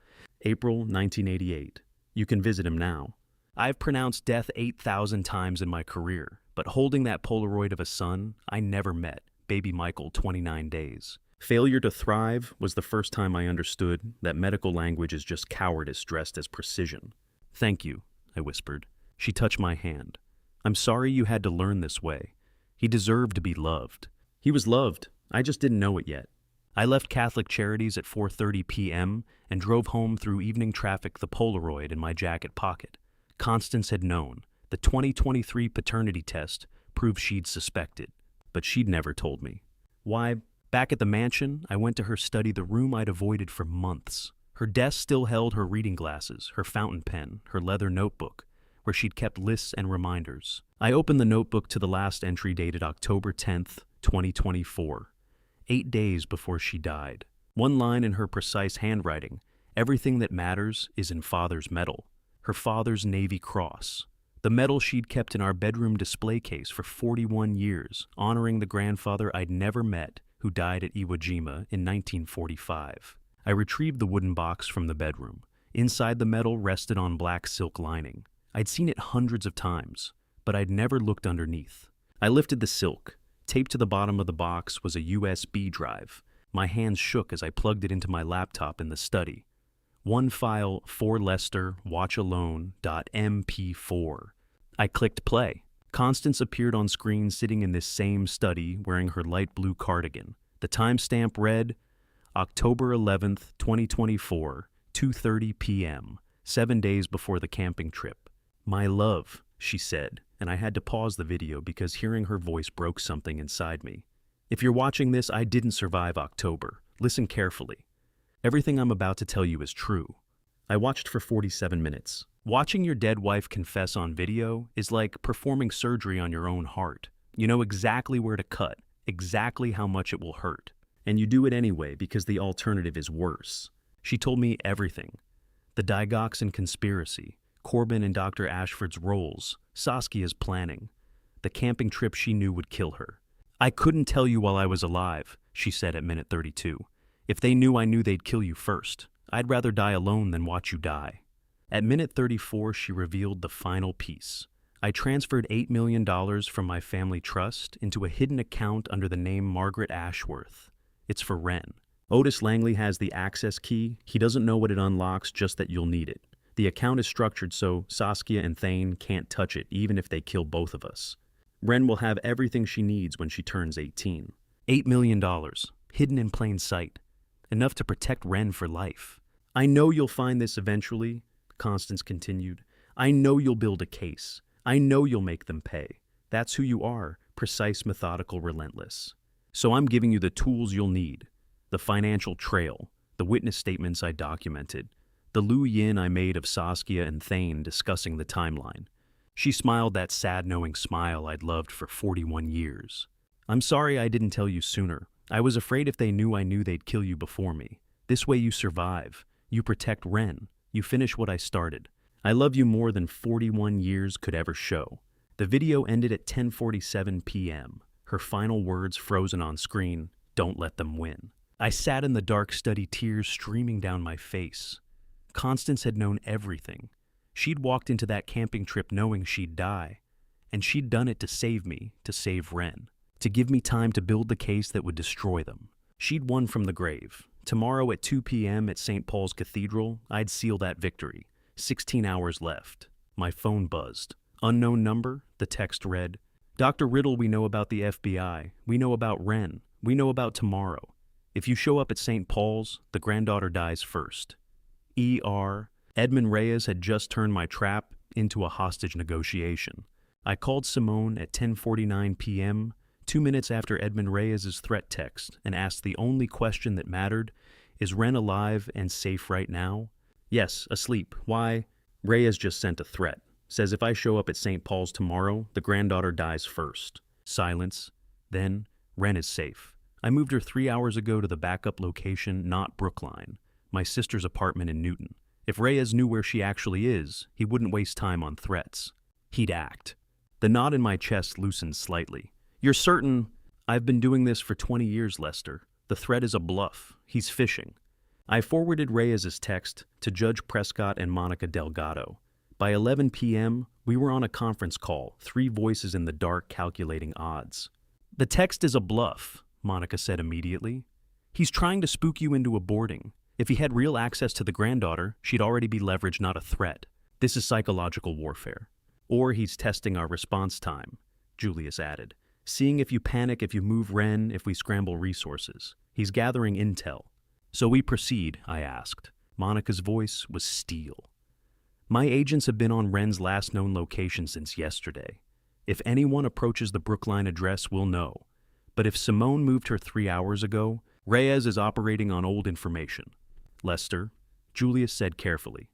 April 1988. You can visit him now. I've pronounced death 8,000 times in my career, but holding that Polaroid of a son I never met, baby Michael, 29 days. Failure to thrive was the first time I understood that medical language is just cowardice dressed as precision. Thank you, I whispered. She touched my hand. I'm sorry you had to learn this way. He deserved to be loved. He was loved. I just didn't know it yet. I left Catholic Charities at 4:30 p.m. and drove home through evening traffic, the Polaroid in my jacket pocket. Constance had known. The 2023 paternity test proved she'd suspected, but she'd never told me. Why, back at the mansion, I went to her study, the room I'd avoided for months. Her desk still held her reading glasses, her fountain pen, her leather notebook, where she'd kept lists and reminders. I opened the notebook to the last entry, dated October 10th, 2024, 8 days before she died. One line in her precise handwriting: everything that matters is in Father's medal. Her father's Navy Cross. The medal she'd kept in our bedroom display case for 41 years, honoring the grandfather I'd never met who died at Iwo Jima in 1945. I retrieved the wooden box from the bedroom. Inside, the medal rested on black silk lining. I'd seen it hundreds of times, but I'd never looked underneath. I lifted the silk. Taped to the bottom of the box was a USB drive. My hands shook as I plugged it into my laptop in the study. One file, for Lester, watchalone.mp4. I clicked play. Constance appeared on screen, sitting in this same study, wearing her light blue cardigan. The timestamp read, October 11th, 2024, 2:30 p.m., 7 days before the camping trip. My love, she said, and I had to pause the video because hearing her voice broke something inside me. If you're watching this, I didn't survive October. Listen carefully. Everything I'm about to tell you is true. I watched for 47 minutes. Watching your dead wife confess on video is like performing surgery on your own heart. You know exactly where to cut, exactly how much it will hurt. And you do it anyway because the alternative is worse. She told me everything. The digoxin conspiracy, Corbin and Dr. Ashford's roles, Saskia's planning, the camping trip she knew would kill her. I couldn't tell you while I was alive, she said at minute 32. If they knew, I knew they'd kill you first. I'd rather die alone than watch you die. At minute 34, she revealed the final piece. I transferred $8 million from my family trust into a hidden account under the name Margaret Ashworth. It's for Ren. Otis Langley has the access key. He doesn't know what it unlocks, just that you'll need it. The account is structured so Saskia and Thane can't touch it, even if they kill both of us. Ren will have everything she needs when she turns 18. $8 million, hidden in plain sight. Enough to protect Ren for life. I know you'll find this eventually, Constance continued. I know you'll build a case. I know you'll make them pay. That's who you are, precise, methodical, relentless. So I'm giving you the tools you'll need. The financial trail, the witness statements I documented, the Lu Yin I made of Saskia and Thane discussing the timeline. She smiled that sad, knowing smile I'd loved for 41 years. I'm sorry I didn't tell you sooner. I was afraid if they knew I knew they'd kill you before me. This way you survive. You protect Ren. You finish what I started. I love you more than 41 years could ever show. The video ended at 10:47 p.m. Her final words frozen on screen, don't let them win. I sat in the dark study, tears streaming down my face. Constance had known everything. She'd walked into that camping trip knowing she'd die. And she'd done it to save me, to save Ren, to give me time to build the case that would destroy them. She'd won from the grave. Tomorrow at 2 p.m. at St. Paul's Cathedral, I'd seal that victory. 16 hours left. My phone buzzed. Unknown number, the text read, Dr. Riddle, we know about the FBI. We know about Ren. We know about tomorrow. If you show up at St. Paul's, the granddaughter dies first. E.R. Edmund Reyes had just turned my trap into a hostage negotiation. I called Simone at 10:49 p.m., 2 minutes after Edmund Reyes' threat text, and asked the only question that mattered, is Ren alive and safe right now? Yes, asleep. Why? Reyes just sent a threat. Says if I show up at St. Paul's tomorrow, the granddaughter dies first. Silence. Then, Ren is safe. I moved her 3 hours ago to the backup location, not Brookline, my sister's apartment in Newton. If Reyes knew where she actually is, he wouldn't waste time on threats. He'd act. The knot in my chest loosened slightly. You're certain? I've been doing this for 20 years, Lester. The threat is a bluff. He's fishing. I forwarded Reyes' text to Judge Prescott and Monica Delgado. By 11 p.m., we were on a conference call, 3 voices in the dark calculating odds. The text is a bluff, Monica said immediately. He's trying to spook you into aborting. If he had real access to the granddaughter, she'd already be leveraged, not a threat. This is psychological warfare. Or he's testing our response time, Julius added. Seeing if you panic, if you move Ren, if we scramble resources. He's gathering intel. So we proceed, I asked. Monica's voice was steel. My agents have been on Ren's last known location since yesterday. If anyone approaches the Brookline address, we'll know. But if Simone moved her 3 hours ago, Reyes is operating on old information. Lester, Julius said carefully,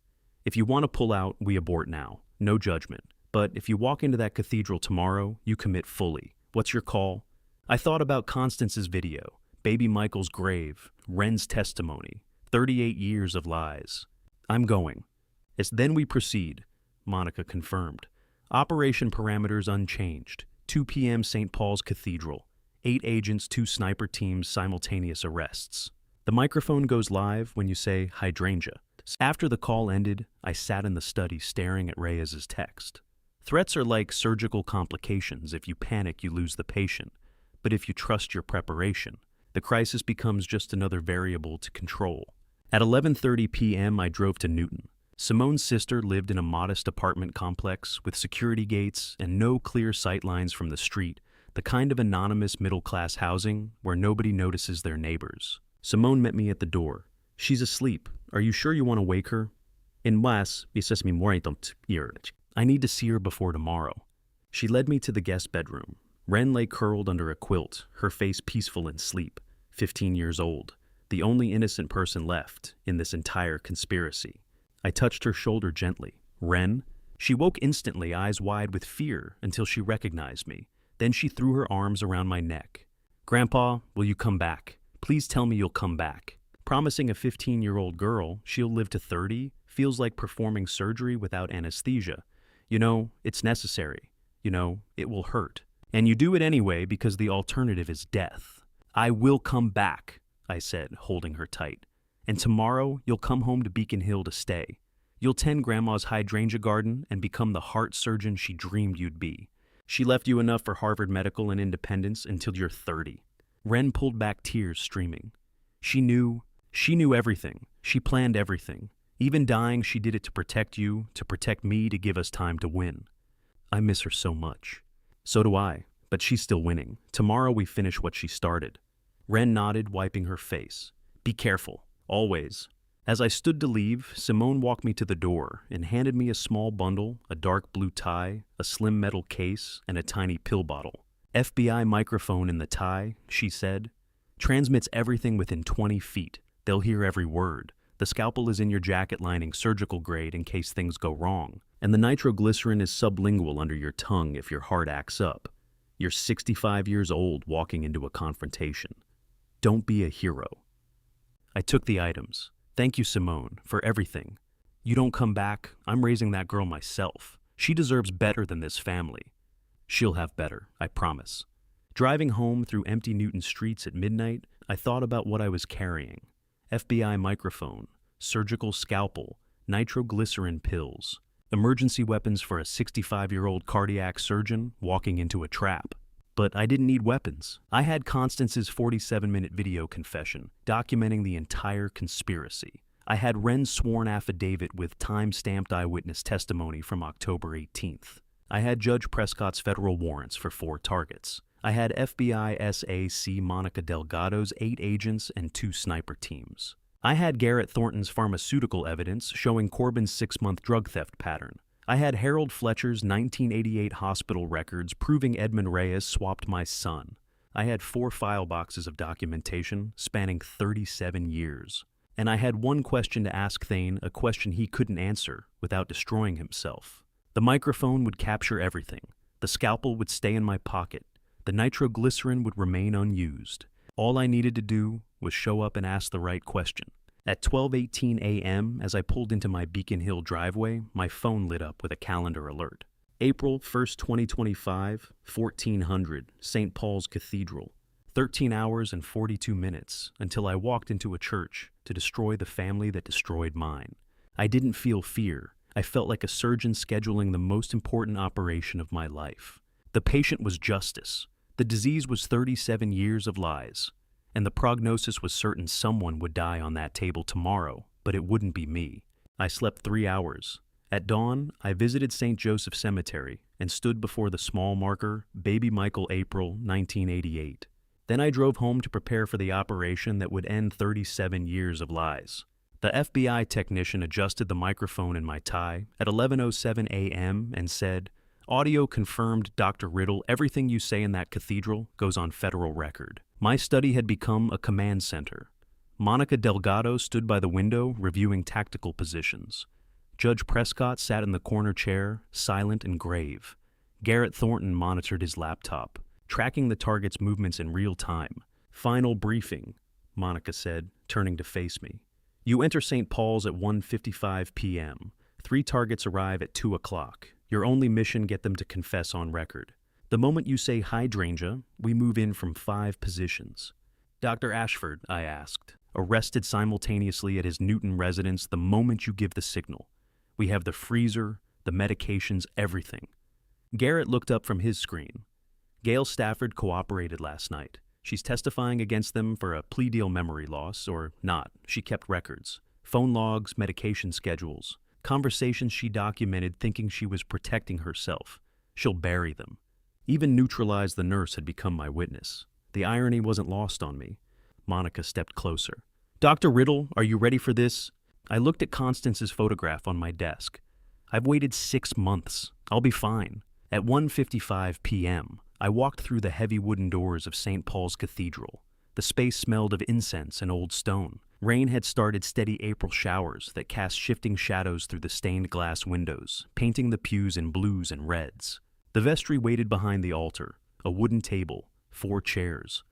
if you want to pull out, we abort now. No judgment. But if you walk into that cathedral tomorrow, you commit fully. What's your call? I thought about Constance's video, baby Michael's grave, Ren's testimony, 38 years of lies. I'm going. As then we proceed, Monica confirmed. Operation parameters unchanged. 2 p.m. St. Paul's Cathedral. 8 agents, 2 sniper teams, simultaneous arrests. The microphone goes live when you say hydrangea. After the call ended, I sat in the study staring at Reyes' text. Threats are like surgical complications. If you panic, you lose the patient. But if you trust your preparation, the crisis becomes just another variable to control. At 11:30 p.m., I drove to Newton. Simone's sister lived in a modest apartment complex with security gates and no clear sightlines from the street, the kind of anonymous middle-class housing where nobody notices their neighbors. Simone met me at the door. She's asleep. Are you sure you want to wake her? I need to see her before tomorrow. She led me to the guest bedroom. Ren lay curled under a quilt, her face peaceful in sleep, 15 years old, the only innocent person left in this entire conspiracy. I touched her shoulder gently. Ren? She woke instantly, eyes wide with fear, until she recognized me. Then she threw her arms around my neck. Grandpa, will you come back? Please tell me you'll come back. Promising a 15-year-old girl she'll live to 30 feels like performing surgery without anesthesia. You know, it's necessary. You know, it will hurt. And you do it anyway because the alternative is death. I will come back, I said, holding her tight. And tomorrow, you'll come home to Beacon Hill to stay. You'll tend Grandma's hydrangea garden and become the heart surgeon she dreamed you'd be. She left you enough for Harvard Medical and independence until you're 30. Ren pulled back, tears streaming. She knew everything. She planned everything. Even dying, she did it to protect you, to protect me, to give us time to win. I miss her so much. So do I, but she's still winning. Tomorrow we finish what she started. Ren nodded, wiping her face. Be careful, always. As I stood to leave, Simone walked me to the door and handed me a small bundle, a dark blue tie, a slim metal case, and a tiny pill bottle. FBI microphone in the tie, she said. Transmits everything within 20 feet. They'll hear every word. The scalpel is in your jacket lining, surgical grade, in case things go wrong. And the nitroglycerin is sublingual under your tongue if your heart acts up. You're 65 years old walking into a confrontation. Don't be a hero. I took the items. Thank you, Simone, for everything. You don't come back, I'm raising that girl myself. She deserves better than this family. She'll have better, I promise. Driving home through empty Newton streets at midnight, I thought about what I was carrying. FBI microphone, surgical scalpel, nitroglycerin pills. Emergency weapons for a 65-year-old cardiac surgeon walking into a trap. But I didn't need weapons. I had Constance's 47-minute video confession, documenting the entire conspiracy. I had Wren's sworn affidavit with time-stamped eyewitness testimony from October 18th. I had Judge Prescott's federal warrants for 4 targets. I had FBI SAC Monica Delgado's 8 agents and 2 sniper teams. I had Garrett Thornton's pharmaceutical evidence showing Corbin's 6-month drug theft pattern. I had Harold Fletcher's 1988 hospital records proving Edmund Reyes swapped my son. I had 4 file boxes of documentation spanning 37 years. And I had one question to ask Thane, a question he couldn't answer without destroying himself. The microphone would capture everything. The scalpel would stay in my pocket. The nitroglycerin would remain unused. All I needed to do was show up and ask the right question. At 12:18 a.m., as I pulled into my Beacon Hill driveway, my phone lit up with a calendar alert. April 1st, 2025, 1400, St. Paul's Cathedral. 13 hours and 42 minutes until I walked into a church to destroy the family that destroyed mine. I didn't feel fear. I felt like a surgeon scheduling the most important operation of my life. The patient was justice. The disease was 37 years of lies. And the prognosis was certain someone would die on that table tomorrow, but it wouldn't be me. I slept 3 hours. At dawn, I visited St. Joseph Cemetery and stood before the small marker, Baby Michael, April 1988. Then I drove home to prepare for the operation that would end 37 years of lies. The FBI technician adjusted the microphone in my tie at 11:07 a.m. and said, "Audio confirmed, Dr. Riddle, everything you say in that cathedral goes on federal record." My study had become a command center. Monica Delgado stood by the window reviewing tactical positions. Judge Prescott sat in the corner chair, silent and grave. Garrett Thornton monitored his laptop, tracking the target's movements in real time. "Final briefing," Monica said, turning to face me. "You enter St. Paul's at 1:55 p.m. 3 targets arrive at 2 o'clock. Your only mission, get them to confess on record. The moment you say hydrangea, we move in from 5 positions." "Dr. Ashford," I asked, "arrested simultaneously at his Newton residence the moment you give the signal. We have the freezer, the medications, everything." Garrett looked up from his screen. "Gail Stafford cooperated last night. She's testifying against them for a plea deal memory loss, or not. She kept records. Phone logs, medication schedules, conversations she documented thinking she was protecting herself. She'll bury them." Even neutralized the nurse had become my witness. The irony wasn't lost on me. Monica stepped closer. "Dr. Riddle, are you ready for this?" I looked at Constance's photograph on my desk. "I've waited 6 months. I'll be fine." At 1:55 p.m., I walked through the heavy wooden doors of St. Paul's Cathedral. The space smelled of incense and old stone. Rain had started steady April showers that cast shifting shadows through the stained glass windows, painting the pews in blues and reds. The vestry waited behind the altar, a wooden table, 4 chairs.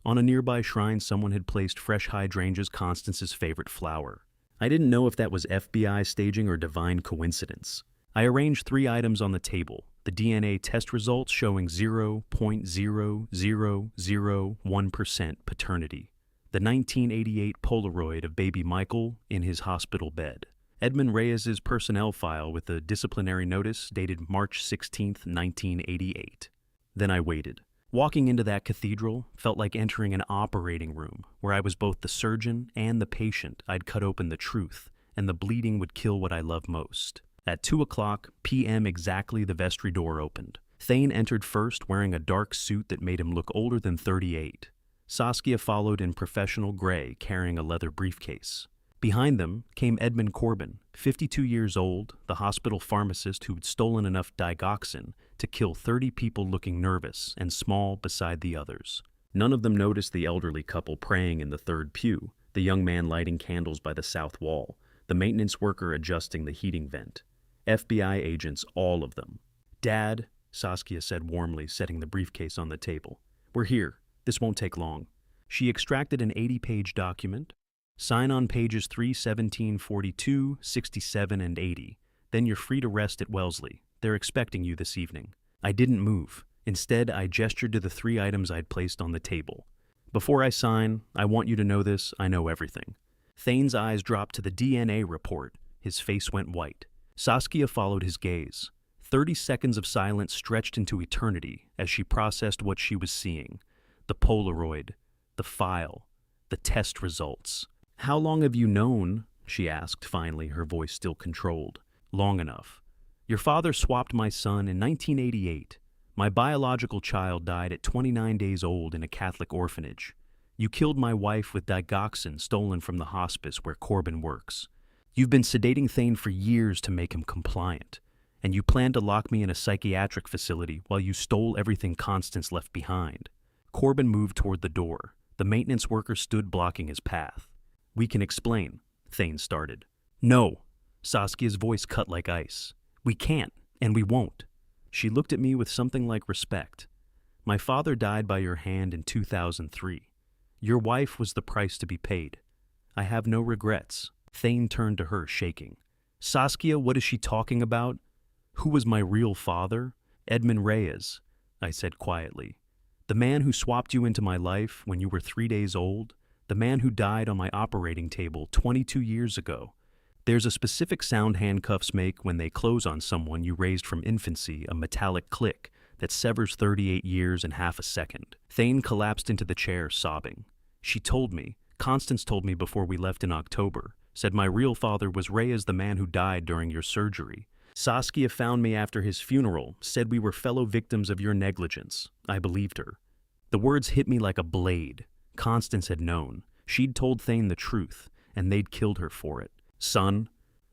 On a nearby shrine, someone had placed fresh hydrangeas, Constance's favorite flower. I didn't know if that was FBI staging or divine coincidence. I arranged 3 items on the table, the DNA test results showing 0.0001% paternity, the 1988 Polaroid of baby Michael in his hospital bed, Edmund Reyes's personnel file with a disciplinary notice dated March 16, 1988. Then I waited. Walking into that cathedral felt like entering an operating room where I was both the surgeon and the patient. I'd cut open the truth, and the bleeding would kill what I love most. At 2 o'clock p.m. exactly, the vestry door opened. Thane entered first, wearing a dark suit that made him look older than 38. Saskia followed in professional gray, carrying a leather briefcase. Behind them came Edmund Corbin, 52 years old, the hospital pharmacist who'd stolen enough digoxin to kill 30 people looking nervous and small beside the others. None of them noticed the elderly couple praying in the third pew, the young man lighting candles by the south wall, the maintenance worker adjusting the heating vent. FBI agents, all of them. "Dad," Saskia said warmly, setting the briefcase on the table. "We're here. This won't take long." She extracted an 80-page document. "Sign on pages 3, 17, 42, 67, and 80. Then you're free to rest at Wellesley. They're expecting you this evening." I didn't move. Instead, I gestured to the 3 items I'd placed on the table. "Before I sign, I want you to know this, I know everything." Thane's eyes dropped to the DNA report. His face went white. Saskia followed his gaze. 30 seconds of silence stretched into eternity as she processed what she was seeing. The Polaroid, the file, the test results. "How long have you known?" she asked finally, her voice still controlled. "Long enough. Your father swapped my son in 1988. My biological child died at 29 days old in a Catholic orphanage. You killed my wife with digoxin stolen from the hospice where Corbin works. You've been sedating Thane for years to make him compliant, and you planned to lock me in a psychiatric facility while you stole everything Constance left behind." Corbin moved toward the door. The maintenance worker stood blocking his path. "We can explain," Thane started. "No," Saskia's voice cut like ice. "We can't, and we won't." She looked at me with something like respect. "My father died by your hand in 2003. Your wife was the price to be paid. I have no regrets." Thane turned to her, shaking. "Saskia, what is she talking about? Who was my real father?" "Edmund Reyes," I said quietly. "The man who swapped you into my life when you were 3 days old. The man who died on my operating table 22 years ago. There's a specific sound handcuffs make when they close on someone you raised from infancy, a metallic click that severs 38 years in half a second." Thane collapsed into the chair, sobbing. "She told me, Constance told me before we left in October, said my real father was Reyes, the man who died during your surgery. Saskia found me after his funeral, said we were fellow victims of your negligence. I believed her." The words hit me like a blade. Constance had known. She'd told Thane the truth, and they'd killed her for it. "Son,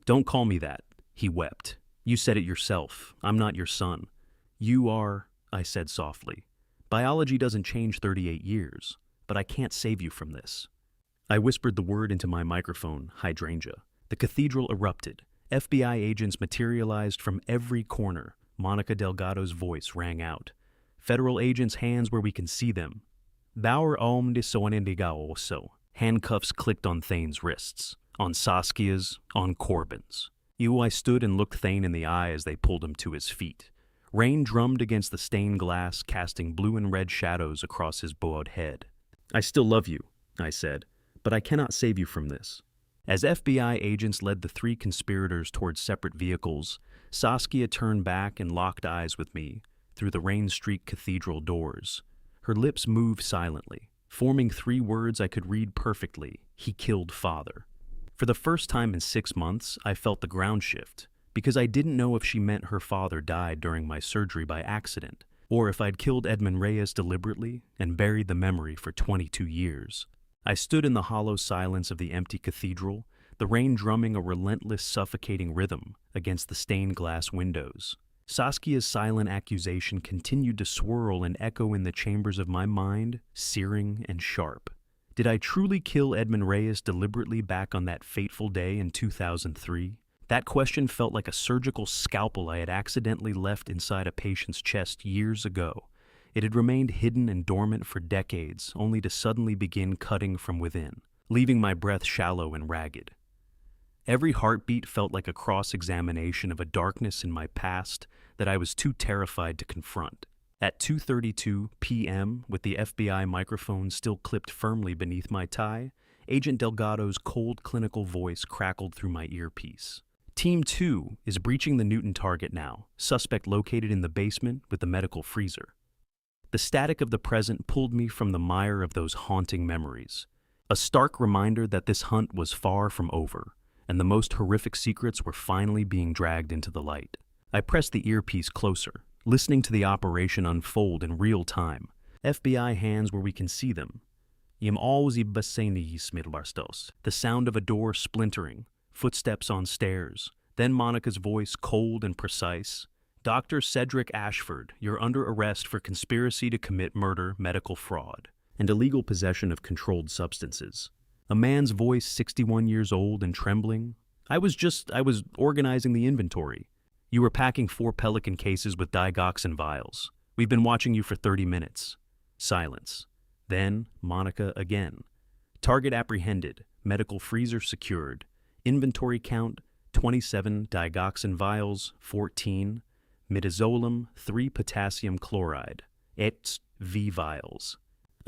don't call me that," he wept. "You said it yourself. I'm not your son." "You are," I said softly. "Biology doesn't change 38 years, but I can't save you from this." I whispered the word into my microphone, hydrangea. The cathedral erupted. FBI agents materialized from every corner. Monica Delgado's voice rang out. "Federal agents' hands where we can see them." Bauer om de sonindigaoso. Handcuffs clicked on Thane's wrists, on Saskia's, on Corbin's. I stood and looked Thane in the eye as they pulled him to his feet. Rain drummed against the stained glass, casting blue and red shadows across his bowed head. "I still love you," I said, "but I cannot save you from this." As FBI agents led the 3 conspirators towards separate vehicles, Saskia turned back and locked eyes with me through the rain-streaked cathedral doors. Her lips moved silently, forming 3 words I could read perfectly: "He killed father." For the first time in 6 months, I felt the ground shift, because I didn't know if she meant her father died during my surgery by accident, or if I'd killed Edmund Reyes deliberately and buried the memory for 22 years. I stood in the hollow silence of the empty cathedral, the rain drumming a relentless, suffocating rhythm against the stained glass windows. Saskia's silent accusation continued to swirl and echo in the chambers of my mind, searing and sharp. Did I truly kill Edmund Reyes deliberately back on that fateful day in 2003? That question felt like a surgical scalpel I had accidentally left inside a patient's chest years ago. It had remained hidden and dormant for decades, only to suddenly begin cutting from within, leaving my breath shallow and ragged. Every heartbeat felt like a cross-examination of a darkness in my past that I was too terrified to confront. At 2:32 p.m., with the FBI microphone still clipped firmly beneath my tie, Agent Delgado's cold clinical voice crackled through my earpiece. "Team 2 is breaching the Newton target now, suspect located in the basement with the medical freezer." The static of the present pulled me from the mire of those haunting memories. A stark reminder that this hunt was far from over, and the most horrific secrets were finally being dragged into the light. I pressed the earpiece closer, listening to the operation unfold in real time. FBI hands where we can see them. The sound of a door splintering, footsteps on stairs, then Monica's voice cold and precise. "Dr. Cedric Ashford, you're under arrest for conspiracy to commit murder, medical fraud, and illegal possession of controlled substances." A man's voice, 61 years old and trembling. I was organizing the inventory. "You were packing 4 Pelican cases with digoxin vials. We've been watching you for 30 minutes. Silence. Then, Monica again. "Target apprehended. Medical freezer secured. Inventory count, 27 digoxin vials, 14. Midazolam, 3 potassium chloride. V vials.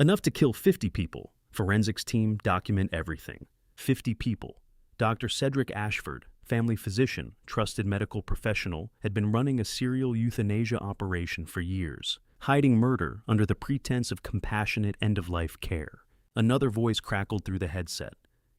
Enough to kill 50 people. Forensics team, document everything. 50 people. Dr. Cedric Ashford, family physician, trusted medical professional, had been running a serial euthanasia operation for years, hiding murder under the pretense of compassionate end-of-life care. Another voice crackled through the headset.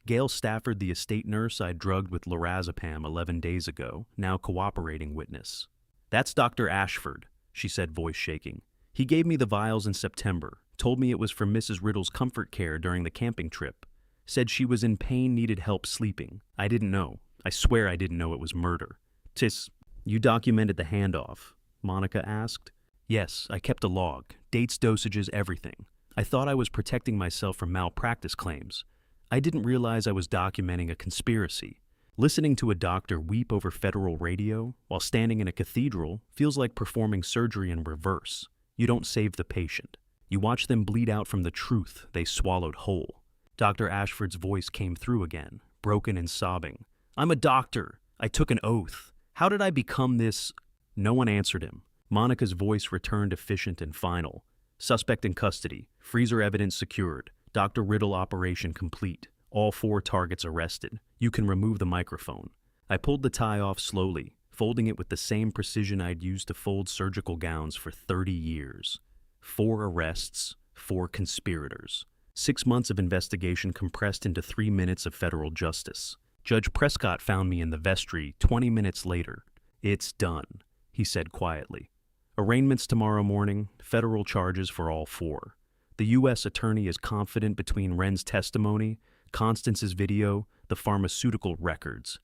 Gail Stafford, the estate nurse I'd drugged with lorazepam 11 days ago, now cooperating witness. "That's Dr. Ashford," she said, voice shaking. "He gave me the vials in September, told me it was for Mrs. Riddle's comfort care during the camping trip. Said she was in pain, needed help sleeping. I didn't know. I swear I didn't know it was murder." "Tis, you documented the handoff?" Monica asked. "Yes, I kept a log. Dates, dosages, everything. I thought I was protecting myself from malpractice claims. I didn't realize I was documenting a conspiracy. Listening to a doctor weep over federal radio while standing in a cathedral feels like performing surgery in reverse. You don't save the patient. You watch them bleed out from the truth they swallowed whole." Dr. Ashford's voice came through again, broken and sobbing. "I'm a doctor. I took an oath. How did I become this?" No one answered him. Monica's voice returned efficient and final. "Suspect in custody. Freezer evidence secured. Dr. Riddle operation complete. All 4 targets arrested. You can remove the microphone." I pulled the tie off slowly, folding it with the same precision I'd used to fold surgical gowns for 30 years. 4 arrests, 4 conspirators. 6 months of investigation compressed into 3 minutes of federal justice. Judge Prescott found me in the vestry 20 minutes later. "It's done," he said quietly. "Arraignments tomorrow morning, federal charges for all 4. The U.S. attorney is confident between Wren's testimony, Constance's video, the pharmaceutical records.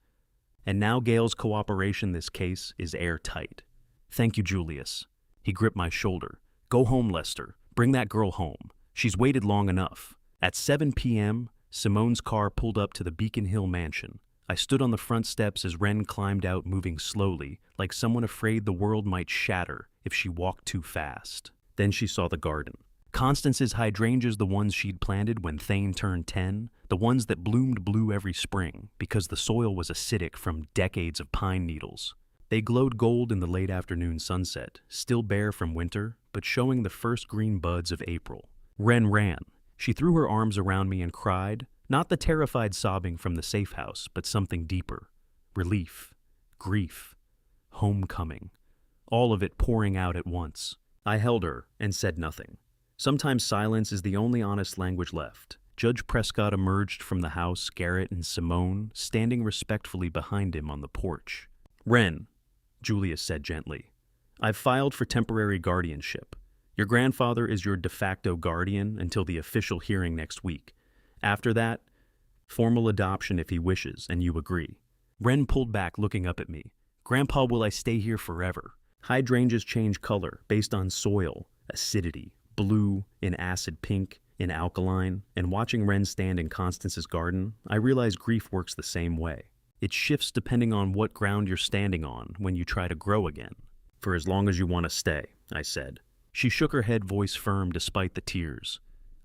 And now Gail's cooperation in this case is airtight." "Thank you, Julius." He gripped my shoulder. "Go home, Lester. Bring that girl home. She's waited long enough." At 7 p.m., Simone's car pulled up to the Beacon Hill mansion. I stood on the front steps as Wren climbed out, moving slowly, like someone afraid the world might shatter if she walked too fast. Then she saw the garden. Constance's hydrangeas, the ones she'd planted when Thane turned 10, the ones that bloomed blue every spring because the soil was acidic from decades of pine needles. They glowed gold in the late afternoon sunset, still bare from winter, but showing the first green buds of April. Wren ran. She threw her arms around me and cried, not the terrified sobbing from the safe house, but something deeper. Relief, grief, homecoming. All of it pouring out at once. I held her and said nothing. Sometimes silence is the only honest language left. Judge Prescott emerged from the house, Garrett and Simone standing respectfully behind him on the porch. "Wren," Julius said gently, "I've filed for temporary guardianship. Your grandfather is your de facto guardian until the official hearing next week. After that, formal adoption if he wishes and you agree." Wren pulled back, looking up at me. "Grandpa, will I stay here forever?" Hydrangeas change color based on soil, acidity, blue, in acid pink, in alkaline, and watching Wren stand in Constance's garden, I realize grief works the same way. It shifts depending on what ground you're standing on when you try to grow again. "For as long as you want to stay," I said. She shook her head, voice firm despite the tears.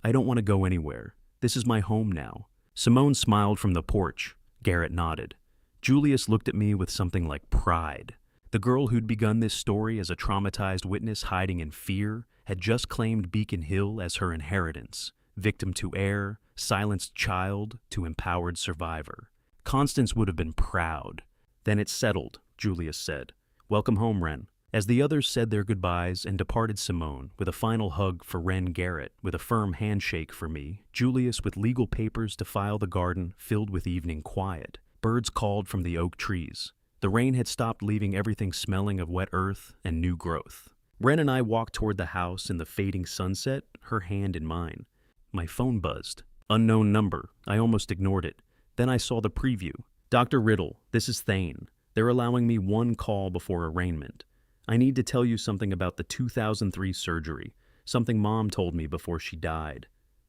"I don't want to go anywhere. This is my home now." Simone smiled from the porch. Garrett nodded. Julius looked at me with something like pride. The girl who'd begun this story as a traumatized witness hiding in fear had just claimed Beacon Hill as her inheritance, victim to heir, silenced child to empowered survivor. Constance would have been proud. "Then it's settled," Julius said. "Welcome home, Wren." As the others said their goodbyes and departed, Simone, with a final hug for Wren, Garrett, with a firm handshake for me, Julius with legal papers to file the garden filled with evening quiet. Birds called from the oak trees. The rain had stopped, leaving everything smelling of wet earth and new growth. Wren and I walked toward the house in the fading sunset, her hand in mine. My phone buzzed. Unknown number. I almost ignored it. Then I saw the preview. "Dr. Riddle, this is Thane. They're allowing me 1 call before arraignment. I need to tell you something about the 2003 surgery, something Mom told me before she died.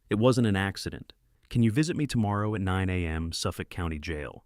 It wasn't an accident. Can you visit me tomorrow at 9 a.m., Suffolk County Jail?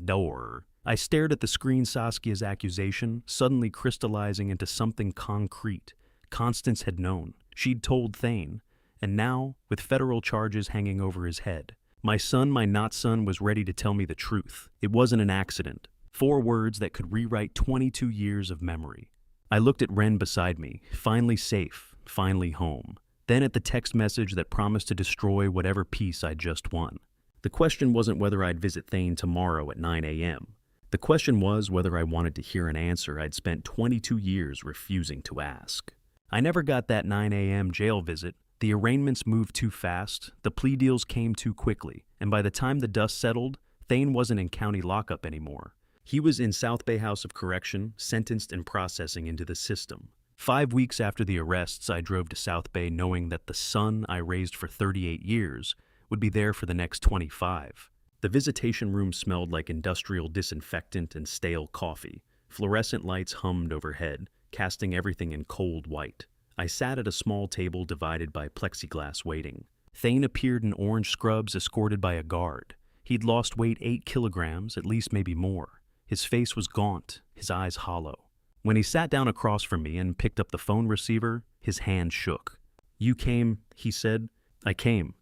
Door." I stared at the screen, Saskia's accusation, suddenly crystallizing into something concrete. Constance had known. She'd told Thane. And now, with federal charges hanging over his head, my son, my not son, was ready to tell me the truth. It wasn't an accident. 4 words that could rewrite 22 years of memory. I looked at Wren beside me, finally safe, finally home. Then at the text message that promised to destroy whatever peace I'd just won. The question wasn't whether I'd visit Thane tomorrow at 9 a.m. The question was whether I wanted to hear an answer I'd spent 22 years refusing to ask. I never got that 9 a.m. jail visit. The arraignments moved too fast, the plea deals came too quickly, and by the time the dust settled, Thane wasn't in county lockup anymore. He was in South Bay House of Correction, sentenced and processing into the system. 5 weeks after the arrests, I drove to South Bay knowing that the son I raised for 38 years would be there for the next 25. The visitation room smelled like industrial disinfectant and stale coffee. Fluorescent lights hummed overhead, casting everything in cold white. I sat at a small table divided by plexiglass waiting. Thane appeared in orange scrubs escorted by a guard. He'd lost weight 8 kilograms, at least maybe more. His face was gaunt, his eyes hollow. When he sat down across from me and picked up the phone receiver, his hand shook. "You came," he said. "I came.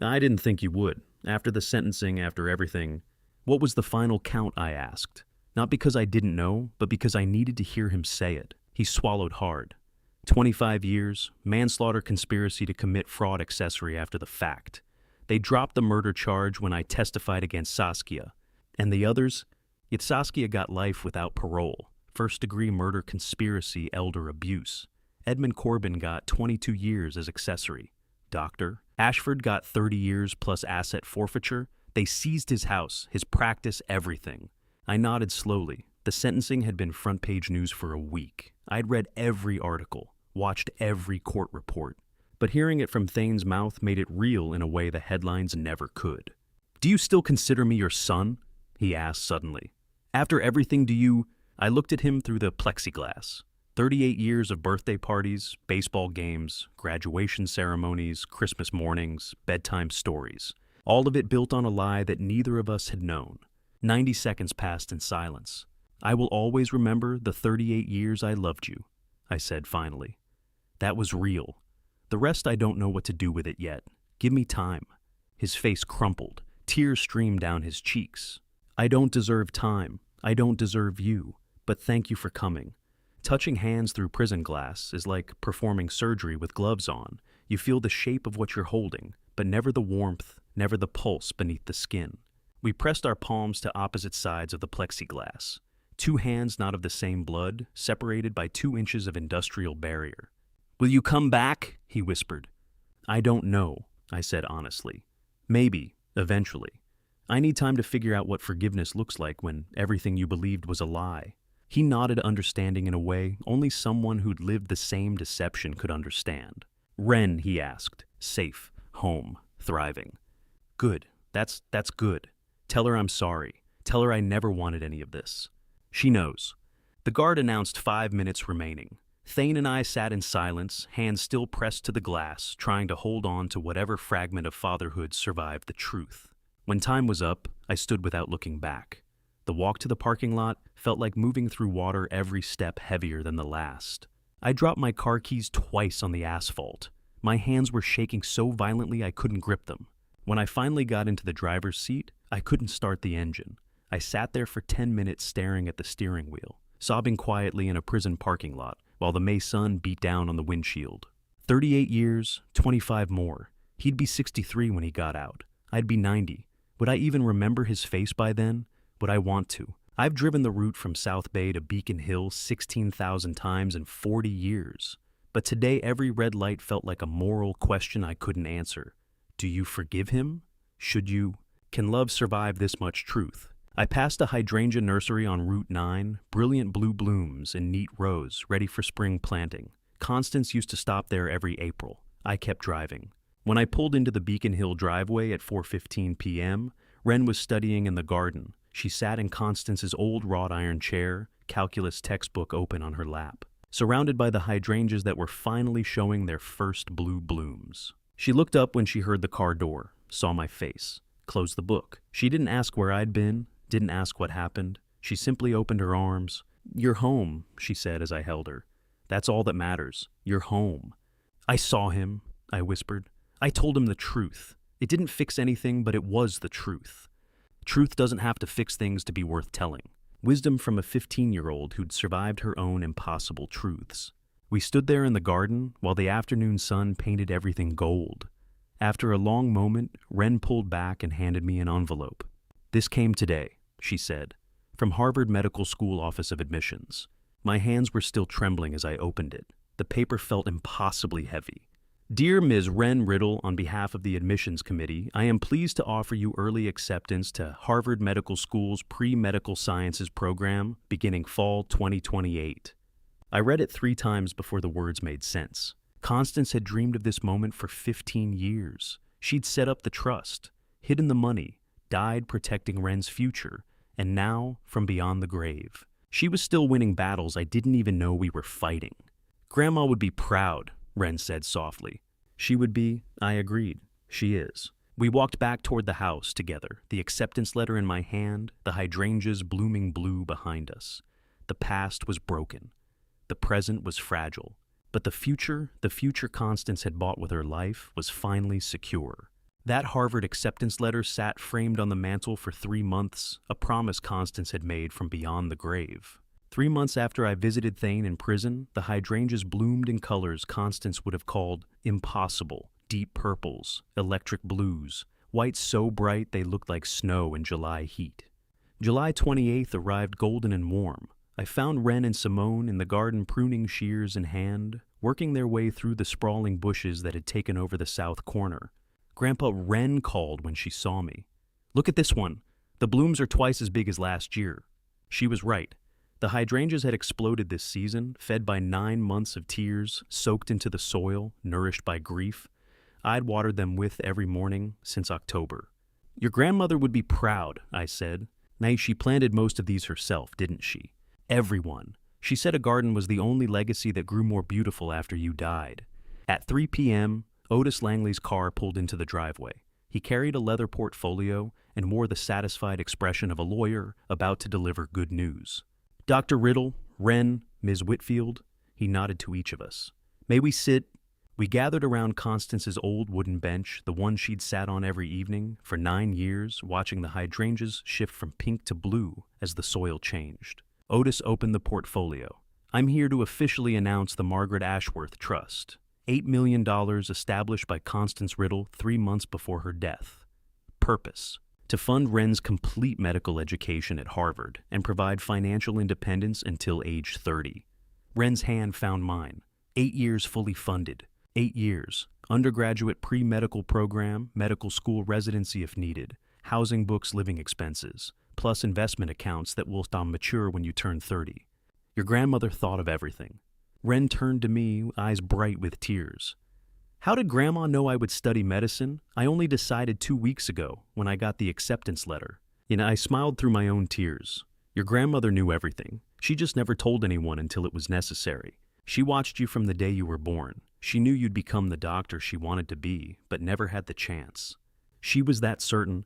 I didn't think you would. After the sentencing, after everything." "What was the final count?" I asked. Not because I didn't know, but because I needed to hear him say it. He swallowed hard. 25 years, manslaughter conspiracy to commit fraud accessory after the fact. They dropped the murder charge when I testified against Saskia. And the others? Yet Saskia got life without parole. First-degree murder conspiracy, elder abuse. Edmund Corbin got 22 years as accessory. Doctor. Ashford got 30 years plus asset forfeiture. They seized his house, his practice, everything. I nodded slowly. The sentencing had been front-page news for a week. I'd read every article, watched every court report. But hearing it from Thane's mouth made it real in a way the headlines never could. "Do you still consider me your son?" he asked suddenly. "After everything, do you—" I looked at him through the plexiglass. 38 years of birthday parties, baseball games, graduation ceremonies, Christmas mornings, bedtime stories. All of it built on a lie that neither of us had known. 90 seconds passed in silence. "I will always remember the 38 years I loved you," I said finally. "That was real. The rest I don't know what to do with it yet. Give me time." His face crumpled. Tears streamed down his cheeks. "I don't deserve time. I don't deserve you. But thank you for coming." Touching hands through prison glass is like performing surgery with gloves on. You feel the shape of what you're holding, but never the warmth, never the pulse beneath the skin. We pressed our palms to opposite sides of the plexiglass. 2 hands not of the same blood, separated by 2 inches of industrial barrier. "Will you come back?" he whispered. "I don't know," I said honestly. "Maybe, eventually. I need time to figure out what forgiveness looks like when everything you believed was a lie." He nodded, understanding in a way only someone who'd lived the same deception could understand. "Ren," he asked. "Safe, home, thriving." "Good. That's good. Tell her I'm sorry. Tell her I never wanted any of this." "She knows." The guard announced 5 minutes remaining. Thane and I sat in silence, hands still pressed to the glass, trying to hold on to whatever fragment of fatherhood survived the truth. When time was up, I stood without looking back. The walk to the parking lot felt like moving through water, every step heavier than the last. I dropped my car keys twice on the asphalt. My hands were shaking so violently I couldn't grip them. When I finally got into the driver's seat, I couldn't start the engine. I sat there for 10 minutes staring at the steering wheel, sobbing quietly in a prison parking lot while the May sun beat down on the windshield. 38 years, 25 more. He'd be 63 when he got out. I'd be 90. Would I even remember his face by then? Would I want to? I've driven the route from South Bay to Beacon Hill 16,000 times in 40 years. But today every red light felt like a moral question I couldn't answer. Do you forgive him? Should you? Can love survive this much truth? I passed a hydrangea nursery on Route 9, brilliant blue blooms in neat rows, ready for spring planting. Constance used to stop there every April. I kept driving. When I pulled into the Beacon Hill driveway at 4:15 p.m., Ren was studying in the garden. She sat in Constance's old wrought iron chair, calculus textbook open on her lap, surrounded by the hydrangeas that were finally showing their first blue blooms. She looked up when she heard the car door, saw my face, closed the book. She didn't ask where I'd been, didn't ask what happened. She simply opened her arms. "You're home," she said as I held her. "That's all that matters. You're home." "I saw him," I whispered. "I told him the truth. It didn't fix anything, but it was the truth. Truth doesn't have to fix things to be worth telling." Wisdom from a 15-year-old who'd survived her own impossible truths. We stood there in the garden while the afternoon sun painted everything gold. After a long moment, Wren pulled back and handed me an envelope. "This came today," she said, "from Harvard Medical School Office of Admissions." My hands were still trembling as I opened it. The paper felt impossibly heavy. "Dear Ms. Wren Riddle, on behalf of the Admissions Committee, I am pleased to offer you early acceptance to Harvard Medical School's Pre-Medical Sciences program beginning fall 2028. I read it 3 times before the words made sense. Constance had dreamed of this moment for 15 years. She'd set up the trust, hidden the money, died protecting Wren's future, and now, from beyond the grave, she was still winning battles I didn't even know we were fighting. "Grandma would be proud," Wren said softly. "She would be," I agreed. "She is." We walked back toward the house together, the acceptance letter in my hand, the hydrangeas blooming blue behind us. The past was broken. The present was fragile. But the future Constance had bought with her life was finally secure. That Harvard acceptance letter sat framed on the mantel for 3 months, a promise Constance had made from beyond the grave. 3 months after I visited Thane in prison, the hydrangeas bloomed in colors Constance would have called impossible: deep purples, electric blues, whites so bright they looked like snow in July heat. July 28th arrived golden and warm. I found Wren and Simone in the garden pruning shears in hand, working their way through the sprawling bushes that had taken over the south corner. Grandpa, Wren called when she saw me. "Look at this one. The blooms are twice as big as last year." She was right. The hydrangeas had exploded this season, fed by 9 months of tears, soaked into the soil, nourished by grief. I'd watered them with every morning since October. "Your grandmother would be proud," I said. "Nay, she planted most of these herself, didn't she?" "Everyone. She said a garden was the only legacy that grew more beautiful after you died." At 3 p.m., Otis Langley's car pulled into the driveway. He carried a leather portfolio and wore the satisfied expression of a lawyer about to deliver good news. "Dr. Riddle, Wren, Ms. Whitfield," he nodded to each of us. "May we sit?" We gathered around Constance's old wooden bench, the one she'd sat on every evening for 9 years, watching the hydrangeas shift from pink to blue as the soil changed. Otis opened the portfolio. "I'm here to officially announce the Margaret Ashworth Trust. $8 million established by Constance Riddle 3 months before her death. Purpose: to fund Wren's complete medical education at Harvard and provide financial independence until age 30. Wren's hand found mine. 8 years fully funded. 8 years. Undergraduate pre-medical program, medical school residency if needed, housing, books, living expenses, plus investment accounts that will mature when you turn 30. Your grandmother thought of everything." Wren turned to me, eyes bright with tears. "How did Grandma know I would study medicine? I only decided 2 weeks ago when I got the acceptance letter." I smiled through my own tears. "Your grandmother knew everything. She just never told anyone until it was necessary. She watched you from the day you were born. She knew you'd become the doctor she wanted to be, but never had the chance. She was that certain.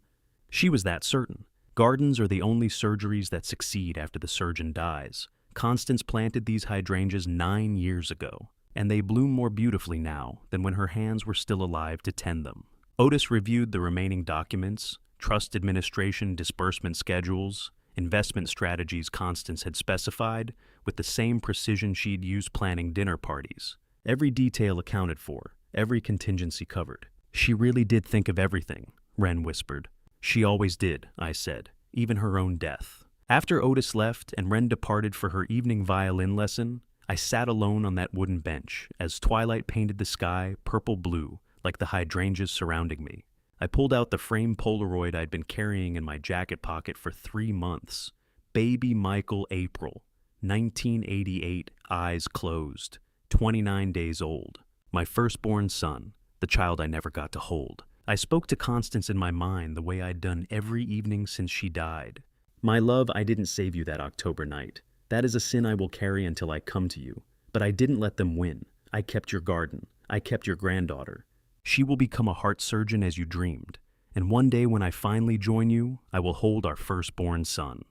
Gardens are the only surgeries that succeed after the surgeon dies. Constance planted these hydrangeas 9 years ago, and they bloom more beautifully now than when her hands were still alive to tend them." Otis reviewed the remaining documents, trust administration disbursement schedules, investment strategies Constance had specified, with the same precision she'd used planning dinner parties. Every detail accounted for, every contingency covered. "She really did think of everything," Wren whispered. "She always did," I said, "even her own death." After Otis left and Wren departed for her evening violin lesson, I sat alone on that wooden bench as twilight painted the sky purple-blue like the hydrangeas surrounding me. I pulled out the framed Polaroid I'd been carrying in my jacket pocket for 3 months. Baby Michael April, 1988, eyes closed, 29 days old. My firstborn son, the child I never got to hold. I spoke to Constance in my mind the way I'd done every evening since she died. "My love, I didn't save you that October night. That is a sin I will carry until I come to you. But I didn't let them win. I kept your garden. I kept your granddaughter. She will become a heart surgeon as you dreamed. And one day when I finally join you, I will hold our firstborn son.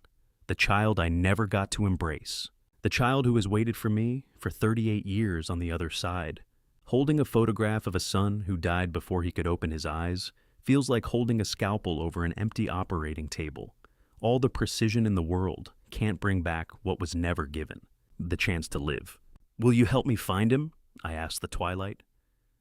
The child I never got to embrace. The child who has waited for me for 38 years on the other side. Holding a photograph of a son who died before he could open his eyes feels like holding a scalpel over an empty operating table. All the precision in the world can't bring back what was never given, the chance to live." "Will you help me find him?" I asked the twilight.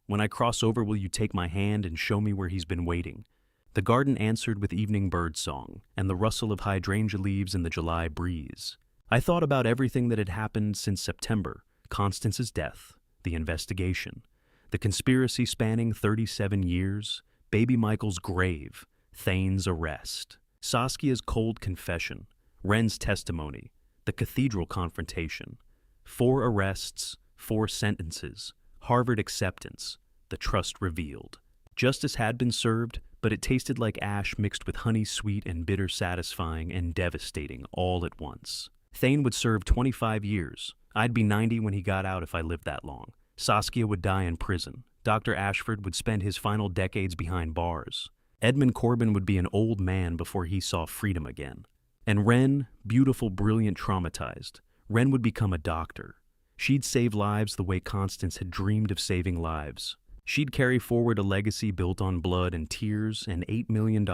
When I cross over, will you take my hand and show me where he's been waiting? The garden answered with evening bird song and the rustle of hydrangea leaves in the July breeze. I thought about everything that had happened since September: Constance's death, the investigation, the conspiracy spanning 37 years, baby Michael's grave, Thane's arrest, Saskia's cold confession, Wren's testimony, the cathedral confrontation, 4 arrests, 4 sentences, Harvard acceptance, the trust revealed. Justice had been served, but it tasted like ash mixed with honey, sweet and bitter, satisfying and devastating all at once. Thane would serve 25 years. I'd be 90 when he got out if I lived that long. Saskia would die in prison. Dr. Ashford would spend his final decades behind bars. Edmund Corbin would be an old man before he saw freedom again. And Wren, beautiful, brilliant, traumatized. Wren would become a doctor. She'd save lives the way Constance had dreamed of saving lives. She'd carry forward a legacy built on blood and tears and $8 million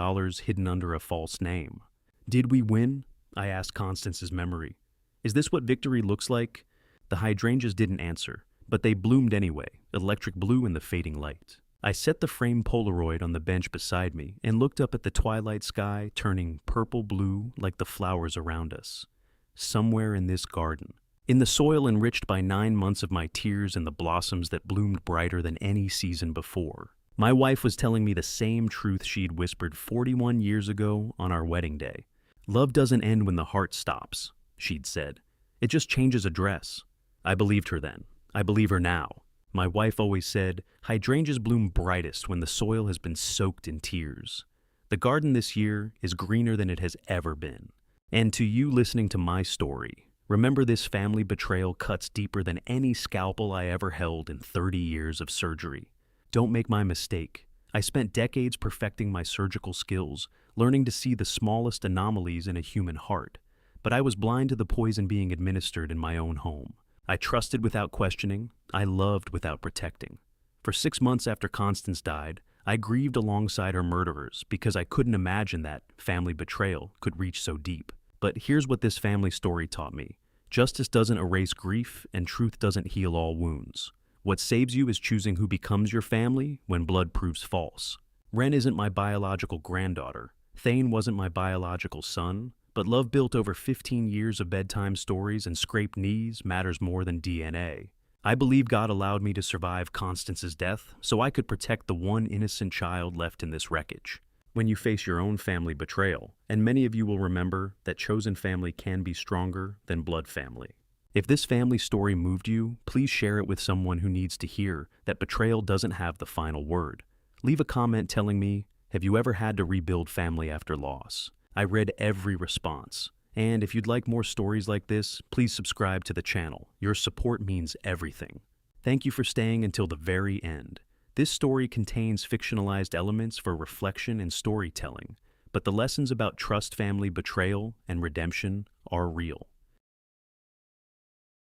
hidden under a false name. Did we win? I asked Constance's memory. Is this what victory looks like? The hydrangeas didn't answer, but they bloomed anyway, electric blue in the fading light. I set the framed Polaroid on the bench beside me and looked up at the twilight sky turning purple-blue like the flowers around us. Somewhere in this garden, in the soil enriched by 9 months of my tears and the blossoms that bloomed brighter than any season before, my wife was telling me the same truth she'd whispered 41 years ago on our wedding day. Love doesn't end when the heart stops, she'd said. It just changes address. I believed her then. I believe her now. My wife always said, hydrangeas bloom brightest when the soil has been soaked in tears. The garden this year is greener than it has ever been. And to you listening to my story, remember this family betrayal cuts deeper than any scalpel I ever held in 30 years of surgery. Don't make my mistake. I spent decades perfecting my surgical skills, learning to see the smallest anomalies in a human heart. But I was blind to the poison being administered in my own home. I trusted without questioning. I loved without protecting. For 6 months after Constance died, I grieved alongside her murderers because I couldn't imagine that family betrayal could reach so deep. But here's what this family story taught me. Justice doesn't erase grief, and truth doesn't heal all wounds. What saves you is choosing who becomes your family when blood proves false. Wren isn't my biological granddaughter. Thane wasn't my biological son. But love built over 15 years of bedtime stories and scraped knees matters more than DNA. I believe God allowed me to survive Constance's death so I could protect the one innocent child left in this wreckage. When you face your own family betrayal, and many of you will remember that chosen family can be stronger than blood family. If this family story moved you, please share it with someone who needs to hear that betrayal doesn't have the final word. Leave a comment telling me, have you ever had to rebuild family after loss? I read every response. And if you'd like more stories like this, please subscribe to the channel. Your support means everything. Thank you for staying until the very end. This story contains fictionalized elements for reflection and storytelling, but the lessons about trust, family, betrayal, and redemption are real.